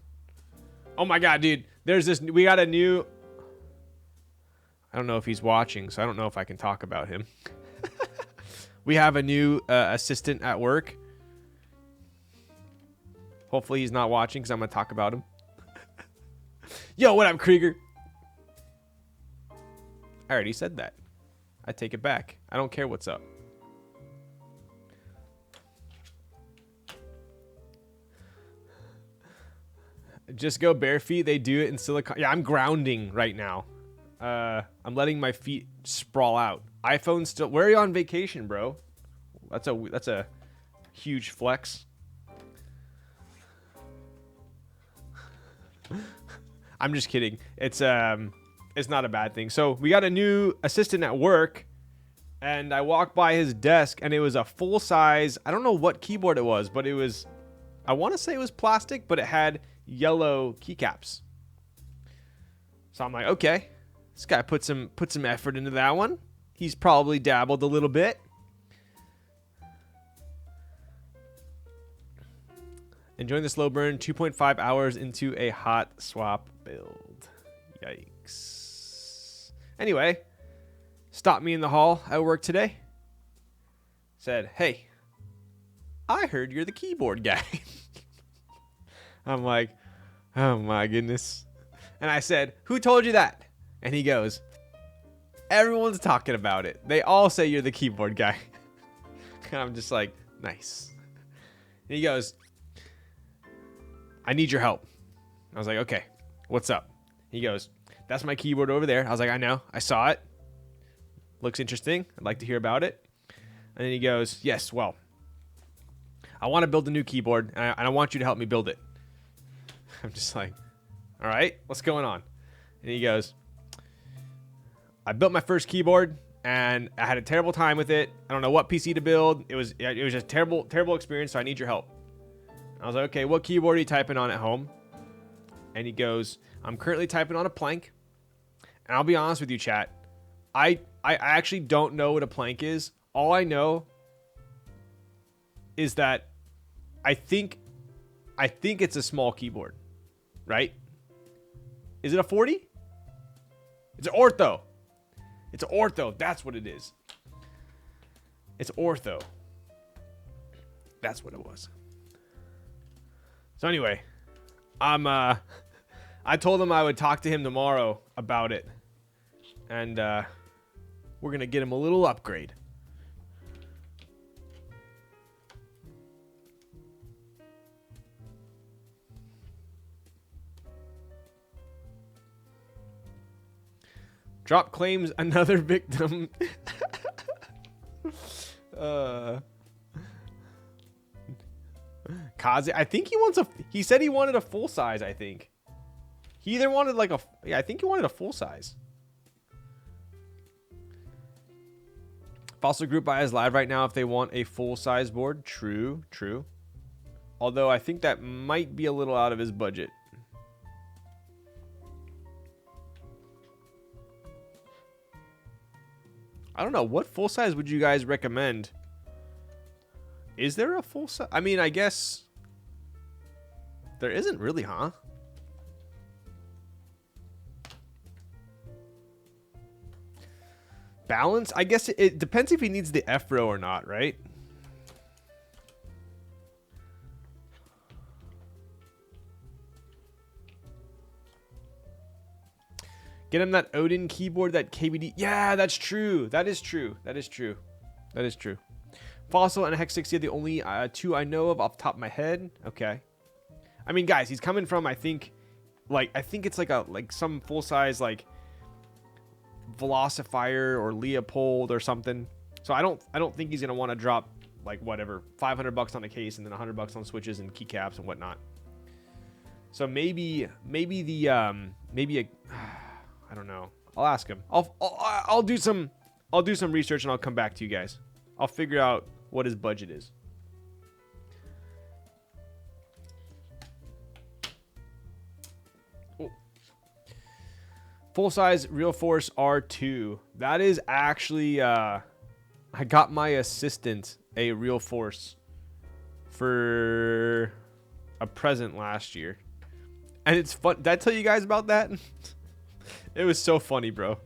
Oh my god, dude. There's this. We got a new. I don't know if he's watching, so I don't know if I can talk about him. We have a new assistant at work. Hopefully he's not watching because I'm going to talk about him. Yo, what up, Krieger? I already said that. I take it back. I don't care what's up. Just go bare feet. They do it in silicone. Yeah, I'm grounding right now. I'm letting my feet sprawl out. iPhone still. Where are you on vacation, bro? That's a huge flex. I'm just kidding. It's not a bad thing. So we got a new assistant at work, and I walked by his desk, and it was a full size. I don't know what keyboard it was, but it was. I want to say it was plastic, but it had yellow keycaps. So I'm like, okay, this guy put some effort into that one. He's probably dabbled a little bit. Enjoying the slow burn, 2.5 hours into a hot swap build. Yikes. Anyway, stopped me in the hall at work today. Said, hey, I heard you're the keyboard guy. I'm like, oh my goodness. And I said, who told you that? And he goes, everyone's talking about it. They all say you're the keyboard guy. And I'm just like, nice. And he goes, I need your help. I was like, okay, what's up? He goes, that's my keyboard over there. I was like, I know. I saw it. Looks interesting. I'd like to hear about it. And then he goes, yes, well, I want to build a new keyboard, and I want you to help me build it. I'm just like, all right, what's going on? And he goes, I built my first keyboard, and I had a terrible time with it. I don't know what PC to build. It was just a terrible experience, so I need your help. I was like, okay, what keyboard are you typing on at home? And he goes, I'm currently typing on a Plank. And I'll be honest with you, chat. I actually don't know what a Plank is. All I know is that I think it's a small keyboard, right? Is it a 40? It's an ortho. It's an ortho. That's what it is. It's ortho. That's what it was. So anyway, I told him I would talk to him tomorrow about it, and we're gonna get him a little upgrade. Drop claims another victim. Kaze, I think he wants a, he said he wanted a full size, I think. He either wanted like a, yeah, I think he wanted a full size. Fossil Group Buy is live right now if they want a full size board. True, true. Although I think that might be a little out of his budget. I don't know. What full size would you guys recommend? Is there a full size? I mean, I guess there isn't really, huh? Balance? I guess it depends if he needs the F-row or not, right? Get him that Odin keyboard, that KBD. Yeah, that's true. That is true. That is true. That is true. Fossil and Hex 60 are the only two I know of off the top of my head. Okay. I mean, guys, he's coming from, I think it's like some full size, like, Velocifier or Leopold or something. So I don't think he's gonna want to drop like whatever $500 on a case and then $100 on switches and keycaps and whatnot. So maybe the I don't know. I'll ask him. I'll do some research and I'll come back to you guys. I'll figure out what his budget is. Full size Real Force R2. That is actually, I got my assistant a Real Force for a present last year. And it's fun. Did I tell you guys about that? It was so funny, bro.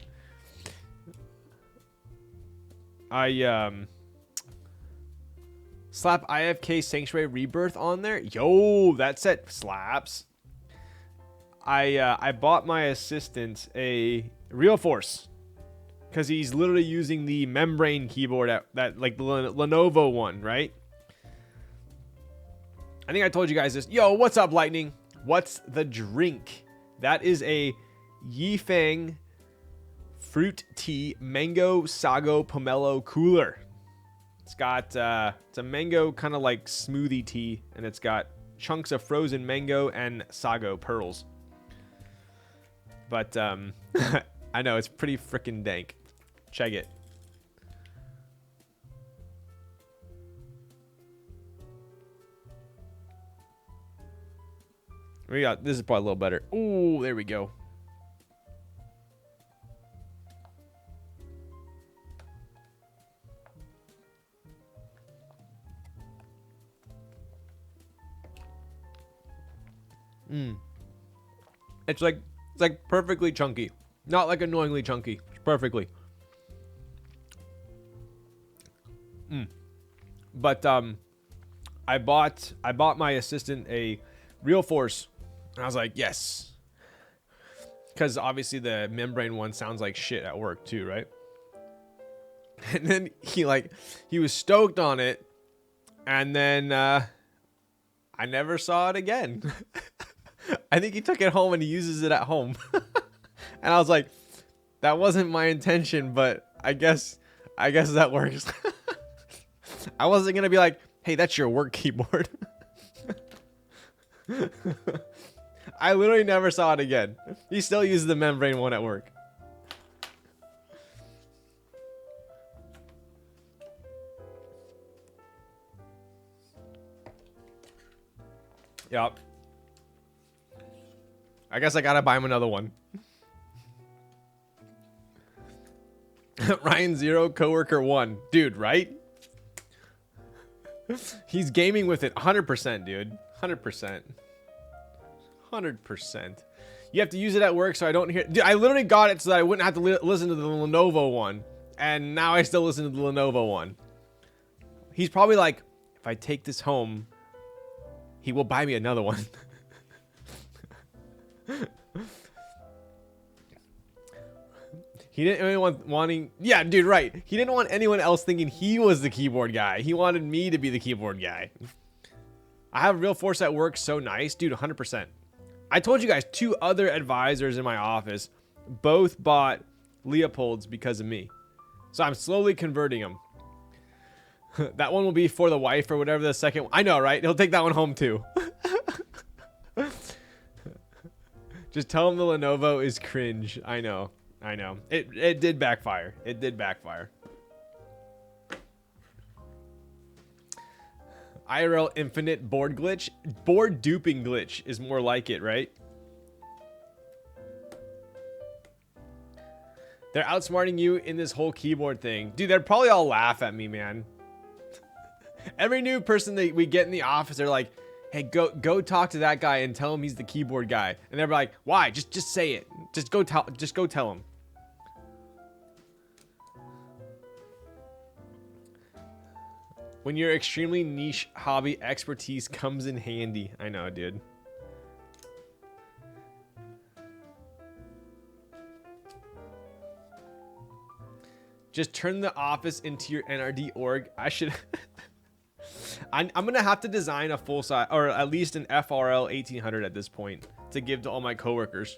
Slap IFK Sanctuary Rebirth on there. Yo, that set slaps. I bought my assistant a Real Force because he's literally using the membrane keyboard that like the Lenovo one, right? I think I told you guys this. Yo, what's up, Lightning? What's the drink? That is a Yifeng fruit tea mango sago pomelo cooler. It's got it's a mango kind of like smoothie tea, and it's got chunks of frozen mango and sago pearls. But I know it's pretty freaking dank. Check it. We got this is probably a little better. Ooh, there we go. It's like perfectly chunky. Not like annoyingly chunky. It's perfectly. But I bought my assistant a Real Force. And I was like, yes. Because obviously the membrane one sounds like shit at work too, right? And then he was stoked on it. And then I never saw it again. I think he took it home and he uses it at home. And I was like, that wasn't my intention, but I guess that works. I wasn't going to be like, hey, that's your work keyboard. I literally never saw it again. He still uses the membrane one at work. Yep. I guess I gotta buy him another one. Ryan 0, coworker 1. Dude, right? He's gaming with it 100%, dude. 100%. 100%. You have to use it at work so I don't hear... Dude, I literally got it so that I wouldn't have to listen to the Lenovo one. And now I still listen to the Lenovo one. He's probably like, if I take this home, he will buy me another one. He didn't anyone wanting... Yeah, dude, right. He didn't want anyone else thinking he was the keyboard guy. He wanted me to be the keyboard guy. I have Real Force at work. So nice. Dude, 100%. I told you guys 2 other advisors in my office both bought Leopolds because of me. So I'm slowly converting them. That one will be for the wife or whatever the second one. I know, right? He'll take that one home too. Just tell him the Lenovo is cringe. I know. I know. It did backfire. It did backfire. IRL infinite board glitch. Board duping glitch is more like it, right? They're outsmarting you in this whole keyboard thing. Dude, they'd probably all laugh at me, man. Every new person that we get in the office, they're like, hey, go talk to that guy and tell him he's the keyboard guy. And they're like, why? Just say it. Just go tell him. When your extremely niche hobby expertise comes in handy. I know, dude. Just turn the office into your NRD org. I should... I'm going to have to design a full size, or at least an FRL 1800 at this point to give to all my coworkers.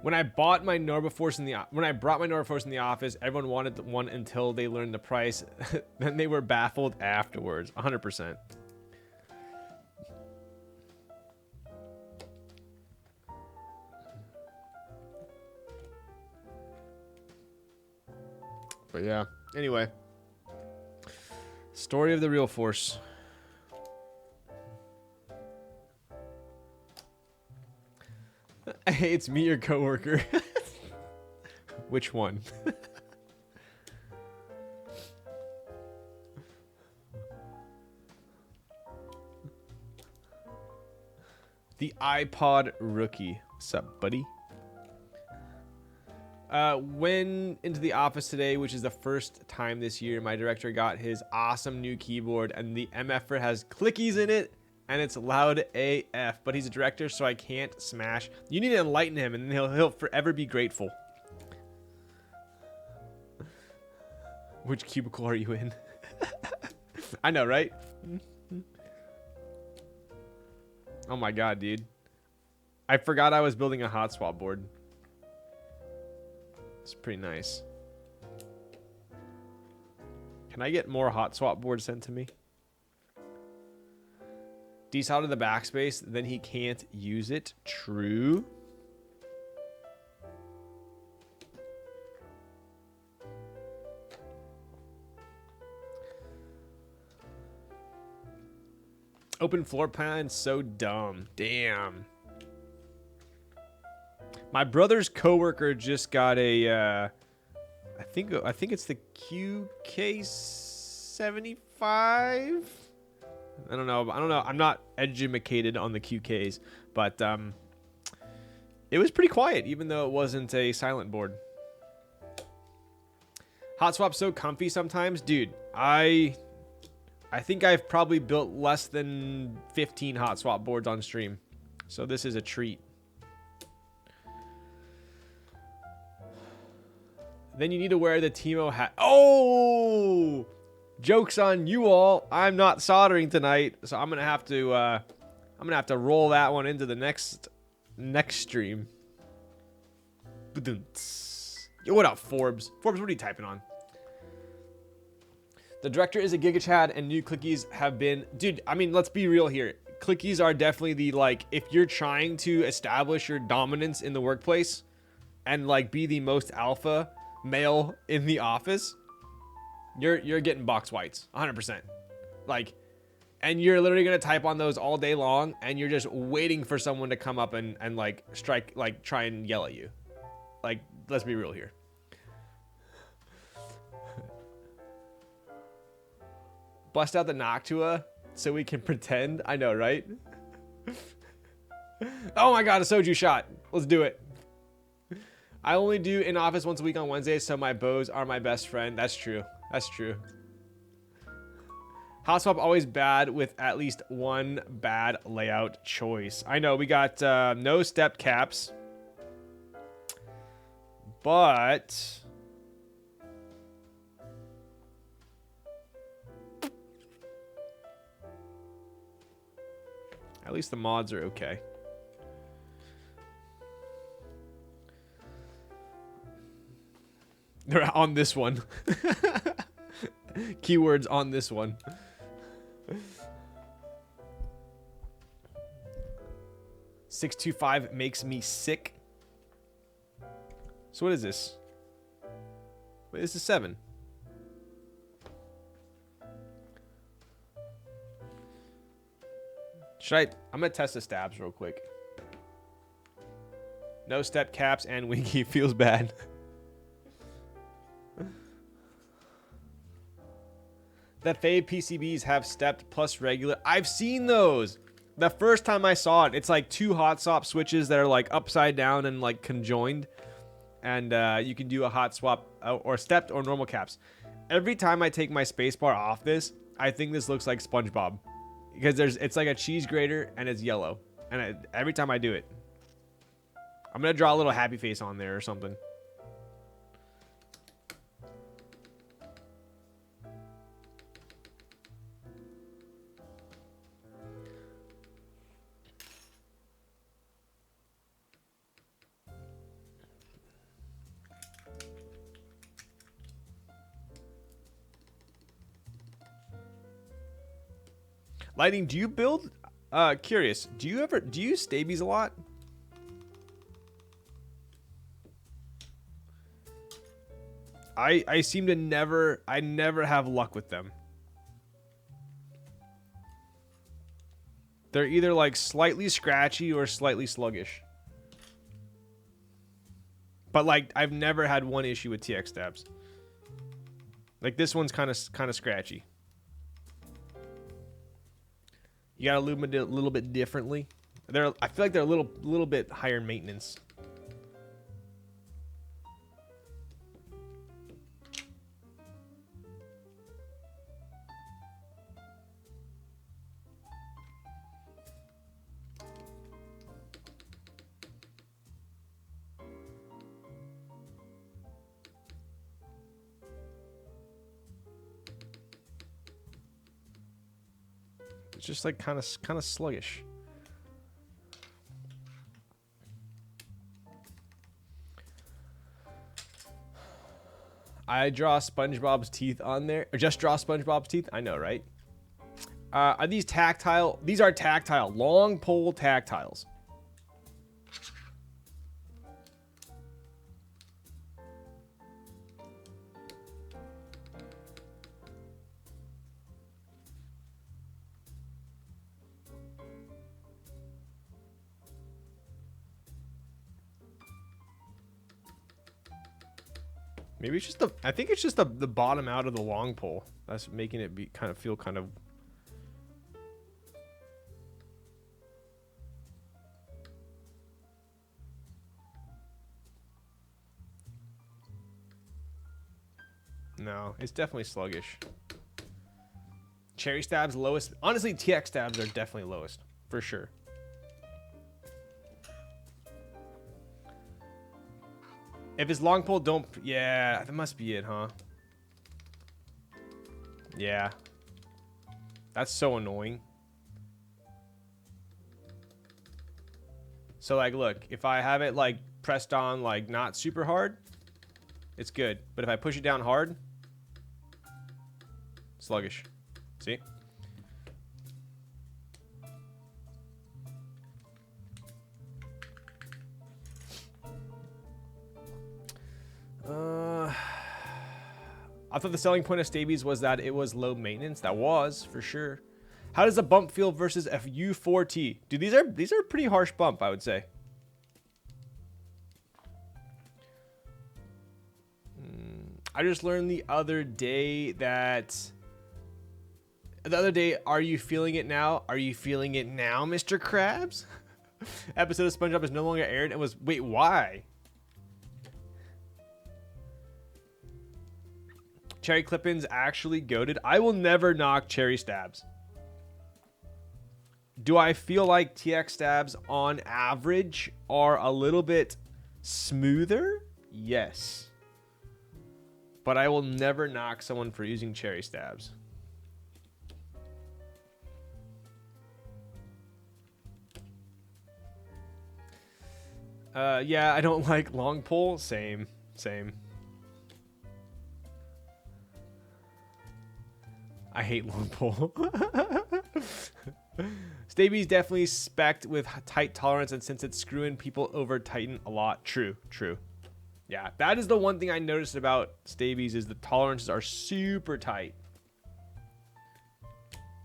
When I bought my Norbaforce brought my Norbaforce in the office, everyone wanted one until they learned the price. Then they were baffled afterwards. 100%. But yeah, anyway. Story of the real force. Hey, it's me, your coworker. Which one? The iPod rookie. What's up, buddy? Went into the office today, which is the first time this year my director got his awesome new keyboard, and the MFer has clickies in it, and it's loud AF, but he's a director, so I can't smash. You need to enlighten him, and he'll forever be grateful. Which cubicle are you in? I know, right? Oh my god, dude. I forgot I was building a hot swap board. It's pretty nice. Can I get more hot swap boards sent to me? Desolder the backspace, then he can't use it. True. Open floor plan, so dumb. Damn. My brother's coworker just got a I think it's the QK75. I don't know. I'm not educated on the QKs, but it was pretty quiet, even though it wasn't a silent board. Hot swap's so comfy sometimes, dude. I think I've probably built less than 15 hot swap boards on stream, so this is a treat. Then you need to wear the Timo hat. Oh, joke's on you all. I'm not soldering tonight, so I'm gonna have to roll that one into the next stream. Yo, what up, Forbes? Forbes, what are you typing on? The director is a Giga Chad, and new clickies have been, dude. I mean, let's be real here. Clickies are definitely the, like, if you're trying to establish your dominance in the workplace and like be the most alpha male in the office, you're getting box whites 100%. Like, and you're literally gonna type on those all day long, and you're just waiting for someone to come up and like strike, like try and yell at you. Like, let's be real here. Bust out the Noctua so we can pretend. I know, right? Oh my god, a soju shot. Let's do it. I only do in office once a week on Wednesdays, so my bows are my best friend. That's true. That's true. Hot swap always bad with at least one bad layout choice. I know, we got no step caps. But at least the mods are okay. They're on this one. Keywords on this one. $625 makes me sick. So what is this? Wait, this is 7. I'm gonna test the stabs real quick. No step caps and winky feels bad. The fave PCBs have stepped plus regular. I've seen those. The first time I saw it, it's like 2 hot swap switches that are like upside down and like conjoined. And you can do a hot swap or stepped or normal caps. Every time I take my spacebar off this, I think this looks like SpongeBob. Because it's like a cheese grater and it's yellow. And every time I do it. I'm going to draw a little happy face on there or something. Lighting, do you build? Curious. Do you use stabies a lot? I seem to never have luck with them. They're either like slightly scratchy or slightly sluggish. But like I've never had one issue with TX stabs. Like this one's kind of scratchy. You gotta illuminate it a little bit differently. I feel like they're a little bit higher maintenance. It's just like kind of sluggish. I draw SpongeBob's teeth on there, or just draw SpongeBob's teeth. I know, right? Are these tactile? These are tactile, long pole tactiles. Maybe it's just I think it's just the bottom out of the long pole that's making it feel kind of. No, it's definitely sluggish. Cherry stabs lowest. Honestly, TX stabs are definitely lowest for sure. If it's long pole, don't... Yeah, that must be it, huh? Yeah. That's so annoying. So, like, look. If I have it, like, pressed on, like, not super hard, it's good. But if I push it down hard, sluggish. See? I thought the selling point of stabies was that it was low maintenance. That was, for sure. How does the bump feel versus a U4T? Dude, these are pretty harsh bump, I would say. I just learned the other day that... are you feeling it now? Are you feeling it now, Mr. Krabs? Episode of SpongeBob is no longer aired and was... Wait, why? Cherry clip-ins actually goated. I will never knock cherry stabs. Do I feel like TX stabs on average are a little bit smoother? Yes. But I will never knock someone for using cherry stabs. Yeah, I don't like long pole. Same. I hate long pole. Staby's definitely spec'd with tight tolerance, and since it's screwing people over, tighten a lot. True. Yeah, that is the one thing I noticed about Stabies is the tolerances are super tight.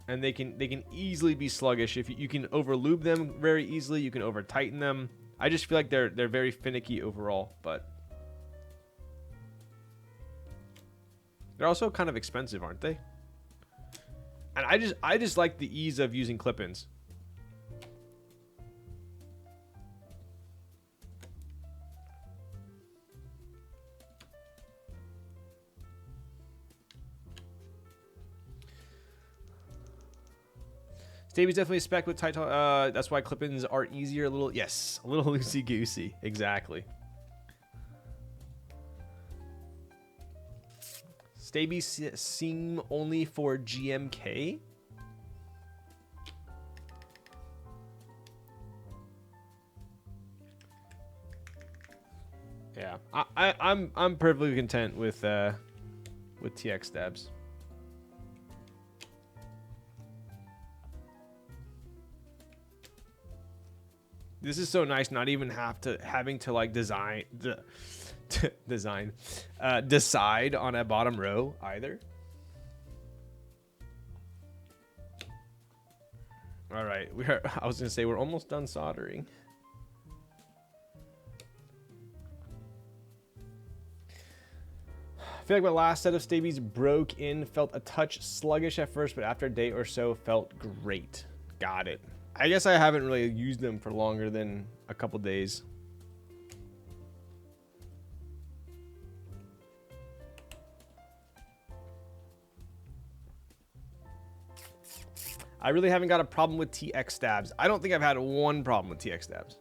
And they can easily be sluggish. If you can over lube them very easily, you can over tighten them. I just feel like they're very finicky overall, but they're also kind of expensive, aren't they? And I just like the ease of using clip-ins. Staby's definitely spec with tight. That's why clip-ins are easier. A little loosey goosey. Exactly. Stabies seem only for GMK. Yeah, I'm perfectly content with TX stabs. This is so nice, not even having to like decide on a bottom row either. All right, I was gonna say we're almost done soldering. I feel like my last set of Stabies broke in, felt a touch sluggish at first, but after a day or so felt great. Got it. I guess I haven't really used them for longer than a couple days. I really haven't got a problem with TX stabs. I don't think I've had one problem with TX stabs.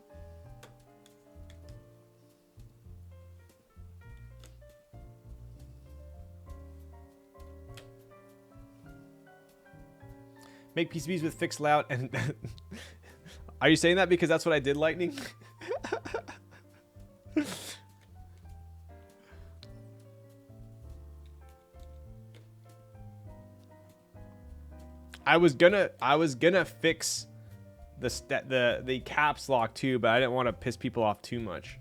Make PCBs with fixed layout and are you saying that because that's what I did, Lightning? I was gonna fix the caps lock too, but I didn't want to piss people off too much.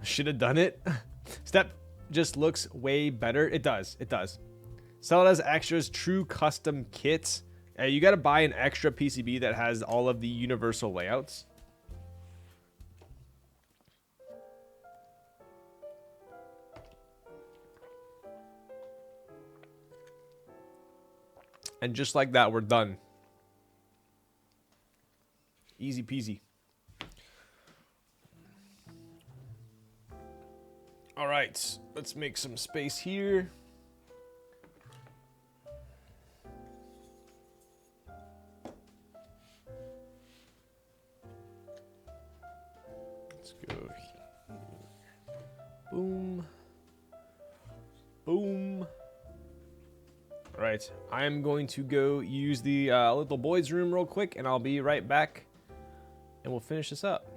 Should have done it. Step just looks way better. It does. Sell it as extras, true custom kits. You got to buy an extra PCB that has all of the universal layouts. And just like that, we're done. Easy peasy. All right, let's make some space here. Let's go here. Boom. Boom. All right, I'm going to go use the little boys' room real quick, and I'll be right back, and we'll finish this up.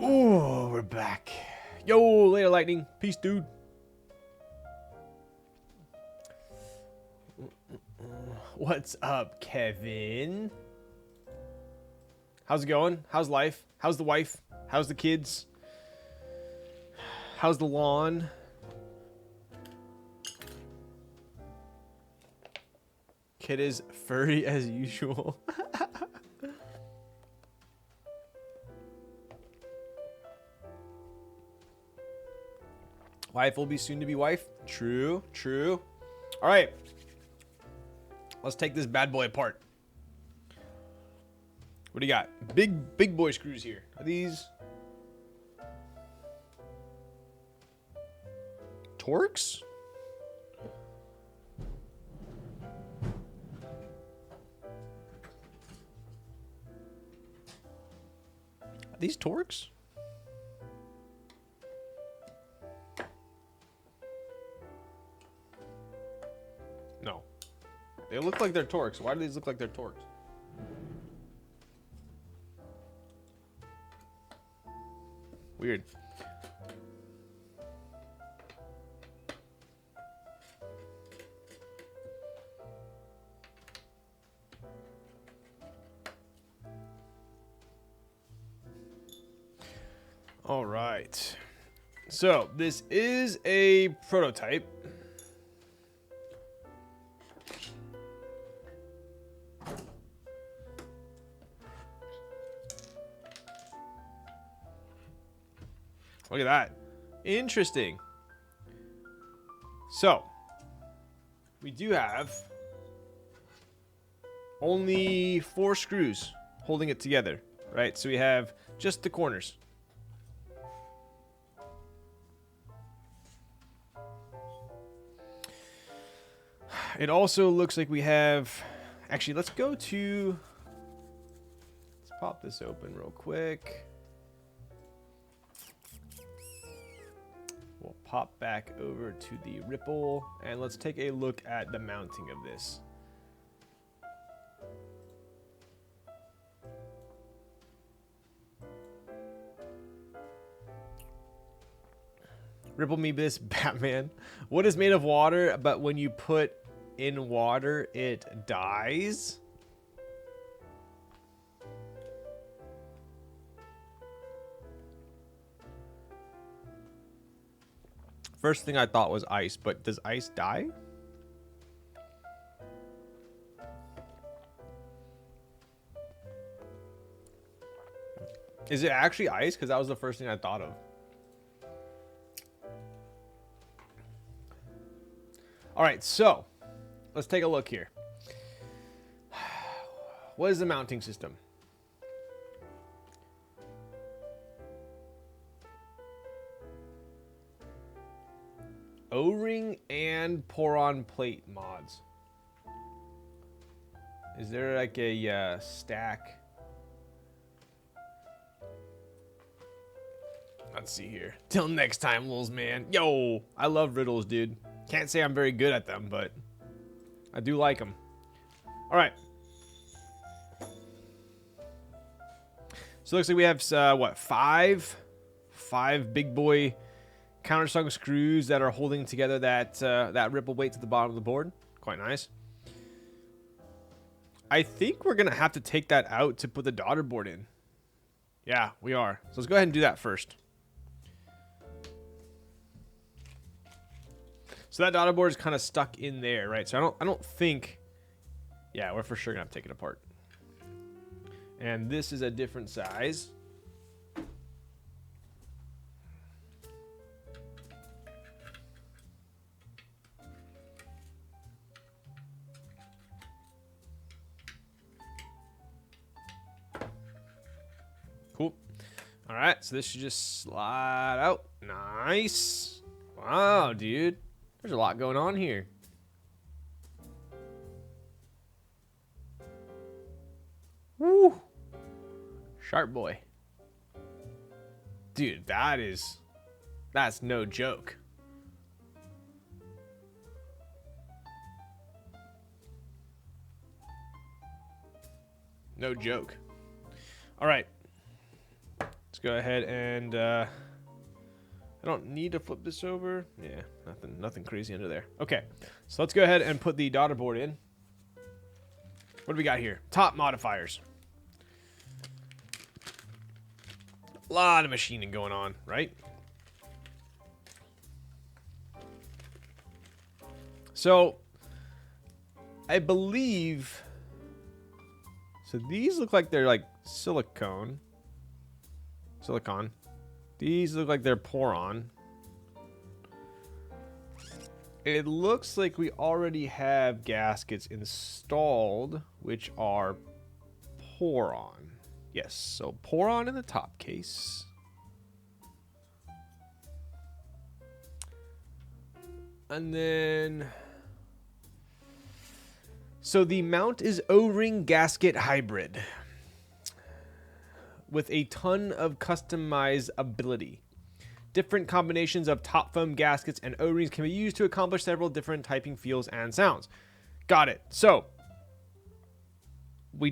Oh, we're back. Yo, later, Lightning. Peace, dude. What's up, Kevin? How's it going? How's life? How's the wife? How's the kids? How's the lawn? Kid is furry as usual. Wife will be soon to be wife. True, true. All right. Let's take this bad boy apart. What do you got? Big boy screws here. Are these Torx? Are these Torx? No. They look like they're Torx. Why do these look like they're Torx? Weird. All right. So this is a prototype. Look at that. Interesting. So, we do have only 4 screws holding it together, right? So we have just the corners. It also looks like we have... Actually, let's go to... Let's pop this open real quick. We'll pop back over to the Ripple, and let's take a look at the mounting of this. Ripple me this, Batman. What is made of water, but when you put in water, it dies? First thing I thought was ice, but does ice die? Is it actually ice? Because that was the first thing I thought of. All right, so let's take a look here. What is the mounting system? O-ring and pour-on plate mods. Is there like a stack? Let's see here. Till next time, Lils man. Yo, I love riddles, dude. Can't say I'm very good at them, but I do like them. All right. So it looks like we have, what, five big boy countersunk screws that are holding together that ripple weight to the bottom of the board. Quite nice. I think we're going to have to take that out to put the daughter board in. Yeah, we are. So let's go ahead and do that first. So that daughter board is kind of stuck in there, right? So I don't think... Yeah, we're for sure going to have to take it apart. And this is a different size. Cool. All right, so this should just slide out. Nice. Wow, dude. There's a lot going on here. Woo. Sharp boy. Dude, that's no joke. No joke. All right. Let's go ahead and I don't need to flip this over. Yeah, nothing crazy under there. Okay, so let's go ahead and put the daughter board in. What do we got here? Top modifiers. A lot of machining going on, right? So, I believe... So these look like they're like silicone. Silicon. These look like they're Poron. It looks like we already have gaskets installed, which are Poron. Yes, so Poron in the top case. And then... So the mount is O-ring gasket hybrid with a ton of customizability. Different combinations of top foam gaskets and O-rings can be used to accomplish several different typing feels and sounds. Got it. So I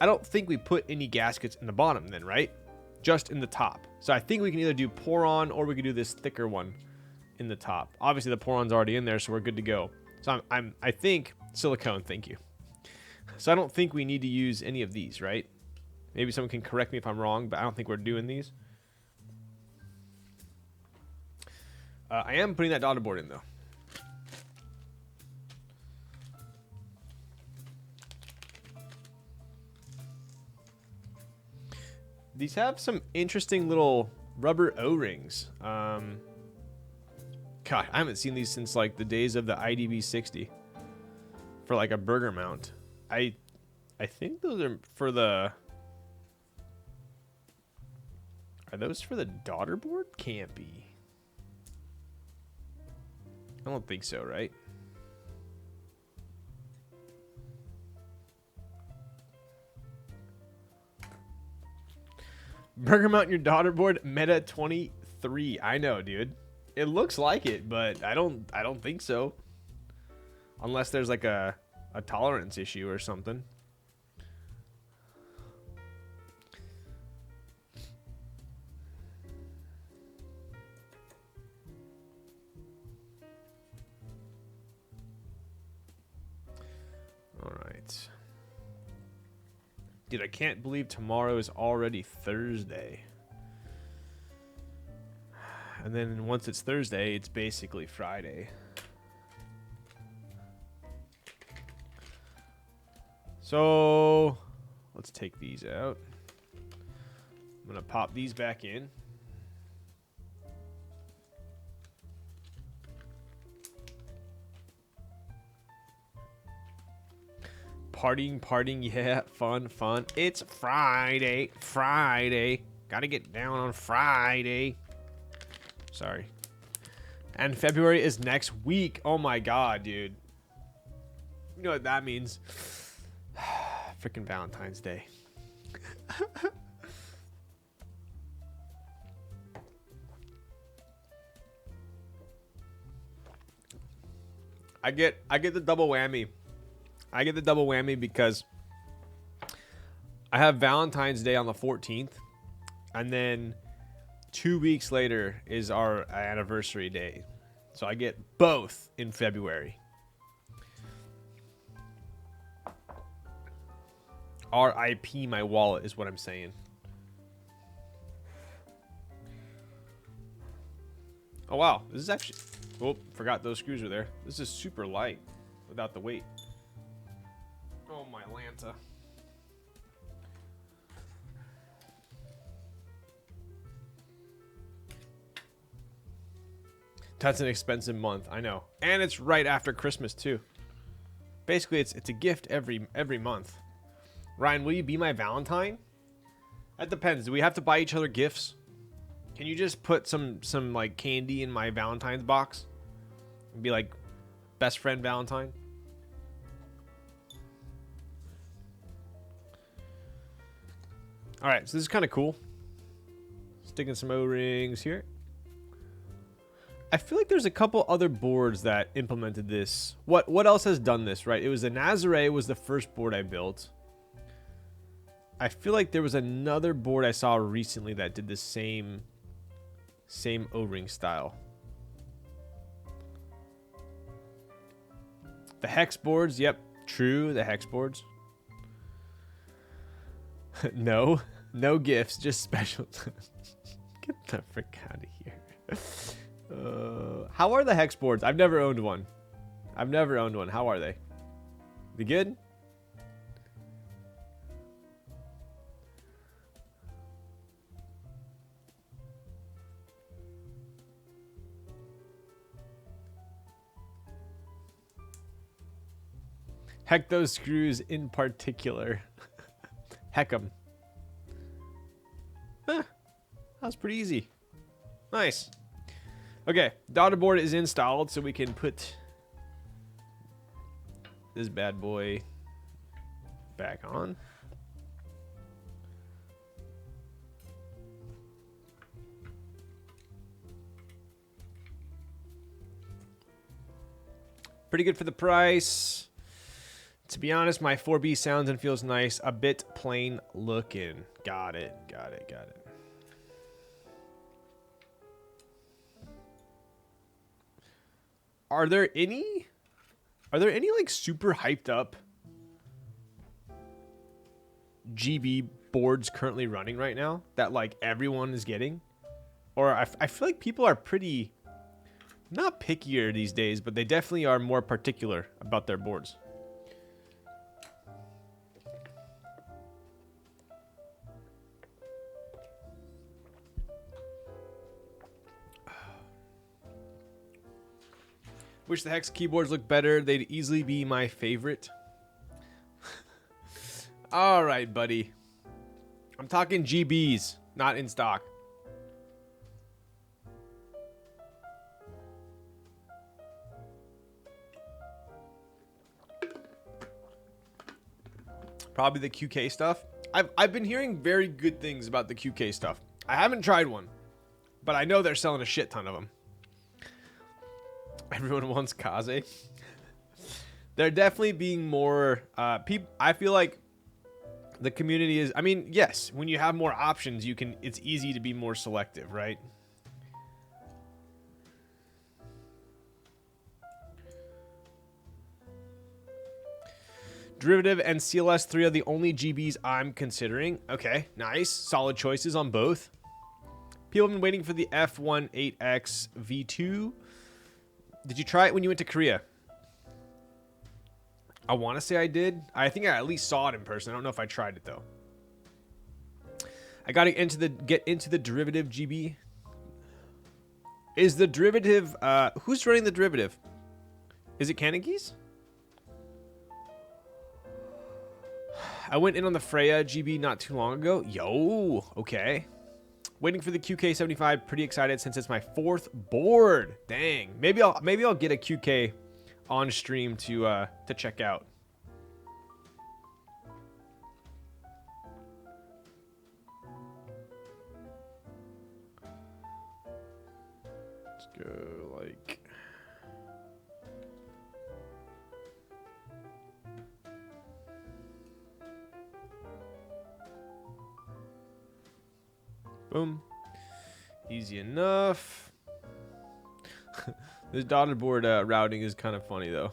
don't think we put any gaskets in the bottom then, right? Just in the top. So I think we can either do Poron or we could do this thicker one in the top. Obviously the Poron's already in there, so we're good to go. So I think silicone, thank you. So I don't think we need to use any of these, right? Maybe someone can correct me if I'm wrong, but I don't think we're doing these. I am putting that daughter board in though. These have some interesting little rubber O-rings. God, I haven't seen these since like the days of the IDB 60 for like a burger mount. I think those are for the... Are those for the daughter board? Can't be. I don't think so, right? Burger mount your daughter board, Meta 23. I know, dude. It looks like it, but I don't think so. Unless there's like a tolerance issue or something. All right. Dude, I can't believe tomorrow is already Thursday. And then once it's Thursday, it's basically Friday. So let's take these out. I'm going to pop these back in. Partying, yeah, fun. It's Friday. Gotta get down on Friday. Sorry. And February is next week. Oh my god, dude. You know what that means? Freaking Valentine's Day. I get the double whammy. I get the double whammy because I have Valentine's Day on the 14th, and then 2 weeks later is our anniversary day. So I get both in February. RIP my wallet is what I'm saying. Oh wow, this is actually... Oh, forgot those screws are there. This is super light without the weight. Oh my Lanta. That's an expensive month, I know. And it's right after Christmas too. Basically it's a gift every month. Ryan, will you be my Valentine? That depends. Do we have to buy each other gifts? Can you just put some like candy in my Valentine's box? And be like best friend Valentine? Alright, so this is kind of cool. Sticking some O-rings here. I feel like there's a couple other boards that implemented this. What else has done this, right? It was the Nazare was the first board I built. I feel like there was another board I saw recently that did the same O-ring style. The hex boards, yep, true, the hex boards. No gifts, just special. Get the frick out of here. How are the hex boards? I've never owned one. How are they? They good? Heck those screws in particular. Heck them. Huh. That was pretty easy. Nice. Okay, daughter board is installed, so we can put this bad boy back on. Pretty good for the price. To be honest, my 4B sounds and feels nice. A bit plain looking. Got it. Are there any like super hyped up GB boards currently running right now that like everyone is getting? Or I feel like people are pretty, not pickier these days, but they definitely are more particular about their boards. Wish the hex keyboards look better. They'd easily be my favorite. All right, buddy. I'm talking GBs, not in stock. Probably the QK stuff. I've been hearing very good things about the QK stuff. I haven't tried one, but I know they're selling a shit ton of them. Everyone wants Kaze. They're definitely being more people. I feel like the community is, I mean, yes, when you have more options, it's easy to be more selective, right? Derivative and CLS3 are the only GBs I'm considering. Okay, nice. Solid choices on both. People have been waiting for the F18X V2. Did you try it when you went to Korea? I want to say I did. I think I at least saw it in person. I don't know if I tried it though. I got to get into the derivative GB. Is the derivative who's running the derivative? Is it CannonKeys? I went in on the Freya GB not too long ago. Yo, okay. Waiting for the QK75. Pretty excited since it's my 4th board. Dang. Maybe I'll get a QK on stream to check out. Let's go like. Boom. Easy enough. This dotted board routing is kind of funny, though.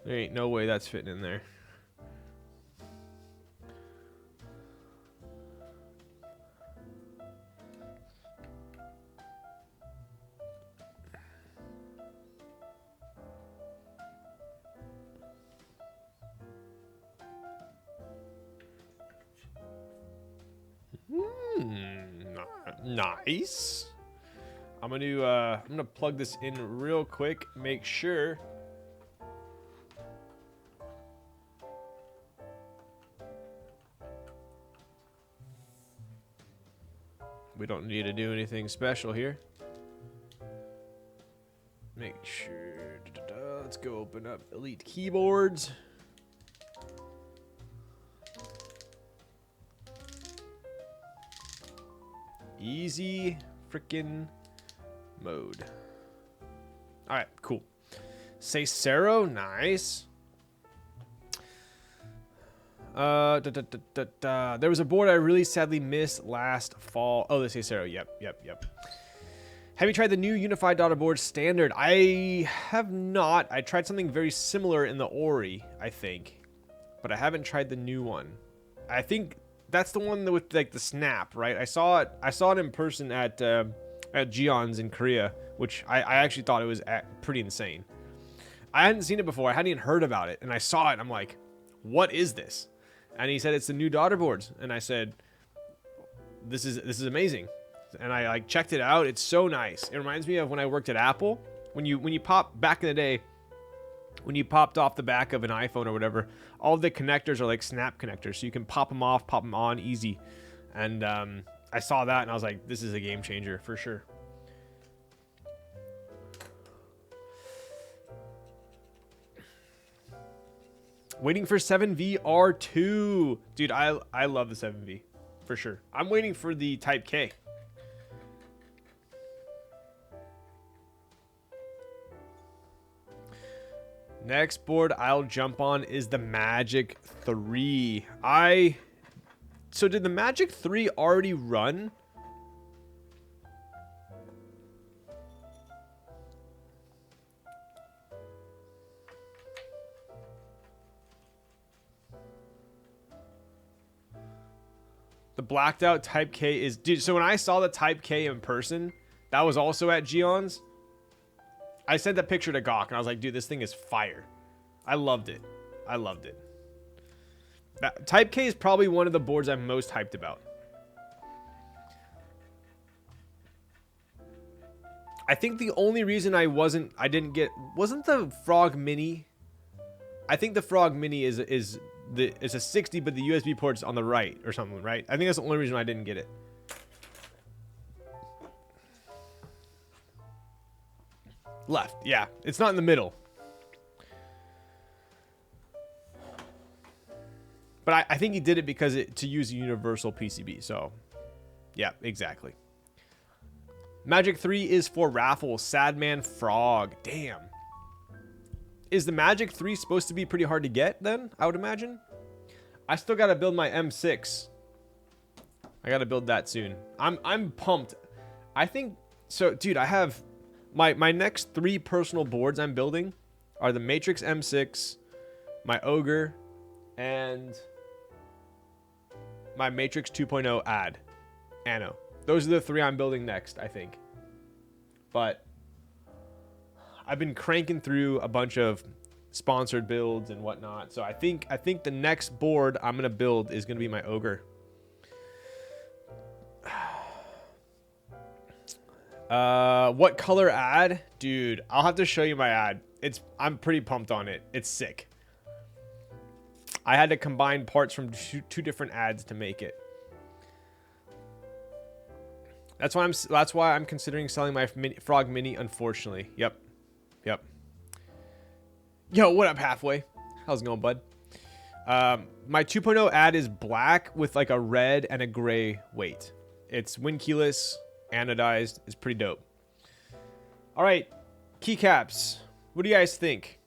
There ain't no way that's fitting in there. Nice. I'm gonna plug this in real quick. Make sure. We don't need to do anything special here. Make sure. Let's go open up Elite Keyboards. Easy freaking mode. All right, cool. Say Cero, nice. There was a board I really sadly missed last fall. Oh, this is Sarah. Yep. Have you tried the new Unified Daughter Board Standard? I have not. I tried something very similar in the Ori, I think. But I haven't tried the new one. I think that's the one with like the snap, right? I saw it in person at Geon's in Korea, which I actually thought it was pretty insane. I hadn't seen it before. I hadn't even heard about it. And I saw it and I'm like, what is this? And he said it's the new daughter boards. And I said, this is amazing. And I like checked it out. It's so nice. It reminds me of when I worked at Apple. When you pop back in the day, when you popped off the back of an iPhone or whatever, all of the connectors are like snap connectors. So you can pop them off, pop them on easy. And I saw that and I was like, this is a game changer for sure. Waiting for 7V R2. Dude, I love the 7V for sure. I'm waiting for the Type K. Next board I'll jump on is the Magic 3. So did the Magic 3 already run? The blacked out Type K is... Dude, so when I saw the Type K in person, that was also at Geon's. I sent that picture to Gawk, and I was like, dude, this thing is fire. I loved it. I loved it. That, Type K is probably one of the boards I'm most hyped about. I think the only reason wasn't the Frog Mini. I think the Frog Mini is a 60, but the USB port's on the right or something, right? I think that's the only reason I didn't get it. Left, yeah. It's not in the middle. But I think he did it because to use a universal PCB. So, yeah, exactly. Magic 3 is for raffle. Sadman Frog. Damn. Is the Magic 3 supposed to be pretty hard to get then? I would imagine. I still got to build my M6. I got to build that soon. I'm pumped. I think so, dude. I have my next 3 personal boards I'm building are the Matrix M6, my Ogre, and my Matrix 2.0 ad Anno. Those are the 3 I'm building next, I think. But I've been cranking through a bunch of sponsored builds and whatnot. So I think the next board I'm gonna build is gonna be my Ogre. What color ad? Dude, I'll have to show you my ad. I'm pretty pumped on it. It's sick. I had to combine parts from two different ads to make it. That's why I'm considering selling my Frog Mini, unfortunately. Yep. Yo, what up, Halfway? How's it going, bud? My 2.0 ad is black with like a red and a gray weight. It's win keyless, anodized. It's pretty dope. All right, Keycaps. What do you guys think?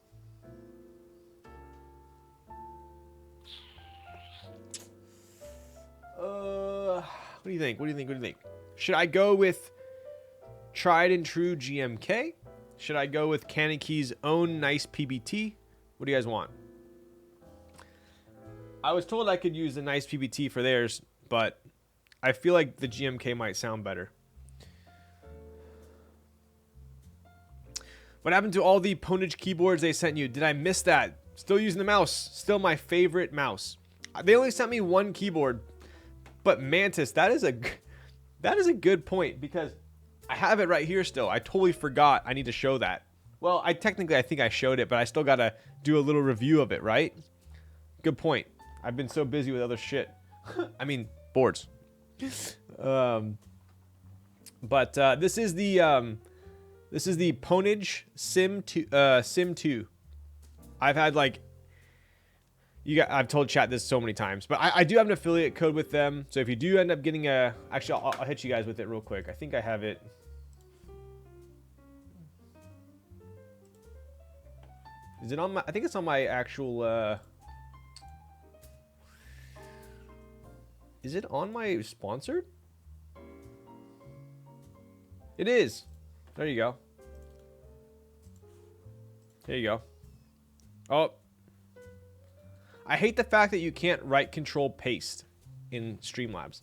What do you think? Should I go with tried and true GMK? Should I go with CannonKeys' own nice PBT? What do you guys want? I was told I could use the nice PBT for theirs, but I feel like the GMK might sound better. What happened to all the Ponage keyboards they sent you? Did I miss that? Still using the mouse. Still my favorite mouse. They only sent me one keyboard, but Mantis, that is a good point because I have it right here still. I totally forgot I need to show that. Well, I think I showed it, but I still got to do a little review of it, right? Good point. I've been so busy with other shit. I mean, boards. But this is the Ponage Sim 2. I've had like I've told chat this so many times, but I do have an affiliate code with them. So if you do end up getting actually I'll hit you guys with it real quick. I think I have it. Is it on my? I think it's on my actual. Is it on my sponsored? It is. There you go. There you go. Oh. I hate the fact that you can't right control paste in Streamlabs.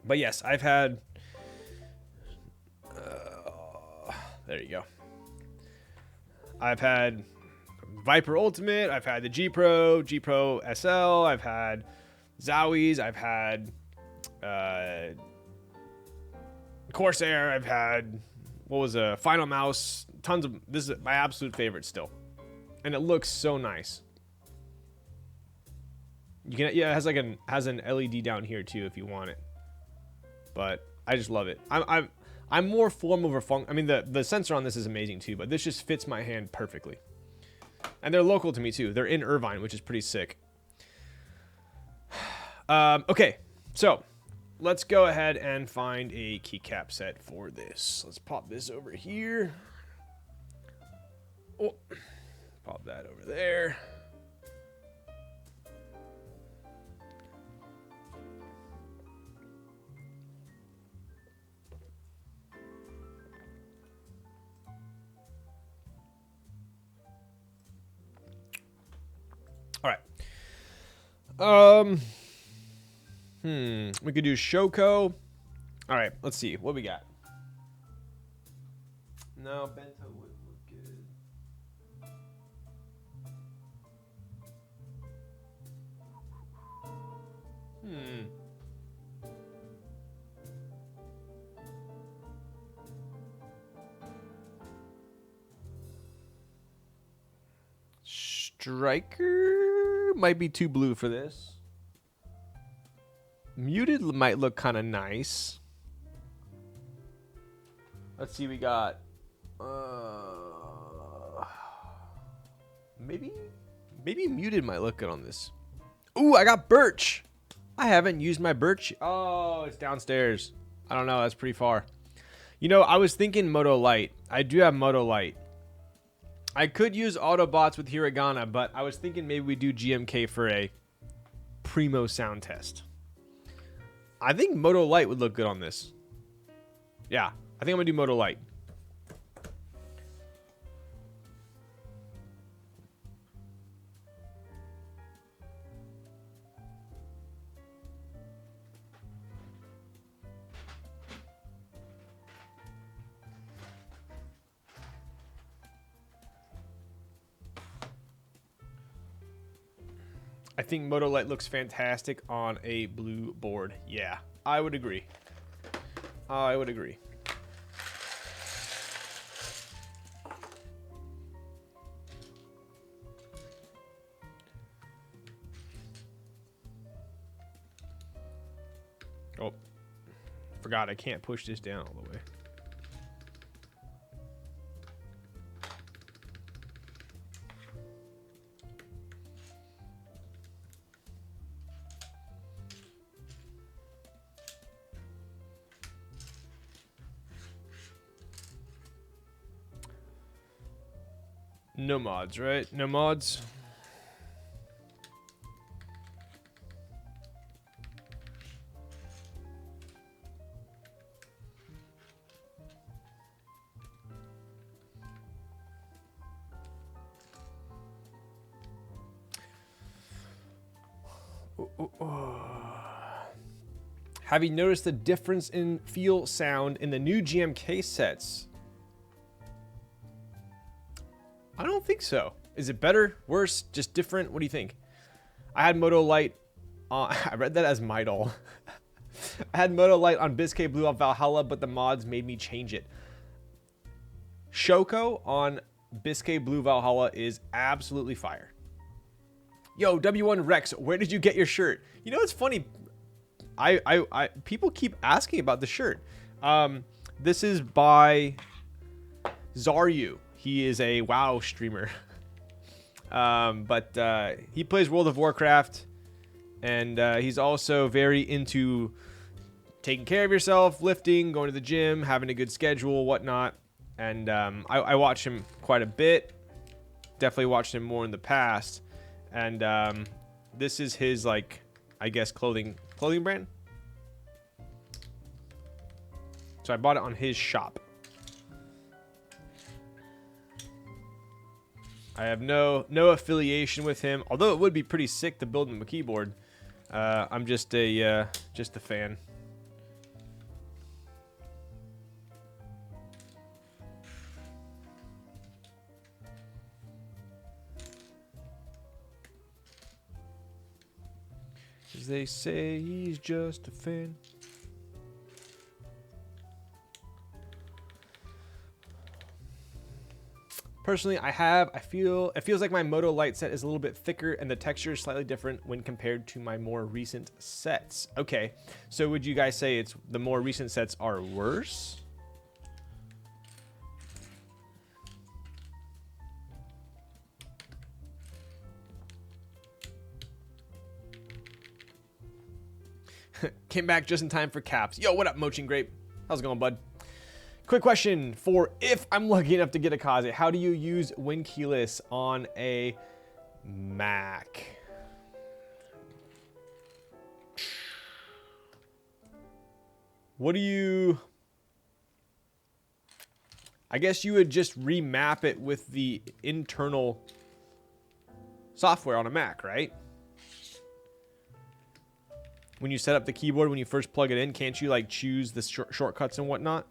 But yes, I've had... there you go. I've had Viper Ultimate. I've had the G Pro SL. I've had Zowies. I've had Corsair. I've had, what was a Final Mouse. Tons of, this is my absolute favorite still. And it looks so nice. You can, yeah, it has like has an LED down here too if you want it. But I just love it. I'm more form over function. I mean, the sensor on this is amazing too, but this just fits my hand perfectly. And they're local to me too. They're in Irvine, which is pretty sick. Okay, so let's go ahead and find a keycap set for this. Let's pop this over here. Oh, pop that over there. All right. We could do Shoko. All right, let's see what we got. No, Bento would look good. Striker might be too blue for this. Muted might look kind of nice. Let's see, we got maybe muted might look good on this. Ooh, I got birch. I haven't used my birch. Oh, it's downstairs. I don't know, that's pretty far. You know, I was thinking Modo Light. I do have Modo Light. I could use Autobots with Hiragana, but I was thinking maybe we do GMK for a primo sound test. I think Modo Light would look good on this. Yeah, I think I'm gonna do Modo Light. I think Modo Light looks fantastic on a blue board. Yeah, I would agree. I would agree. Oh, forgot I can't push this down all the way. No mods, right? No mods. Have you noticed the difference in feel sound in the new GMK sets? I don't think so. Is it better, worse, just different? What do you think? I had Modo Light on... I read that as Midol. I had Modo Light on Biscay Blue off Valhalla, but the mods made me change it. Shoko on Biscay Blue Valhalla is absolutely fire. Yo, W1 Rex, where did you get your shirt? You know, it's funny. People keep asking about the shirt. This is by Zaryu. He is a WoW streamer. But he plays World of Warcraft. And he's also very into taking care of yourself, lifting, going to the gym, having a good schedule, whatnot. And I watch him quite a bit. Definitely watched him more in the past. and this is his, like, I guess clothing brand. So I bought it on his shop. I have no affiliation with him, although it would be pretty sick to build him a keyboard. I'm just a fan. As they say, he's just a fan. Personally, it feels like my Modo light set is a little bit thicker and the texture is slightly different when compared to my more recent sets. Okay, so would you guys say the more recent sets are worse? Came back just in time for caps. Yo, what up, Moching Grape? How's it going, bud? Quick question for if I'm lucky enough to get a Kaze. How do you use Win Keyless on a Mac? What do you... I guess you would just remap it with the internal software on a Mac, right? When you set up the keyboard, when you first plug it in, can't you like choose the shortcuts and whatnot?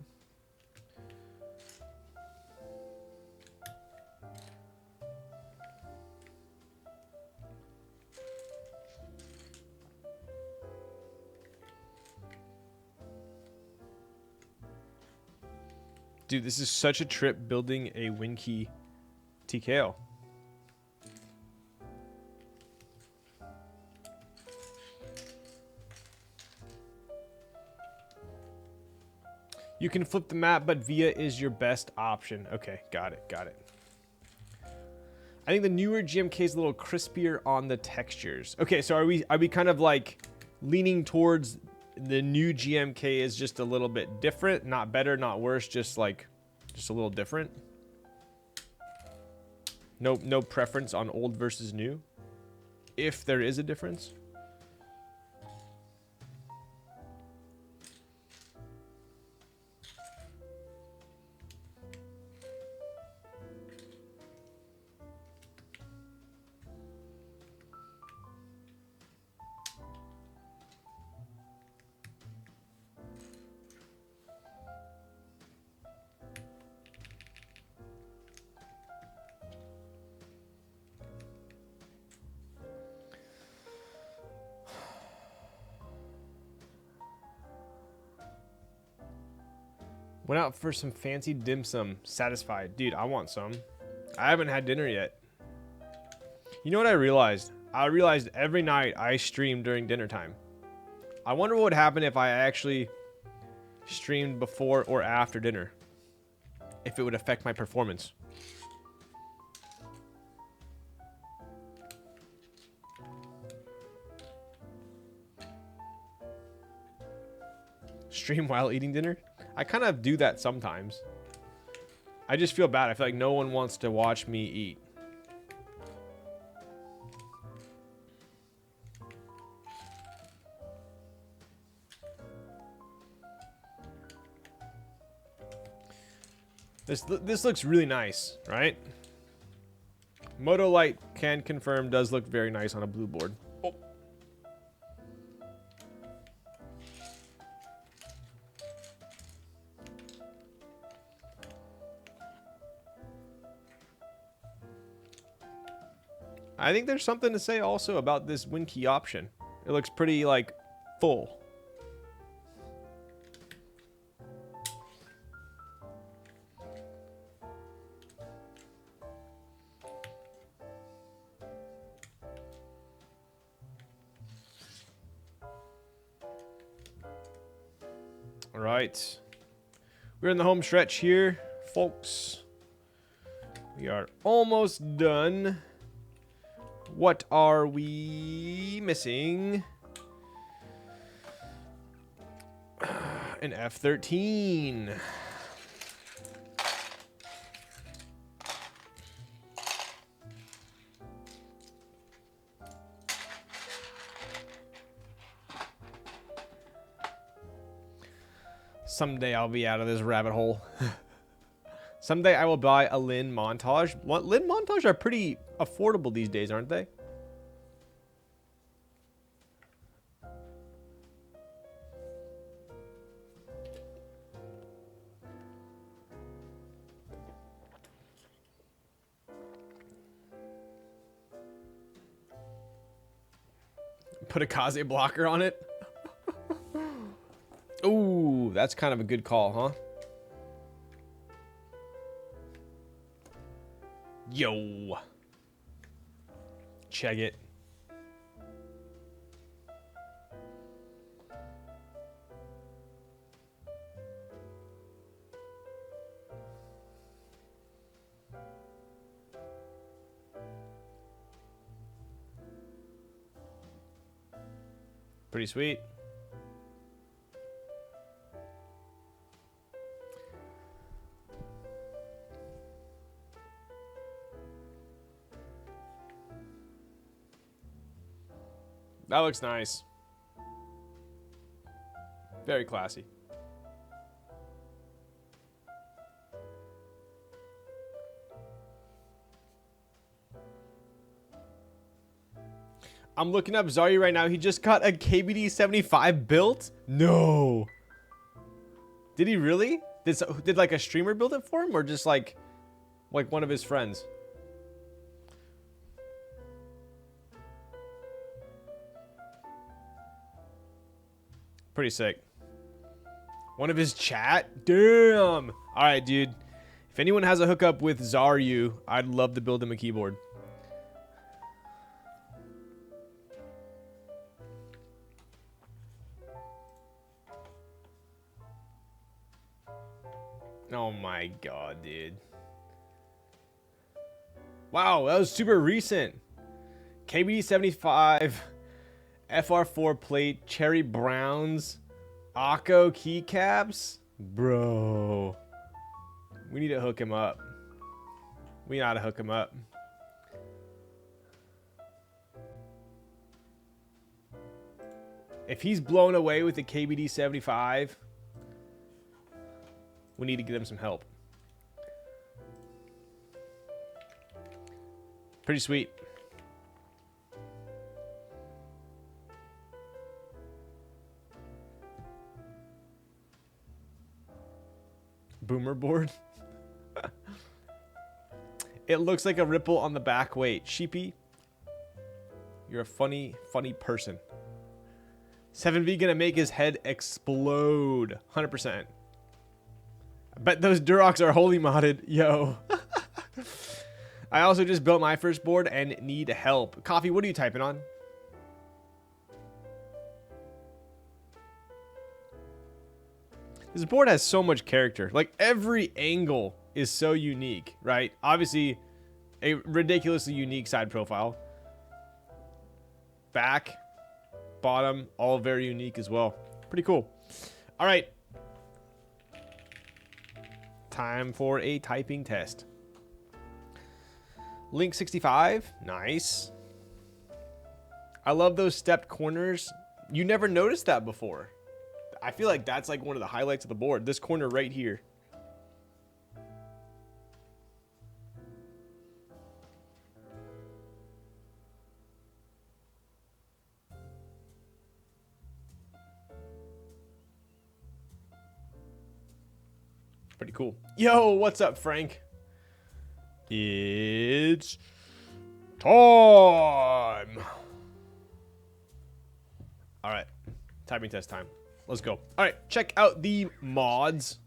Dude, this is such a trip building a WinKey TKO. You can flip the map, but VIA is your best option. Okay, got it, got it. I think the newer GMK is a little crispier on the textures. Okay, so are we kind of like leaning towards the new GMK is just a little bit different, not better, not worse, just a little different? No preference on old versus new, if there is a difference. Went out for some fancy dim sum. Satisfied. Dude, I want some. I haven't had dinner yet. You know what I realized? I realized every night I stream during dinner time. I wonder what would happen if I actually streamed before or after dinner. If it would affect my performance. Stream while eating dinner? I kind of do that sometimes. I just feel bad. I feel like no one wants to watch me eat. This looks really nice, right? Modo Light can confirm does look very nice on a blue board. Oh. I think there's something to say also about this WinKey option. It looks pretty, like, full. All right. We're in the home stretch here, folks. We are almost done. What are we missing? An F-13. Someday I'll be out of this rabbit hole. Someday I will buy a Lin montage. Lin montage are pretty affordable these days, aren't they? Put a Kaze blocker on it. Ooh, that's kind of a good call, huh? Yo. Check it. Pretty sweet. That looks nice. Very classy. I'm looking up Zarya right now. He just got a KBD 75 built? No. Did he really? Did like a streamer build it for him, or just like one of his friends? Pretty sick. One of his chat? Damn. All right, dude. If anyone has a hookup with Zaryu, I'd love to build him a keyboard. Oh my god, dude. Wow, that was super recent. KBD 75, FR4 plate, Cherry Browns, Akko Keycaps. Bro. We need to hook him up. We know how to hook him up. If he's blown away with the KBD 75, we need to get him some help. Pretty sweet. Boomer board. It looks like a ripple on the back. Wait, Sheepy, you're a funny person. 7V gonna make his head explode. 100%. But those Durocs are holy modded. Yo. I also just built my first board and need help. Coffee, what are you typing on? This board has so much character. Like, every angle is so unique, right? Obviously, a ridiculously unique side profile. Back, bottom, all very unique as well. Pretty cool. All right. Time for a typing test. Link 65. Nice. I love those stepped corners. You never noticed that before. I feel like that's like one of the highlights of the board. This corner right here. Pretty cool. Yo, what's up, Frank? It's time. All right. Typing test time. Let's go. All right. Check out the mods.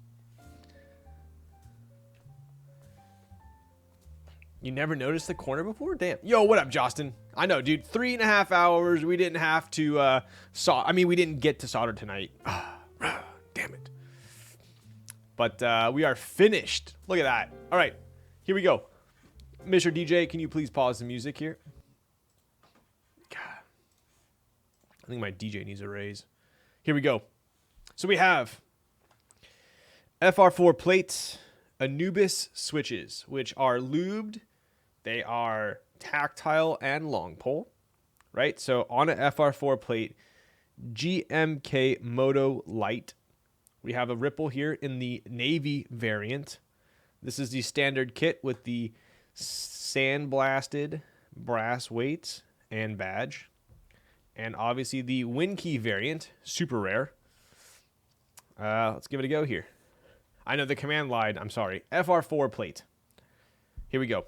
You never noticed the corner before? Damn. Yo, what up, Justin? I know, dude. 3.5 hours. We didn't have to we didn't get to solder tonight. Damn it. But we are finished. Look at that. All right. Here we go. Mr. DJ, can you please pause the music here? God. I think my DJ needs a raise. Here we go. So we have FR4 plates, Anubis switches, which are lubed. They are tactile and long pole, right? So on an FR4 plate, GMK Modo Light We have a ripple here in the navy variant. This is the standard kit with the sandblasted brass weights and badge. And obviously the Win Key variant, super rare. Let's give it a go here. I know the command lied, I'm sorry. FR4 plate. Here we go.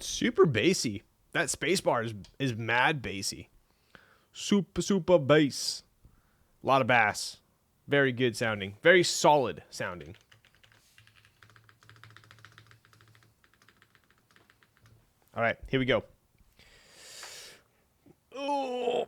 Super bassy. That spacebar is mad bassy. Super bass. A lot of bass. Very good sounding. Very solid sounding. All right, here we go. Oh.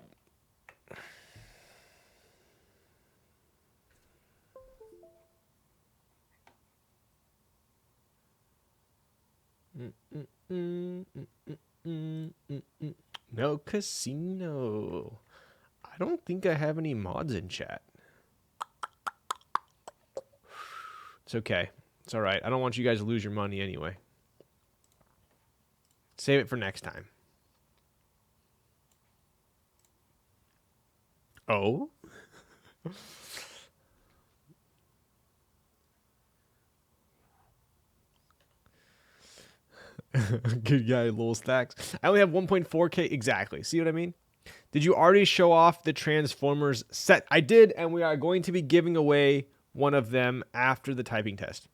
No casino. I don't think I have any mods in chat. It's okay. It's all right. I don't want you guys to lose your money anyway. Save it for next time. Oh? Good guy, Lil Stacks. I only have 1.4K. Exactly. See what I mean? Did you already show off the Transformers set? I did, and we are going to be giving away one of them after the typing test.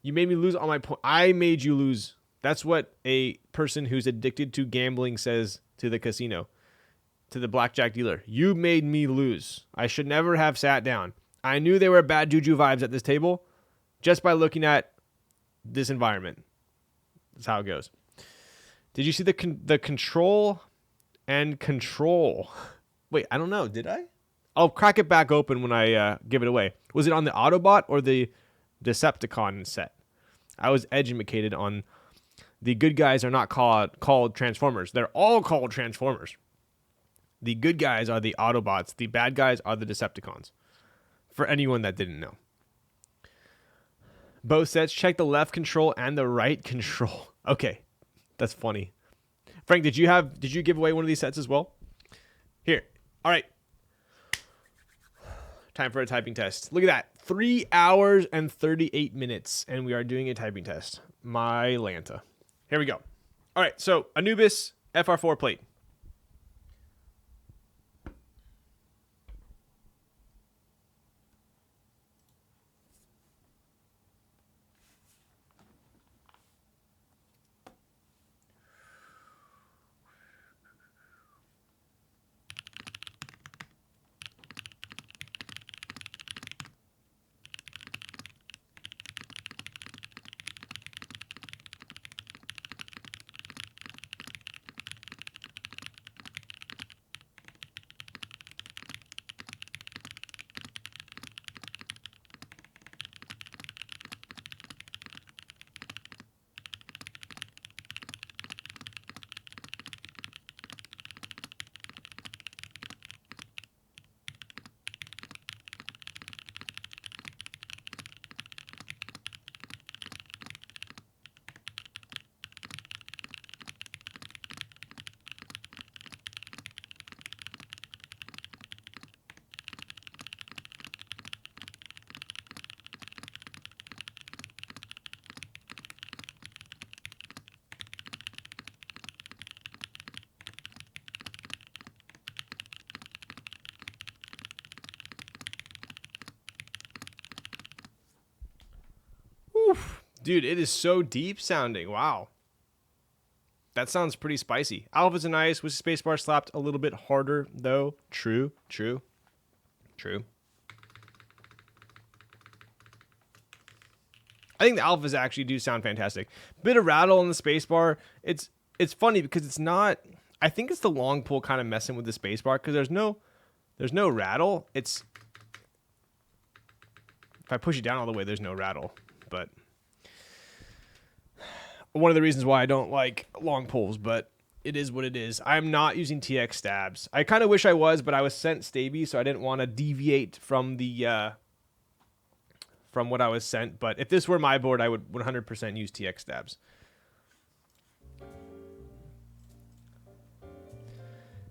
You made me lose all my points. I made you lose. That's what a person who's addicted to gambling says to the casino, to the blackjack dealer. You made me lose. I should never have sat down. I knew there were bad juju vibes at this table just by looking at this environment. That's how it goes. Did you see the control and control? Wait, I don't know. Did I? I'll crack it back open when I give it away. Was it on the Autobot or the Decepticon set? I was educated on the good guys are not called Transformers. They're all called Transformers. The good guys are the Autobots. The bad guys are the Decepticons. For anyone that didn't know. Both sets, check the left control and the right control. Okay, that's funny. Frank, did you give away one of these sets as well? Here. All right. Time for a typing test. Look at that. 3 hours and 38 minutes, and we are doing a typing test. My Lanta. Here we go. All right, so Anubis FR4 plate. Oof. Dude, it is so deep sounding. Wow. That sounds pretty spicy. Alphas and Ice with spacebar slapped a little bit harder, though. True. I think the alphas actually do sound fantastic. Bit of rattle on the spacebar. It's funny because it's not. I think it's the long pull kind of messing with the spacebar because there's no rattle. It's if I push it down all the way, there's no rattle. But one of the reasons why I don't like long pulls, but it is what it is. I'm not using TX stabs. I kind of wish I was, but I was sent Staby, so I didn't want to deviate from the from what I was sent. But if this were my board, I would 100% use TX stabs.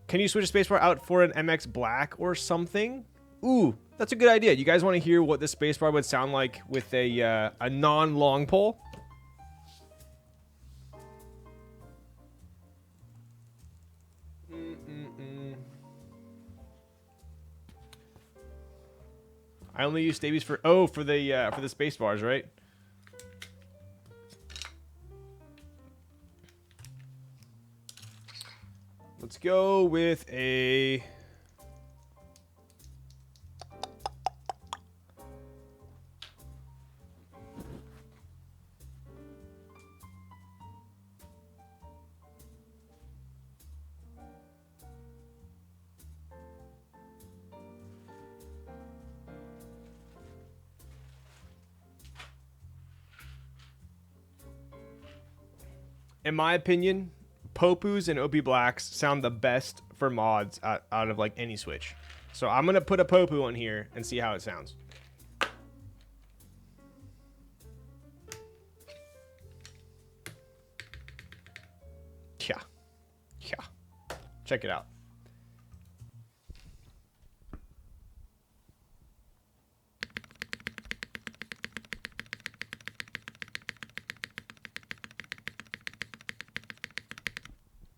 Can you switch a spacebar out for an MX Black or something? Ooh, that's a good idea. You guys want to hear what the spacebar would sound like with a non-long pull? I only use Stabies for the space bars, right? Let's go with a in my opinion, Popus and OP Blacks sound the best for mods out of like any Switch. So I'm going to put a Popu on here and see how it sounds. Yeah. Yeah. Check it out.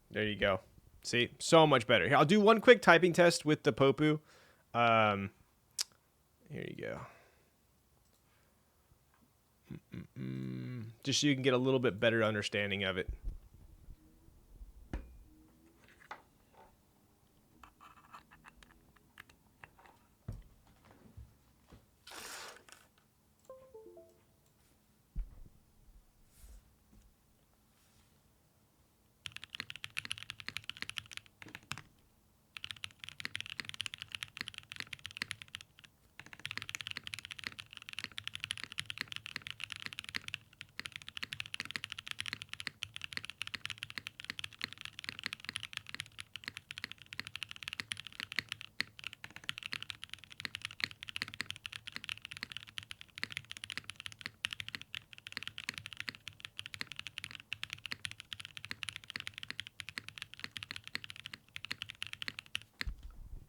There you go. See, so much better. Here, I'll do one quick typing test with the Popu. Here you go. Just so you can get a little bit better understanding of it.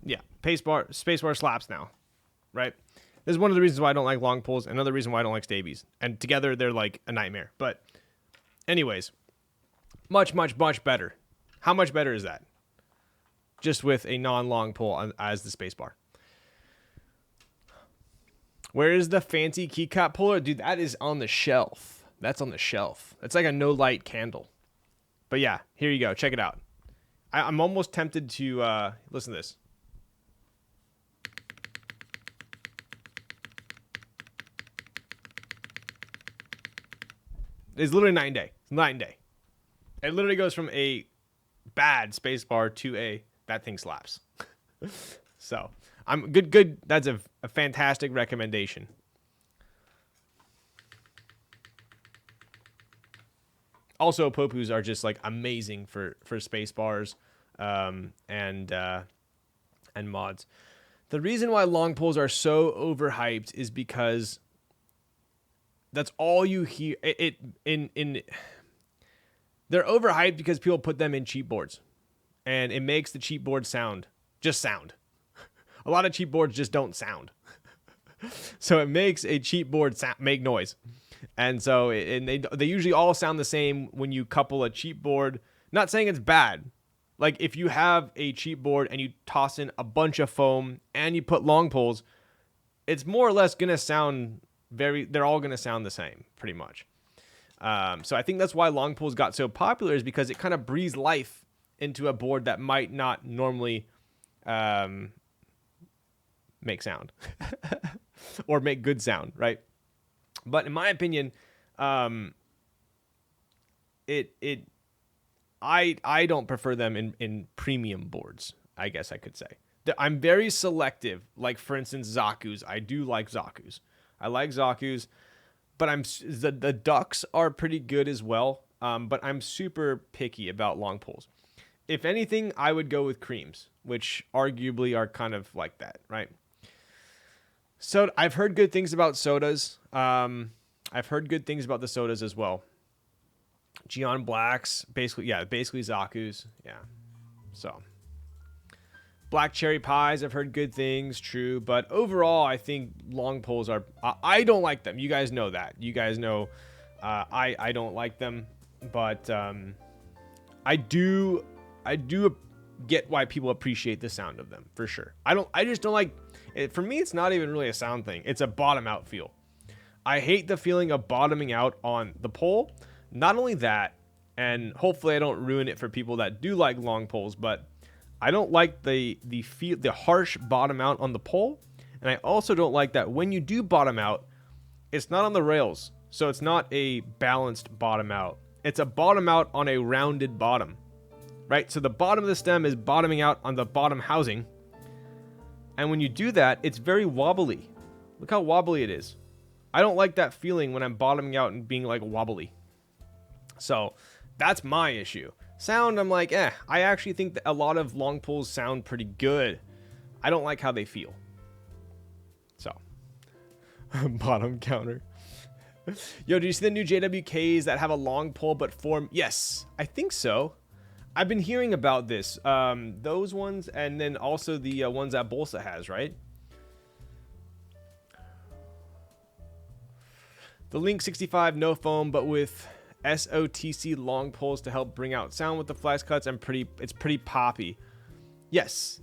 Yeah, spacebar slaps now, right? This is one of the reasons why I don't like long pulls. Another reason why I don't like Stabies. And together, they're like a nightmare. But anyways, much, much, much better. How much better is that? Just with a non-long pull as the spacebar. Where is the fancy keycap puller? Dude, that is on the shelf. That's on the shelf. It's like a no-light candle. But yeah, here you go. Check it out. I'm almost tempted to listen to this. It's literally night and day. It's night and day. It literally goes from a bad spacebar to a that thing slaps. So I'm good. That's a fantastic recommendation. Also, Popus are just like amazing for space bars and mods. The reason why long pulls are so overhyped is because that's all you hear. They're overhyped because people put them in cheap boards, and it makes the cheap board sound. A lot of cheap boards just don't sound. So it makes a cheap board make noise. And so they usually all sound the same when you couple a cheap board. Not saying it's bad. Like if you have a cheap board and you toss in a bunch of foam and you put long pulls, it's more or less going to sound they're all going to sound the same pretty much. So I think that's why long pulls got so popular, is because it kind of breathes life into a board that might not normally make sound or make good sound, right? But in my opinion, I don't prefer them in premium boards, I guess I could say. I'm very selective. Like, for instance, Zaku's. I do like Zaku's. I like Zaku's, but the ducks are pretty good as well. But I'm super picky about long poles. If anything, I would go with creams, which arguably are kind of like that, right? So I've heard good things about sodas. I've heard good things about the sodas as well. Gion Blacks, basically Zaku's, yeah. So Black Cherry Pies, I've heard good things, true. But overall, I think long poles are, I don't like them. You guys know that. You guys know I don't like them. But I do get why people appreciate the sound of them, for sure. I just don't like it. For me, it's not even really a sound thing. It's a bottom out feel. I hate the feeling of bottoming out on the pole. Not only that, and hopefully I don't ruin it for people that do like long poles, but I don't like the harsh bottom out on the pole. And I also don't like that when you do bottom out, it's not on the rails. So it's not a balanced bottom out. It's a bottom out on a rounded bottom, right? So the bottom of the stem is bottoming out on the bottom housing. And when you do that, it's very wobbly. Look how wobbly it is. I don't like that feeling when I'm bottoming out and being like wobbly. So that's my issue. Sound, I'm like, I actually think that a lot of long poles sound pretty good. I don't like how they feel. So, bottom counter. Yo, do you see the new JWKs that have a long pole but form? Yes, I think so. I've been hearing about this. Those ones, and then also the ones that Bolsa has, right? The Link 65 no foam, but with SOTC long poles to help bring out sound with the flex cuts, and it's pretty poppy. Yes.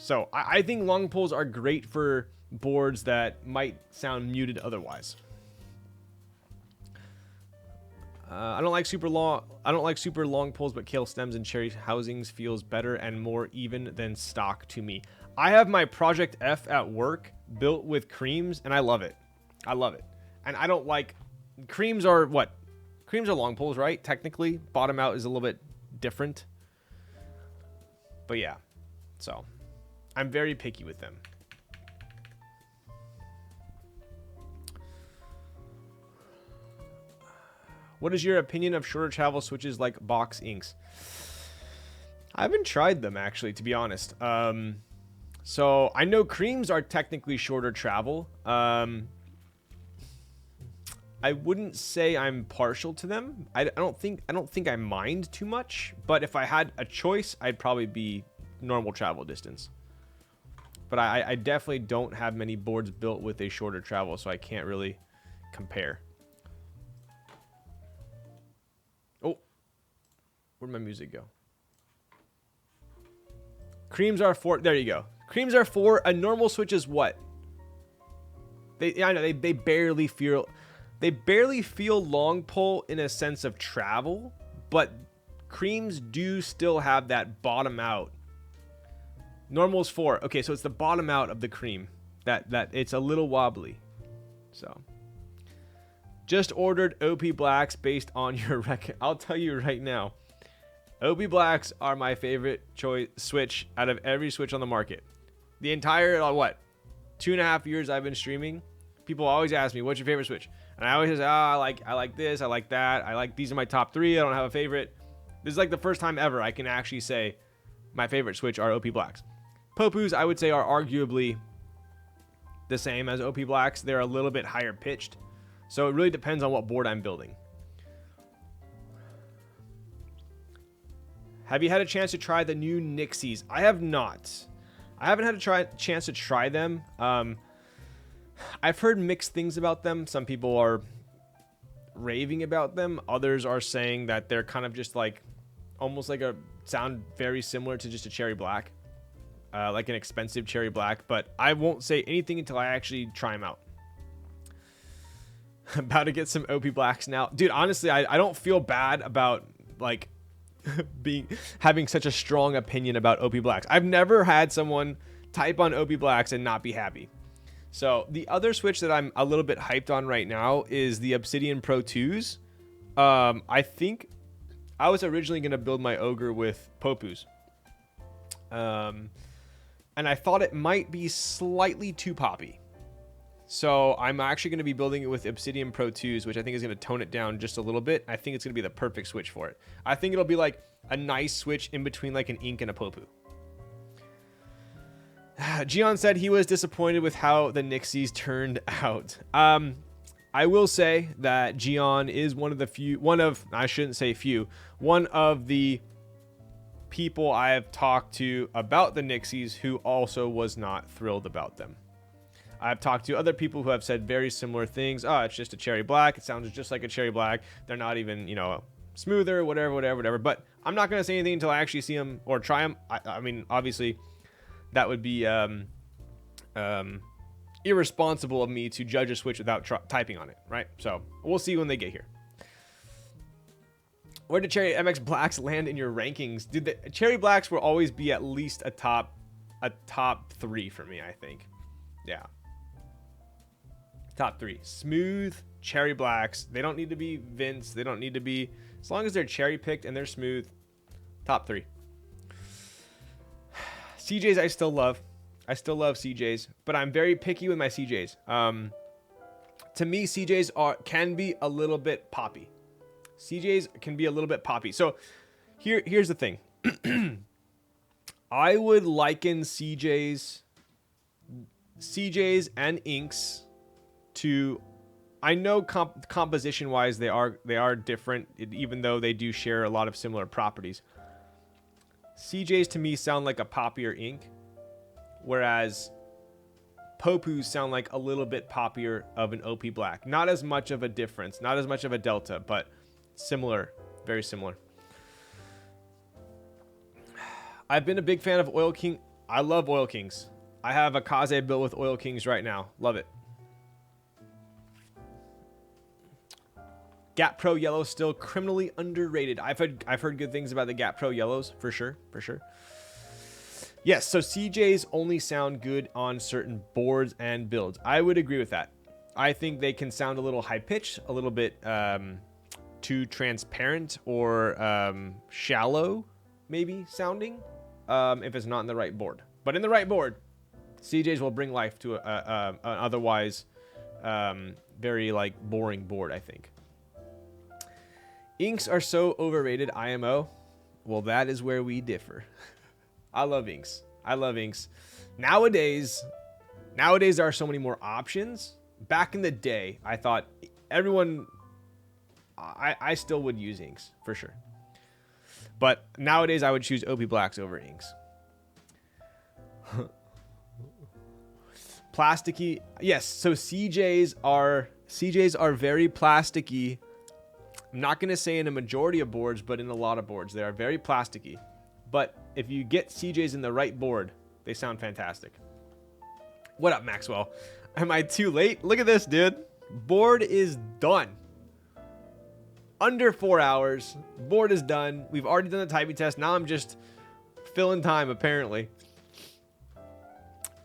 So I think long poles are great for boards that might sound muted otherwise. I don't like super long poles, but kale stems and cherry housings feels better and more even than stock to me. I have my Project F at work built with creams, and I love it. And I don't like creams are what? Creams are long poles, right? Technically, bottom out is a little bit different. But yeah, so I'm very picky with them. What is your opinion of shorter travel switches like box inks? I haven't tried them, actually, to be honest. So I know creams are technically shorter travel. I wouldn't say I'm partial to them. I don't think I mind too much. But if I had a choice, I'd probably be normal travel distance. But I definitely don't have many boards built with a shorter travel, so I can't really compare. Oh, where'd my music go? Creams are for, there you go. Creams are for, a normal switch is what? I know they barely feel long pole in a sense of travel, but creams do still have that bottom out. Normal is 4. Okay, so it's the bottom out of the cream that it's a little wobbly. So just ordered OP Blacks based on your rec. I'll tell you right now, OP Blacks are my favorite switch out of every switch on the market. The entire 2.5 years I've been streaming, people always ask me, what's your favorite switch? And I always say, I like this, I like that, these are my top 3, I don't have a favorite. This is like the first time ever I can actually say my favorite switch are OP Blacks. Popus, I would say, are arguably the same as OP Blacks. They're a little bit higher pitched. So it really depends on what board I'm building. Have you had a chance to try the new Nixies? I have not. I haven't had a chance to try them. I've heard mixed things about them. Some people are raving about them. Others are saying that they're kind of just like, almost like sound very similar to just a cherry black. Like an expensive cherry black. But I won't say anything until I actually try them out. About to get some OP Blacks now. Dude, honestly, I don't feel bad about like having such a strong opinion about OP Blacks. I've never had someone type on OP Blacks and not be happy. So the other Switch that I'm a little bit hyped on right now is the Obsidian Pro 2s. I think I was originally going to build my Ogre with Popus. And I thought it might be slightly too poppy. So I'm actually going to be building it with Obsidian Pro 2s, which I think is going to tone it down just a little bit. I think it's going to be the perfect Switch for it. I think it'll be like a nice Switch in between like an Ink and a Popu. Gion said he was disappointed with how the Nixies turned out. I will say that Gion is one of the people I have talked to about the Nixies who also was not thrilled about them. I've talked to other people who have said very similar things. Oh, it's just a cherry black. It sounds just like a cherry black. They're not even, smoother, whatever. But I'm not going to say anything until I actually see them or try them. I mean, obviously, that would be irresponsible of me to judge a Switch without typing on it, right? So we'll see when they get here. Where did Cherry MX Blacks land in your rankings? Dude, the Cherry Blacks will always be at least a top 3 for me, I think. Yeah. Top 3. Smooth Cherry Blacks. They don't need to be Vince. They don't need to be... As long as they're cherry picked and they're smooth. Top 3. CJs I still love. I still love CJs. But I'm very picky with my CJs. To me, CJs can be a little bit poppy. CJs can be a little bit poppy. So here's the thing. I would liken CJs and Inks to, I know composition wise they are different, even though they do share a lot of similar properties. CJs to me sound like a poppier ink, whereas Popus sound like a little bit poppier of an OP Black. Not as much of a difference, not as much of a delta, but similar, very similar. I've been a big fan of Oil King. I love Oil Kings. I have a Kaze built with Oil Kings right now. Love it. Gap Pro Yellow still criminally underrated. I've heard good things about the Gap Pro Yellows for sure. Yes, so CJs only sound good on certain boards and builds. I would agree with that. I think they can sound a little high pitched, a little bit too transparent or shallow, maybe sounding, if it's not in the right board. But in the right board, CJs will bring life to an otherwise very like boring board, I think. Inks are so overrated, IMO. Well, that is where we differ. I love Inks. Nowadays there are so many more options. Back in the day, I thought I still would use Inks for sure. But nowadays I would choose OP Blacks over Inks. Plasticky. Yes, so CJs are very plasticky. I'm not going to say in a majority of boards, but in a lot of boards. They are very plasticky. But if you get CJs in the right board, they sound fantastic. What up, Maxwell? Am I too late? Look at this, dude. Board is done. Under 4 hours. Board is done. We've already done the typing test. Now I'm just filling time, apparently.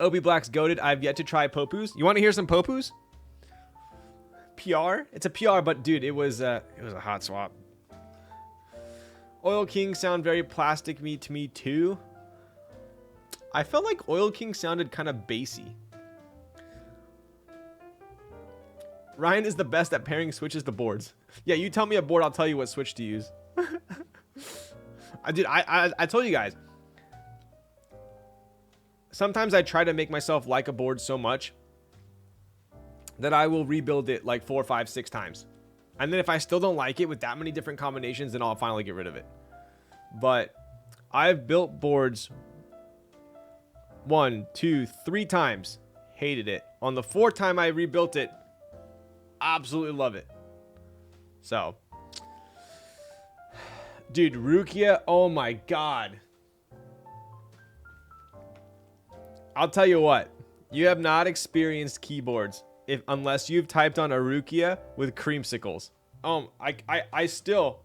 OP Black's goated. I've yet to try Popus. You want to hear some Popus? PR? It's a PR, but dude, it was a hot swap. Oil King sound very plastic to me too. I felt like Oil King sounded kind of bassy. Ryan is the best at pairing switches to boards. Yeah, you tell me a board, I'll tell you what switch to use. I told you guys. Sometimes I try to make myself like a board so much that I will rebuild it like 4, 5, 6 times. And then if I still don't like it with that many different combinations, then I'll finally get rid of it. But I've built boards 1, 2, 3 times. Hated it. On the 4th time I rebuilt it, absolutely love it. So, dude, Rukia, oh my god. I'll tell you what, you have not experienced keyboards unless you've typed on a Rukia with creamsicles. I still,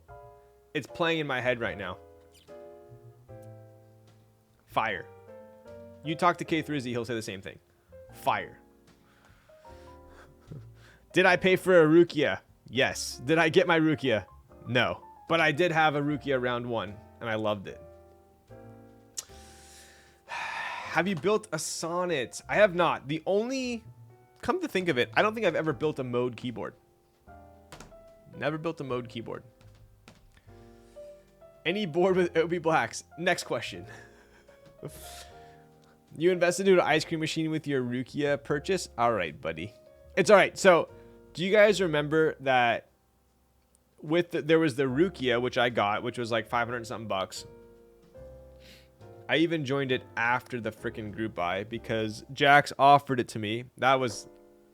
it's playing in my head right now. Fire. You talk to K3Z, he'll say the same thing. Fire. Did I pay for a Rukia? Yes. Did I get my Rukia? No. But I did have a Rukia round 1, and I loved it. Have you built a sonnet? I have not. The only... Come to think of it, I don't think I've ever built a mode keyboard. Never built a mode keyboard. Any board with OB Blacks? Next question. You invested into an ice cream machine with your Rukia purchase? All right, buddy. It's all right. So, do you guys remember that there was the Rukia, which I got, which was like 500 something bucks. I even joined it after the freaking group buy because Jax offered it to me. That was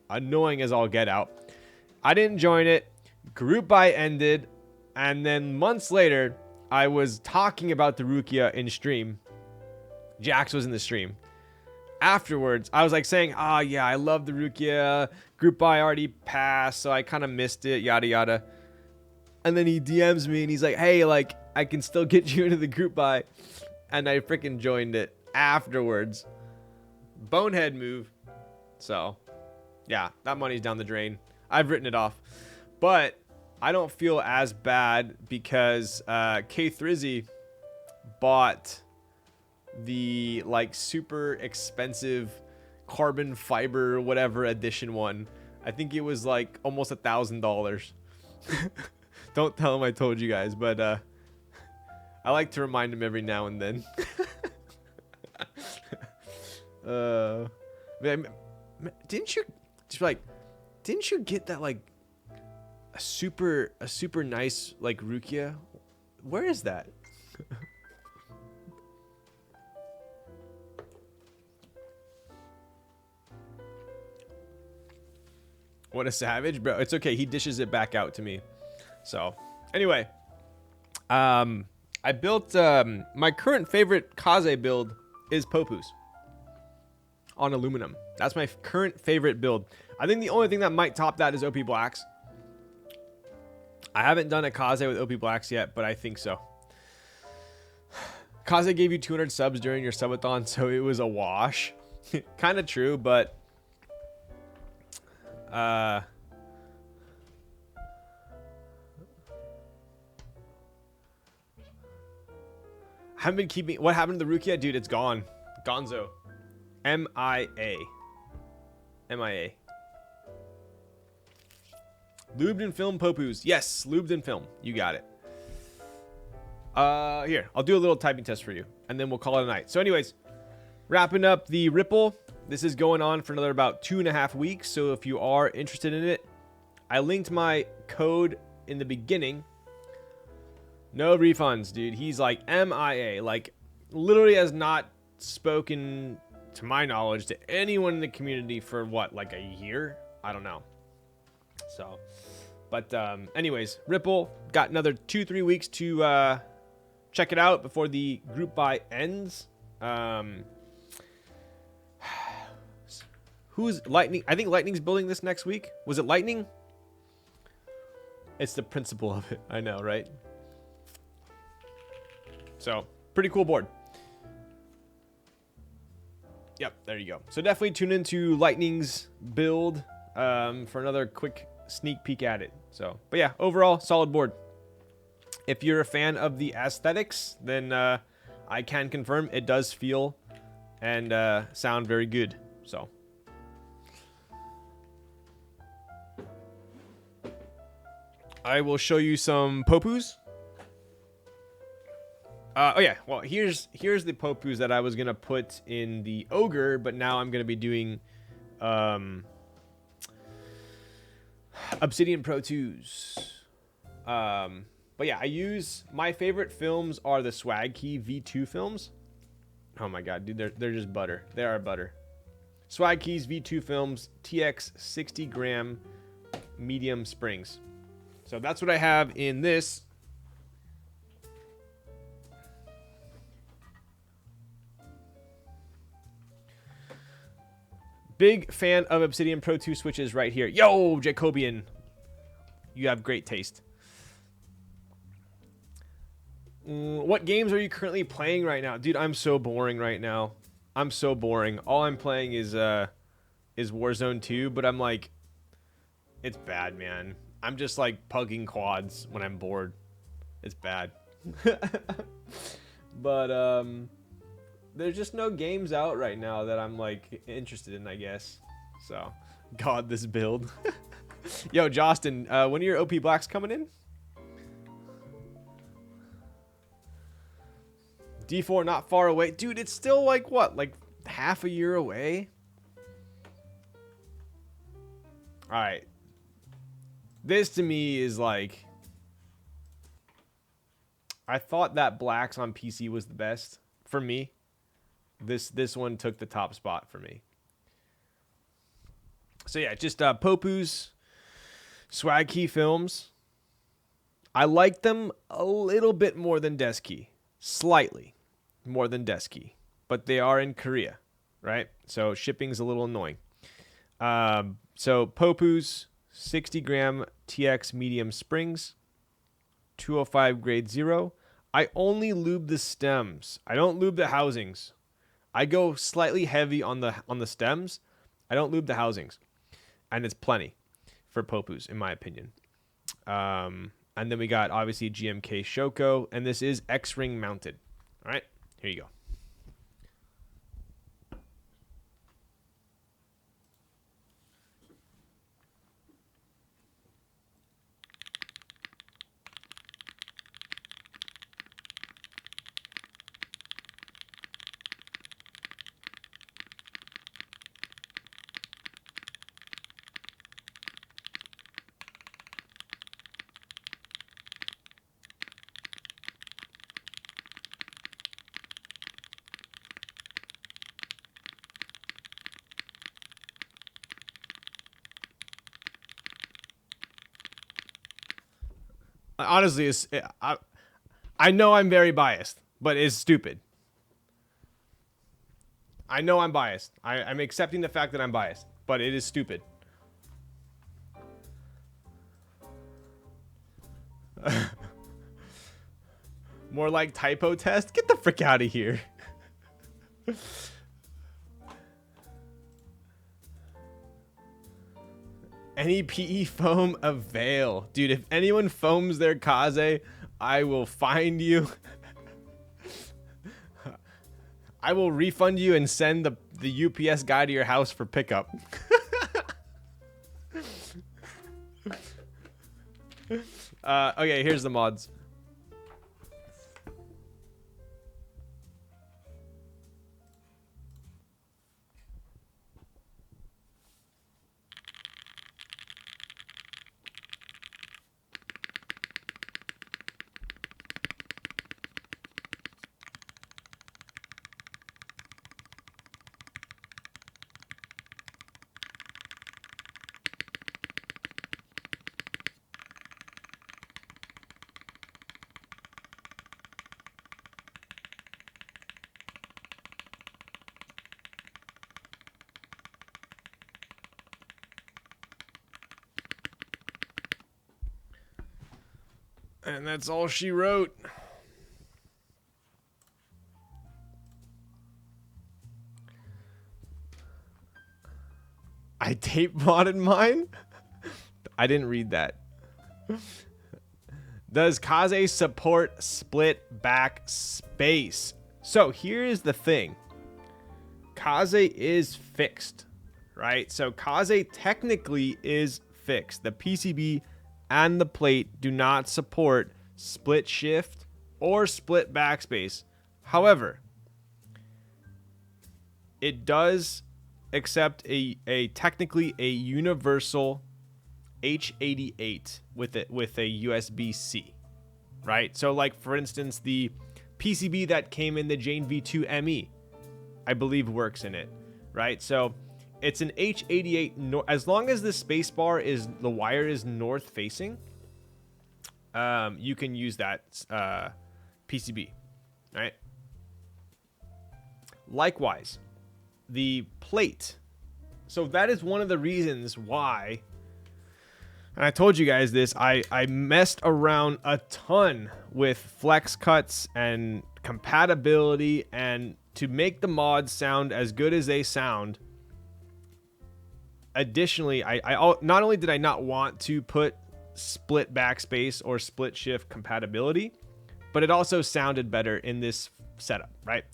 annoying as all get out. I didn't join it. Group buy ended. And then months later, I was talking about the Rukia in stream. Jax was in the stream. Afterwards, I was like saying, yeah, I love the Rukia. Group buy already passed, so I kind of missed it, yada, yada. And then he DMs me and he's like, hey, like, I can still get you into the group buy. And I freaking joined it afterwards. Bonehead move. So, yeah, that money's down the drain. I've written it off. But I don't feel as bad because K3Z bought the, like, super expensive carbon fiber whatever edition one. I think it was, like, almost $1,000. Don't tell him I told you guys, but I like to remind him every now and then. Man, didn't you get that like a super nice like Rukia? Where is that? What a savage, bro. It's okay. He dishes it back out to me. So, anyway, I built, my current favorite Kaze build is Popus on aluminum. That's my current favorite build. I think the only thing that might top that is OP Blacks. I haven't done a Kaze with OP Blacks yet, but I think so. Kaze gave you 200 subs during your subathon, so it was a wash. Kind of true, but... haven't been keeping... What happened to the Rukia? Dude, it's gone. Gonzo. M-I-A. M-I-A. Lubed and film Popus. Yes, lubed and film. You got it. Here, I'll do a little typing test for you, and then we'll call it a night. So anyways, wrapping up the Ripple. This is going on for another about 2.5 weeks, so if you are interested in it, I linked my code in the beginning. No refunds, dude. He's like MIA. Like, literally has not spoken, to my knowledge, to anyone in the community for, what, like a year? I don't know. So, but anyways, Ripple. Got another 2-3 weeks to check it out before the group buy ends. Who's Lightning? I think Lightning's building this next week. Was it Lightning? It's the principle of it. I know, right? So, pretty cool board. Yep, there you go. So definitely tune into Lightning's build for another quick sneak peek at it. So, but yeah, overall, solid board. If you're a fan of the aesthetics, then I can confirm it does feel and sound very good. So. I will show you some Popus. Oh yeah, well here's the Popus that I was gonna put in the Ogre, but now I'm gonna be doing Obsidian Pro 2s. But yeah, I use my favorite films are the Swag Key V2 films. Oh my god, dude, they're just butter. They are butter. Swag Keys V2 films, TX 60 gram medium springs. So that's what I have in this. Big fan of Obsidian Pro 2 switches right here. Yo, Jacobian. You have great taste. What games are you currently playing right now? Dude, I'm so boring right now. I'm so boring. All I'm playing is Warzone 2, but I'm like... It's bad, man. I'm just like pugging quads when I'm bored. It's bad. But there's just no games out right now that I'm like interested in, I guess. So, God, this build. Yo, Justin, when are your OP Blacks coming in? D4 not far away. Dude, it's still like what? Like half a year away? Alright. This to me is like... I thought that Blacks on PC was the best for me. This one took the top spot for me. So yeah, just Popu's Swag Key films. I like them a little bit more than Deski. Slightly more than Deski. But they are in Korea, right? So shipping's a little annoying. So Popu's 60 gram TX medium springs, 205 grade 0. I only lube the stems. I don't lube the housings. I go slightly heavy on the stems. I don't lube the housings. And it's plenty for Popu's, in my opinion. And then we got, obviously, GMK Shoko. And this is X-Ring mounted. All right, here you go. Honestly, I know I'm very biased, but it's stupid. I know I'm biased. I'm accepting the fact that I'm biased, but it is stupid. More like typo test? Get the frick out of here. Any PE foam avail. Dude, if anyone foams their Kaze, I will find you. I will refund you and send the UPS guy to your house for pickup. Okay, here's the mods. And that's all she wrote. I tape modded mine? I didn't read that. Does Kaze support split back space? So here's the thing. Kaze is fixed, right? So Kaze technically is fixed. The PCB and the plate do not support split shift or split backspace. However, it does accept a technically a universal H88 with a USB-C, right? So like for instance, the PCB that came in the Jane V2 ME, I believe works in it, right? So it's an H88, as long as the space bar is, the wire is north facing, you can use that PCB, right? Likewise, the plate. So that is one of the reasons why, and I told you guys this, I messed around a ton with flex cuts and compatibility, and to make the mods sound as good as they sound, additionally, I not only did I not want to put split backspace or split shift compatibility, but it also sounded better in this setup, right?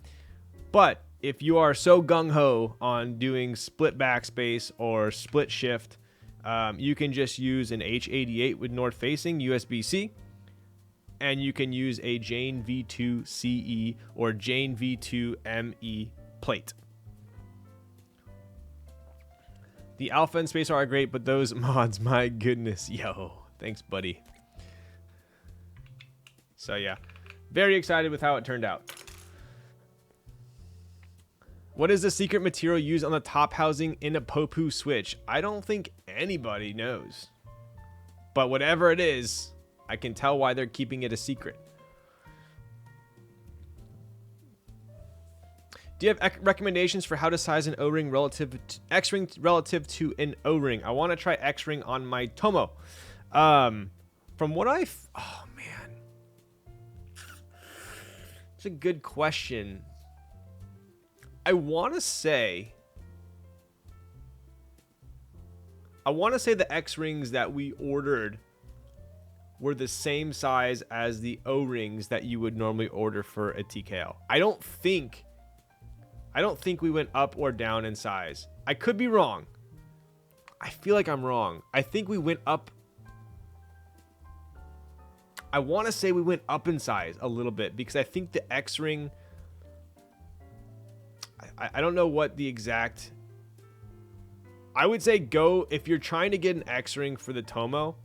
But if you are so gung-ho on doing split backspace or split shift, you can just use an H88 with north facing USB-C, and you can use a Jane V2 CE or Jane V2 ME plate. The alpha and space are great, but those mods, my goodness. Yo, thanks, buddy. So yeah, very excited with how it turned out. What is the secret material used on the top housing in a Popu switch? I don't think anybody knows. But whatever it is, I can tell why they're keeping it a secret. Do you have recommendations for how to size an O-ring relative to X-ring relative to an O-ring? I want to try X-ring on my Tomo. From what oh man, it's a good question. I want to say the X-rings that we ordered were the same size as the O-rings that you would normally order for a TKL. I don't think we went up or down in size. I could be wrong. I feel like I'm wrong. I think we went up. I want to say we went up in size a little bit because I think the X-ring, I don't know what the exact. I would say go, if you're trying to get an X-ring for the Tomo,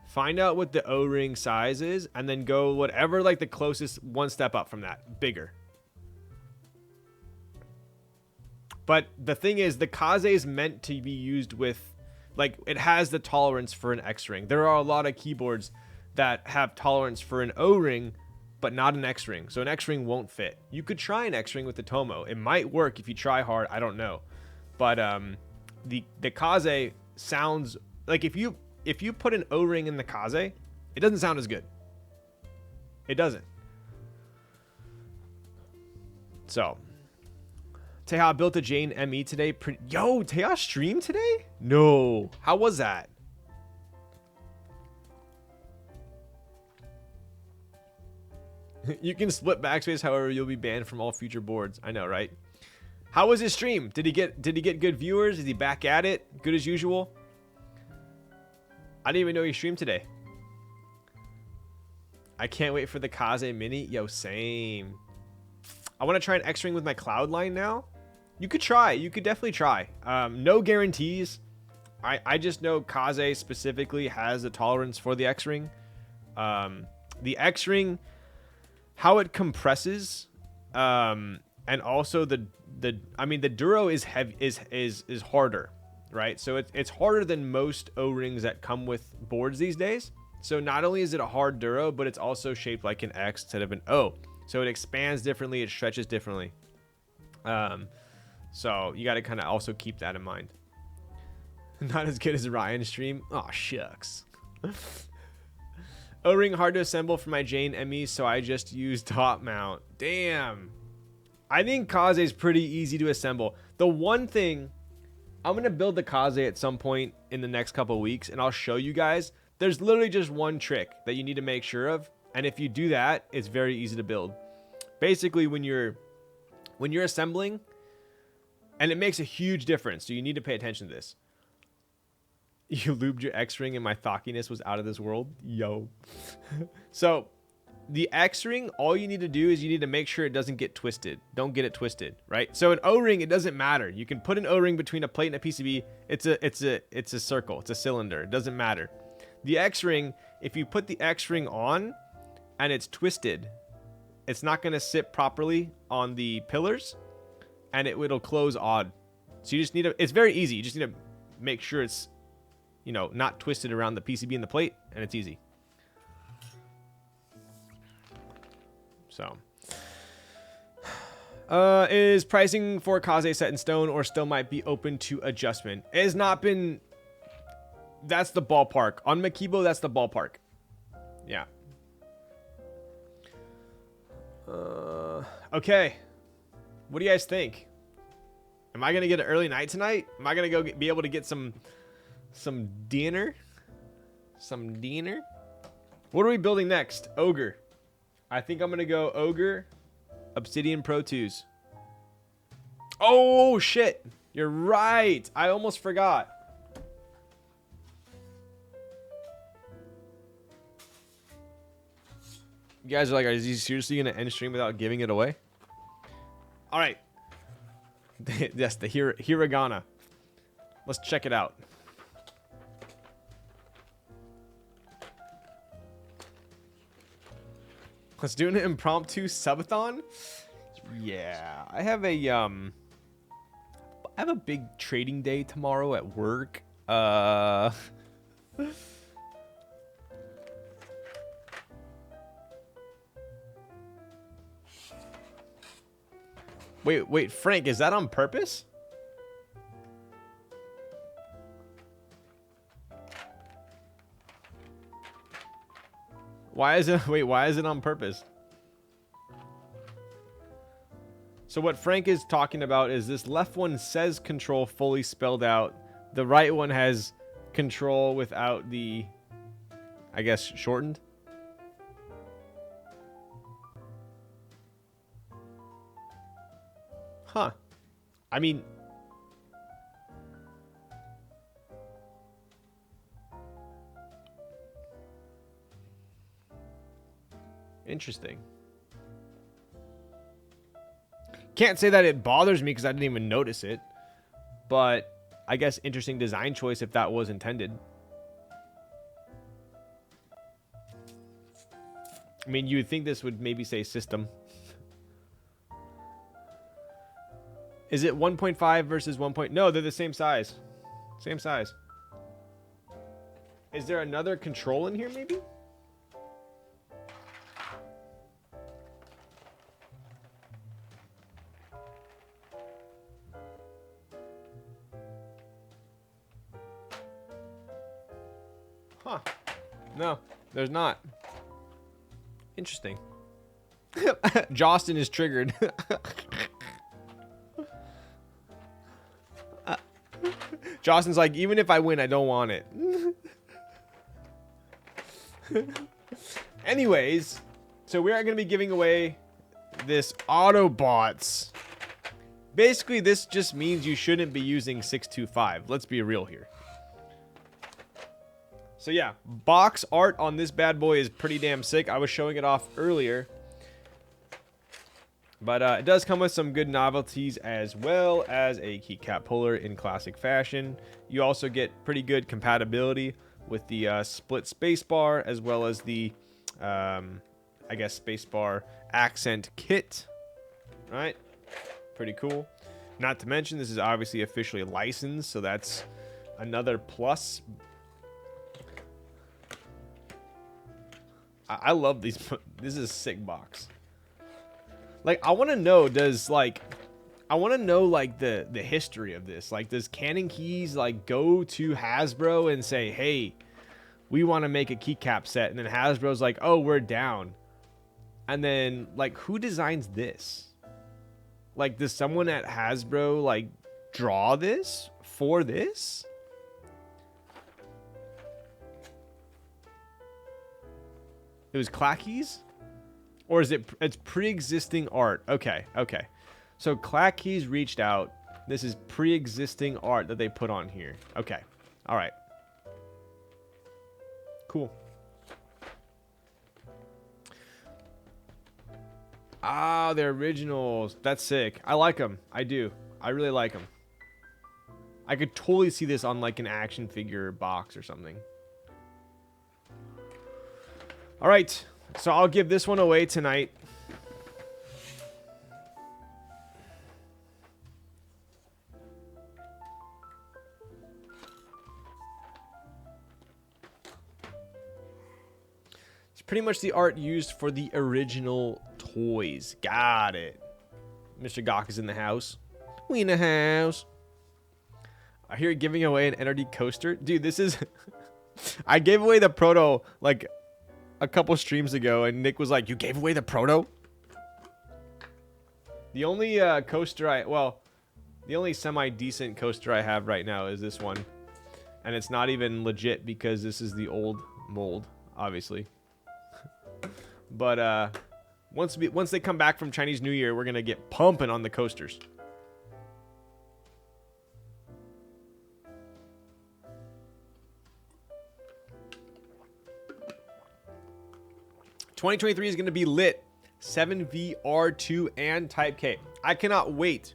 find out what the O-ring size is and then go whatever, like the closest one step up from that, bigger. But the thing is, the Kaze is meant to be used with, like, it has the tolerance for an X-ring. There are a lot of keyboards that have tolerance for an O-ring, but not an X-ring. So an X-ring won't fit. You could try an X-ring with the Tomo. It might work if you try hard. I don't know. But the Kaze sounds like if you put an O-ring in the Kaze, it doesn't sound as good. It doesn't. So Teha built a Jane ME today. Yo, Teha streamed today? No. How was that? You can split backspace, however, you'll be banned from all future boards. I know, right? How was his stream? Did he get good viewers? Is he back at it? Good as usual? I didn't even know he streamed today. I can't wait for the Kaze Mini. Yo, same. I want to try an X-ring with my Cloudline now. You could try. You could definitely try. No guarantees. I just know Kaze specifically has a tolerance for the X-ring. The X-ring, how it compresses, and also the Duro is heavy, is harder, right? So it's harder than most O-rings that come with boards these days. So not only is it a hard Duro, but it's also shaped like an X instead of an O. So it expands differently, it stretches differently. So you got to kind of also keep that in mind. Not as good as Ryan's stream. Oh shucks. O-ring hard to assemble for my Jane ME, so I just use top mount. Damn. I think Kaze is pretty easy to assemble. The one thing, I'm going to build the Kaze at some point in the next couple of weeks, and I'll show you guys. There's literally just one trick that you need to make sure of, and if you do that, it's very easy to build. Basically, when you're assembling, and it makes a huge difference, so you need to pay attention to this. You lubed your X-ring and my thockiness was out of this world. Yo. So the X-ring, all you need to do is you need to make sure it doesn't get twisted. Don't get it twisted, right? So an O-ring, it doesn't matter. You can put an O-ring between a plate and a PCB. It's a circle. It's a cylinder. It doesn't matter. The X-ring, if you put the X-ring on and it's twisted, it's not going to sit properly on the pillars and it'll close odd. So you just need to, it's very easy. You just need to make sure it's, you know, not twisted around the PCB and the plate, and it's easy. So, is pricing for Kaze set in stone or still might be open to adjustment? It has not been. That's the ballpark. On Makibo, that's the ballpark. Yeah. Okay. What do you guys think? Am I gonna get an early night tonight? Am I gonna go be able to get some dinner? Some dinner? What are we building next? Ogre. I think I'm gonna go Ogre, Obsidian Pro 2s. Oh shit! You're right. I almost forgot. You guys are like, is he seriously gonna end stream without giving it away? All right. Yes, the hiragana. Let's check it out. Let's do an impromptu subathon. Yeah, I have a big trading day tomorrow at work. Wait, Frank, is that on purpose? Why is it, why is it on purpose? So what Frank is talking about is this left one says control fully spelled out. The right one has control without the, I guess, shortened. Huh. I mean, interesting. Can't say that it bothers me because I didn't even notice it. But I guess interesting design choice if that was intended. I mean, you would think this would maybe say system. Is it 1.5 versus 1. No, they're the same size. Same size. Is there another control in here maybe? Huh. No, there's not. Interesting. Jostin is triggered. Jostin's like, even if I win, I don't want it. Anyways, so we are going to be giving away this Autobots. Basically, this just means you shouldn't be using 625. Let's be real here. So yeah, box art on this bad boy is pretty damn sick. I was showing it off earlier. But it does come with some good novelties as well as a keycap puller in classic fashion. You also get pretty good compatibility with the split spacebar as well as the, I guess, spacebar accent kit. Right? Pretty cool. Not to mention, this is obviously officially licensed, so that's another plus. I love these. This is a sick box. Like, I want to know, I want to know, like, the history of this. Like, does CannonKeys, like, go to Hasbro and say, hey, we want to make a keycap set? And then Hasbro's like, oh, we're down. And then, like, who designs this? Like, does someone at Hasbro, like, draw this for this? It was Clackeys? Or is it's pre-existing art? Okay, okay. So Clackeys reached out. This is pre-existing art that they put on here. Okay, all right. Cool. Ah, they're originals. That's sick. I like them. I do. I really like them. I could totally see this on like an action figure box or something. All right. So I'll give this one away tonight. It's pretty much the art used for the original toys. Got it. Mr. Gawk is in the house. We in the house. I hear giving away an NRD coaster. Dude, this is... I gave away the proto like a couple streams ago, and Nick was like, you gave away the proto? The only coaster The only semi-decent coaster I have right now is this one. And it's not even legit because this is the old mold, obviously. But once they come back from Chinese New Year, we're going to get pumping on the coasters. ...2023 is going to be lit. 7VR2 and Type K. I cannot wait.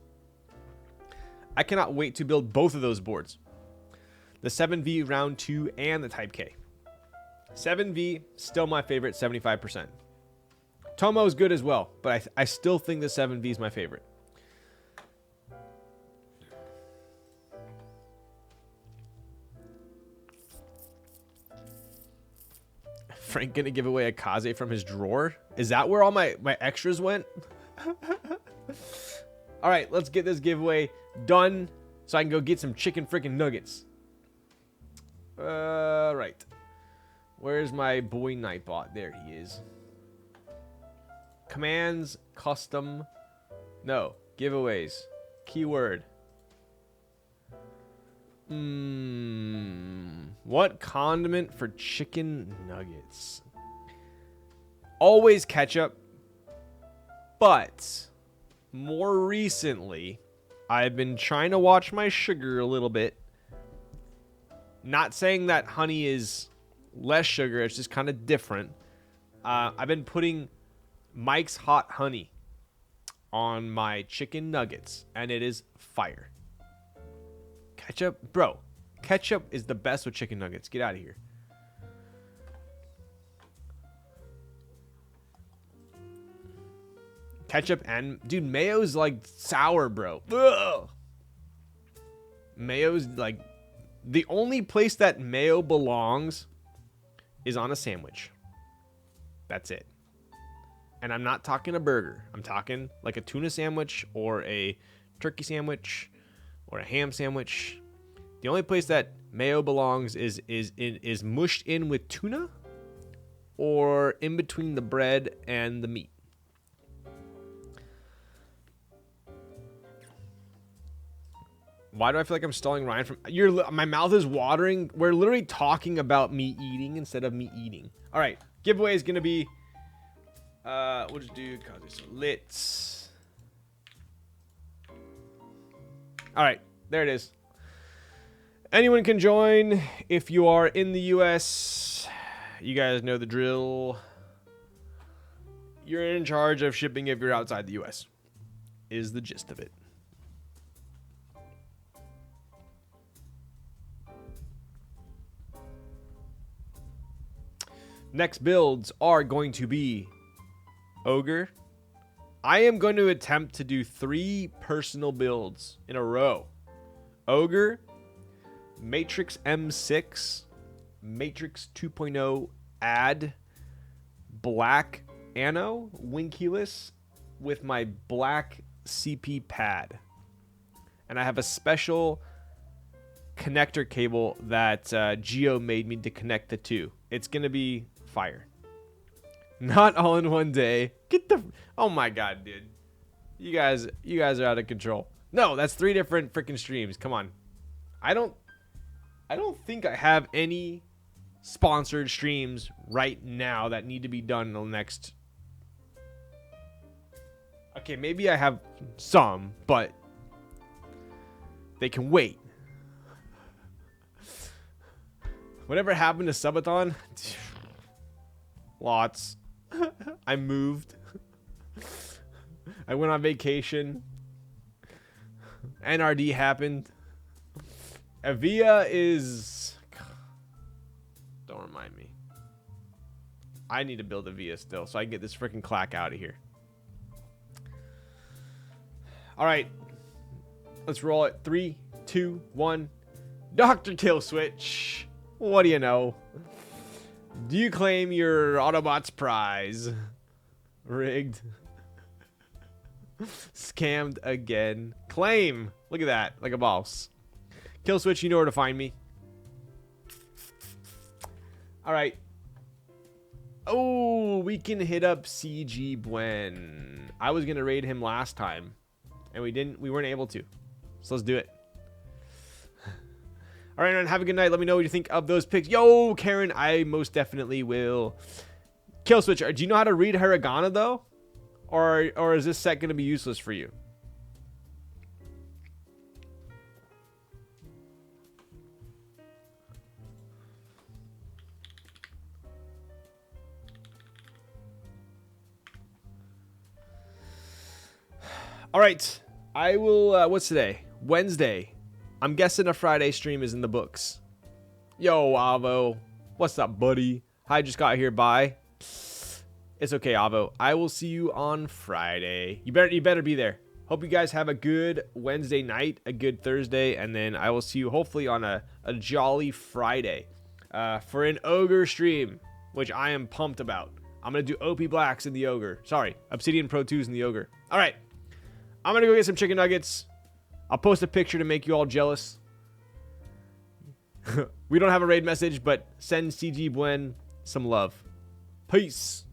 I cannot wait to build both of those boards. The 7V Round 2 and the Type K. 7V, still my favorite, 75%. Tomo is good as well, but I still think the 7V is my favorite. Frank gonna give away a Kaze from his drawer? Is that where all my extras went? All right, let's get this giveaway done so I can go get some chicken freaking nuggets. Right. Where's my boy Nightbot? There he is. Commands, custom. No, giveaways. Keyword. What condiment for chicken nuggets? Always ketchup. But more recently, I've been trying to watch my sugar a little bit. Not saying that honey is less sugar, it's just kind of different. I've been putting Mike's Hot Honey on my chicken nuggets, and it is fire. Ketchup? Bro, ketchup is the best with chicken nuggets. Get out of here. Ketchup and... Dude, mayo's like sour, bro. Ugh. Mayo's like... The only place that mayo belongs is on a sandwich. That's it. And I'm not talking a burger. I'm talking like a tuna sandwich or a turkey sandwich or a ham sandwich. The only place that mayo belongs is mushed in with tuna or in between the bread and the meat. Why do I feel like I'm stalling Ryan from... my mouth is watering. We're literally talking about me eating instead of me eating. All right. Giveaway is going to be... we'll just do... Lit. All right. There it is. Anyone can join. If you are in the U.S., you guys know the drill. You're in charge of shipping if you're outside the U.S. Is the gist of it. Next builds are going to be Ogre. I am going to attempt to do 3 personal builds in a row. Ogre, Matrix M6, Matrix 2.0 Add, Black Anno, Winkeyless with my black CP pad. And I have a special connector cable that Geo made me to connect the two. It's going to be fire. Not all in one day. Get the... Oh my god, dude. You guys are out of control. No, that's 3 different freaking streams. Come on. I don't think I have any sponsored streams right now that need to be done in the next... Okay, maybe I have some, but they can wait. Whatever happened to Subathon? Lots. I moved. I went on vacation. NRD happened. Avia is... Don't remind me. I need to build Avia still so I can get this freaking clack out of here. Alright. Let's roll it. 3, 2, 1. Dr. Killswitch. What do you know? Do you claim your Autobots prize? Rigged. Scammed again. Claim. Look at that. Like a boss. Killswitch, you know where to find me. Alright. Oh, we can hit up CG Buen. I was going to raid him last time. And we weren't able to. So let's do it. All right, everyone, have a good night. Let me know what you think of those picks. Yo, Karen, I most definitely will. Kill Switch, do you know how to read hiragana, though? Or is this set going to be useless for you? All right, I will, what's today? Wednesday. I'm guessing a Friday stream is in the books. Yo, Avo. What's up, buddy? I just got here. Bye. It's okay, Avo. I will see you on Friday. You better be there. Hope you guys have a good Wednesday night, a good Thursday, and then I will see you hopefully on a jolly Friday for an Ogre stream, which I am pumped about. I'm going to do OP Blacks in the Ogre. Sorry, Obsidian Pro 2s in the Ogre. All right. I'm going to go get some chicken nuggets. I'll post a picture to make you all jealous. We don't have a raid message, but send CG Buen some love. Peace.